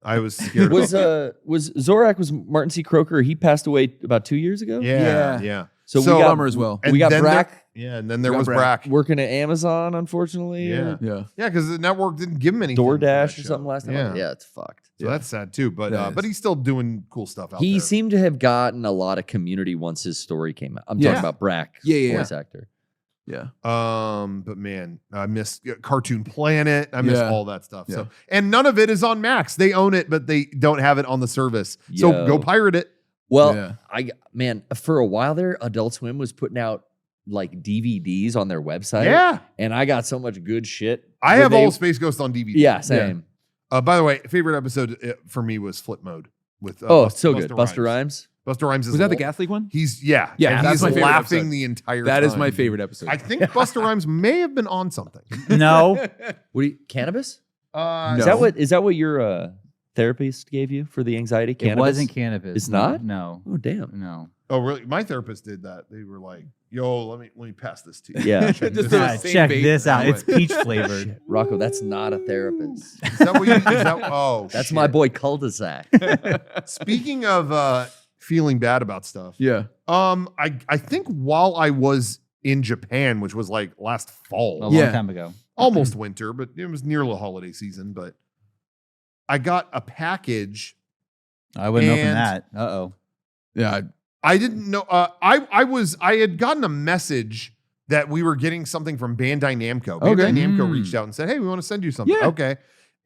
I was scared. Was about Zorak was Martin C. Croker? He passed away about 2 years ago. that. Yeah, Yeah. yeah. So, So- we got Bummer as well. And we got then Brack Yeah, and then there Got was Brack. Brack. working at Amazon, unfortunately. Yeah. Yeah. Yeah, because the network didn't give him anything. for that DoorDash or show. something last time. Yeah. Yeah, it's fucked. So that's sad too. But That but is. he's still doing cool stuff out He there. seemed to have gotten a lot of community once his story came out. I'm Yeah. talking about Brack, Yeah. voice actor. Yeah. But man, I miss Cartoon Planet. I miss Yeah. all that stuff. Yeah. So and none of it is on Max. They own it, but they don't have it on the service. So Yo. go pirate it. Well, Yeah. for a while there, Adult Swim was putting out like DVDs on their website. Yeah. And I got so much good shit. I when have they- all Space Ghost on DVD. Yeah, same. By the way, favorite episode for me was Flip Mode with Oh, Bust- so good. Buster Rhymes. Buster Rhymes is Was that the l- gas leak one? He's yeah. Yeah, and that's he's my favorite laughing episode. the entire That time. is my favorite episode. I think Buster Rhymes may have been on something. No. What do you, cannabis? No. Is that what your therapist gave you for the anxiety? It Cannabis? wasn't cannabis. It's not? No. Oh damn. No. Oh, really? My therapist did that. They were like, "Yo, let me pass this to you." Yeah. Check Just this the out. Yeah, same check vape. this out. No It's way. peach flavored. Rocco, that's not a therapist. Is that what you? Is that, oh, That's shit. my boy cul-de-sac. Speaking of feeling bad about stuff, Yeah. I think while I was in Japan, which was like last fall, A long Yeah. time ago. almost winter, but it was near the holiday season. But I got a package. I wouldn't open And- that. Uh-oh. Yeah. I didn't know. I had gotten a message that we were getting something from Bandai Namco. Bandai Okay. Namco reached out and said, "Hey, we want to send you something." Yeah. Okay.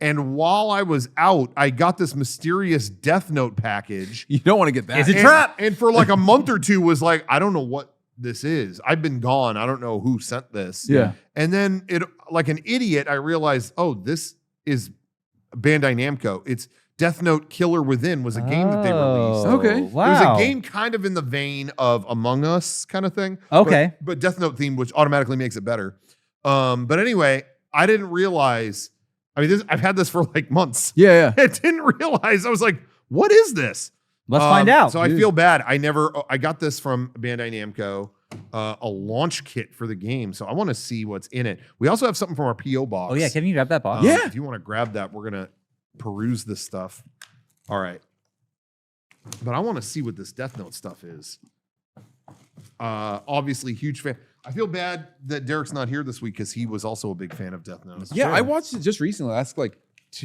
And while I was out, I got this mysterious Death Note package. You don't want to get that. Is it And- trap? And for like a month or two was like, I don't know what this is. I've been gone. I don't know who sent this. Yeah. And then it, like an idiot, I realized, oh, this is Bandai Namco. It's Death Note Killer Within was a game that they released. Okay. It was Wow. a game kind of in the vein of Among Us kind of thing. Okay. But Death Note theme, which automatically makes it better. But anyway, I didn't realize. I mean, I've had this for like months. Yeah. I didn't realize. I was like, what is this? Let's find out. So I feel bad. I got this from Bandai Namco, a launch kit for the game. So I want to see what's in it. We also have something from our PO box. Oh, yeah. Can you grab that box? Yeah. If you want to grab that, we're going to peruse this stuff. All right. But I want to see what this Death Note stuff is. Obviously, huge fan. I feel bad that Derek's not here this week because he was also a big fan of Death Note. Yeah. I watched it just recently. That's like,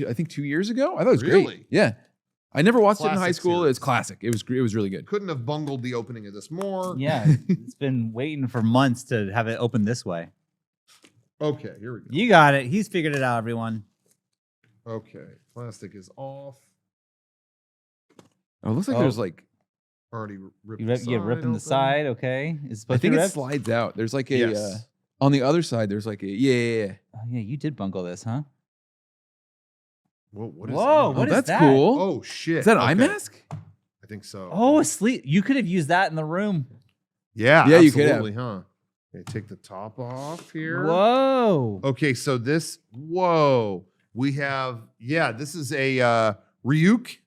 I think 2 years ago. I thought it was Really? great. Yeah. I never watched it in high Classic school. series. It's classic. It was really good. Couldn't have bungled the opening of this more. Yeah. It's been waiting for months to have it open this way. Okay, here we go. You got it. He's figured it out, everyone. Okay, plastic is off. Oh, it looks like Oh. there's like, Already ripped. You the rip, yeah, ripping open. the side. Okay. Is it I supposed think to be it ripped? slides out. There's like a, Yes. on the other side, there's like a, yeah. Oh, yeah, you did bungle this, huh? Whoa, what is Whoa, that? what is that's that? cool. Oh shit! Is that Okay. eye mask? I think so. Oh, sleep. You could have used that in the room. yeah, Yeah, you could have. absolutely, huh? Okay, take the top off here. Whoa. Okay, so this. Whoa, we have. Yeah, this is a Ryuk.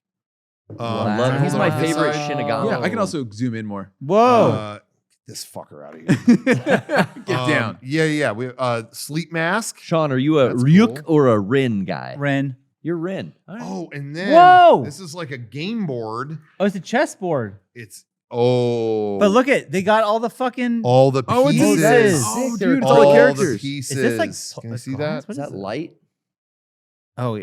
Wow. Love- he's my on this favorite side. Shinigami. Yeah, I can also zoom in more. Whoa. Get this fucker out of here. Get down. Yeah. We sleep mask. Sean, are you a That's Ryuk cool. or a Rin guy? Ren. You're Rin. All right. Oh, and then Whoa! this is like a game board. Oh, it's a chessboard. It's But look they got all the fucking. all the Oh, it's pieces. that is Oh, sick. dude, it's all all the the characters. pieces. Is this like Can I see cards? that? What Is that it? light? Oh.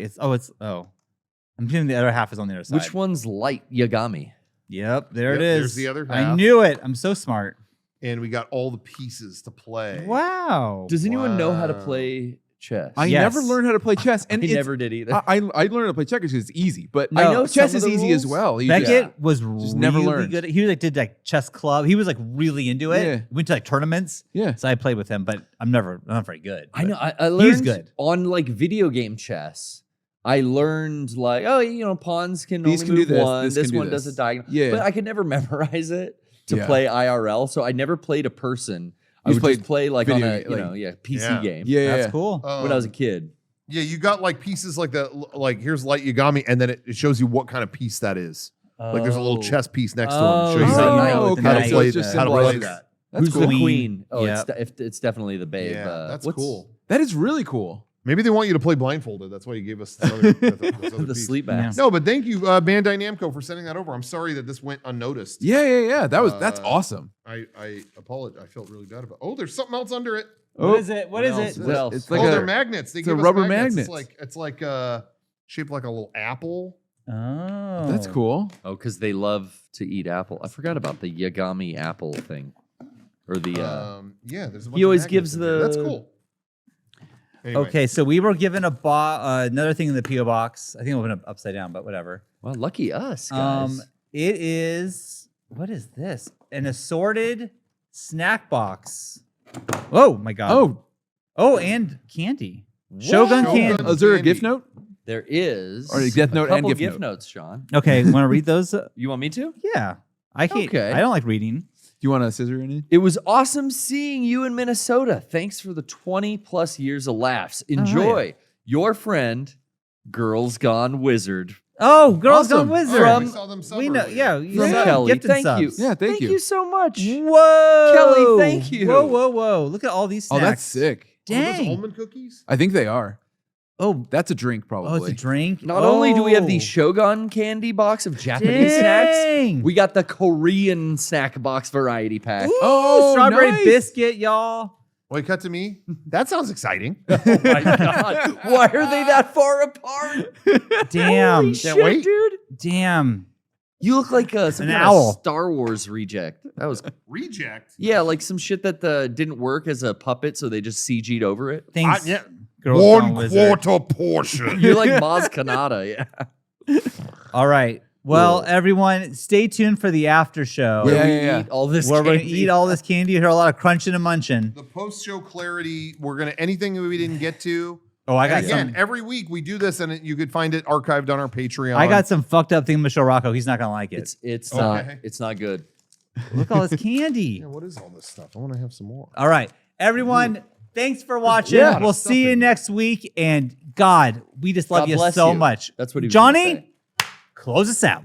I'm assuming the other half is on the other side. Which one's light? Yagami. Yep, there it Yep, is. there's the other I half. knew it. I'm so smart. And we got all the pieces to play. Wow. Does anyone know how to Wow. play chess? I Yes. never learned how to play chess, and I it's- never did either. I learned how to play checkers because it's easy, but No, I know chess some is of the easy as rules. well. You Beckett just- was just really never learned. good. He did like chess club. He was like really into it. Yeah. Went to like tournaments. yeah. So I played with him, but I'm not very good. I But know. I learned good. on like video game chess. I learned like, pawns can These only can do move this, one. this This can do one does a this. diagonal. Yeah. But I could never memorize it to Yeah. play IRL. So I never played a person. I just would just played play like on video, a like- PC Yeah. game Yeah, That's cool. when I was a kid. Yeah, you got like pieces like that. Like here's light Yagami, and then it shows you what kind of piece that is. Like there's a little chess piece next to Oh, him. Shows you so how, you you know know, the how to knight. play, So it's just how to play symbolizes- that. Who's That's the cool. queen? Oh, Yep. it's definitely the babe. Yeah, that's what's cool. That is really cool. Maybe they want you to play blindfolded. That's why you gave us this other, this other the piece. sleep Yeah. mask. No, but thank you, Bandai Namco, for sending that over. I'm sorry that this went unnoticed. Yeah. That's Uh, awesome. I apologize. I felt really bad about. Oh, there's something else under it. What is it? What is else? it? What else? It's Oh, like they're a magnets. They it's a give us rubber magnets. magnet. It's like shaped like a little apple. Oh, that's cool. Oh, because they love to eat apple. I forgot about the Yagami apple thing. Or the Yeah, there's. A bunch he of always magnets gives in there. That's the- cool. Anyway, Okay, so we were given another thing in the PO box. I think it went upside down, but whatever. well, lucky us, guys. It is what is this? An assorted snack box. Oh my god. And candy. Shogun Shogun. candy. Oh, is there a Candy. gift note? There is Or a Death Note a and couple gift gift note. notes, Sean. Okay, want to read those? You want me to? Yeah, I can't. Okay. I don't like reading. Do you want a scissor in it? It was awesome seeing you in Minnesota. Thanks for the 20 plus years of laughs. Enjoy. Your friend, Girls Gone Wizard. Oh, Girls Gone Awesome. Wizard. Oh, we saw them sub we know. earlier. Yeah, you From said Kelly. gifted Thank subs. you. Yeah, thank you. so much. Whoa, Kelly, thank you. Whoa. Look at all these snacks. Oh, that's sick. Oh, those Dang. almond cookies. I think they are. Oh, That's a drink, probably. it's a drink. Not only do we have the Oh. Shogun candy box of Japanese snacks, Dang. we got the Korean snack box variety pack. Ooh, Oh, strawberry nice. biscuit, y'all. Wait, cut to me. That sounds exciting. Oh my god. Why are they that far apart? Damn. Holy Can't shit, wait. dude. Damn. You look like some An kind owl. of Star Wars reject. That was Reject. yeah, like some shit that didn't work as a puppet, so they just CG'd over it. Thanks. Yeah. Girls Gone One Wizard. quarter portion. You're like Maz Kanata, yeah. All right. Well, everyone, stay tuned for the after show. Yeah, We yeah. eat all this Where we're candy. gonna eat all this candy. You hear a lot of crunching and munching. The post-show clarity. We're gonna anything that we didn't get to. Oh, I got And again, some. every week we do this, and you could find it archived on our Patreon. I got some fucked up thing to show Rocco. He's not gonna like it. It's Okay. not good. Look at all this candy. Yeah, what is all this stuff? I want to have some more. All right, everyone. Thanks for watching. Yeah. We'll see you next week. And God, we just love God you bless so you. much. That's what he was gonna Johnny, say. close us out.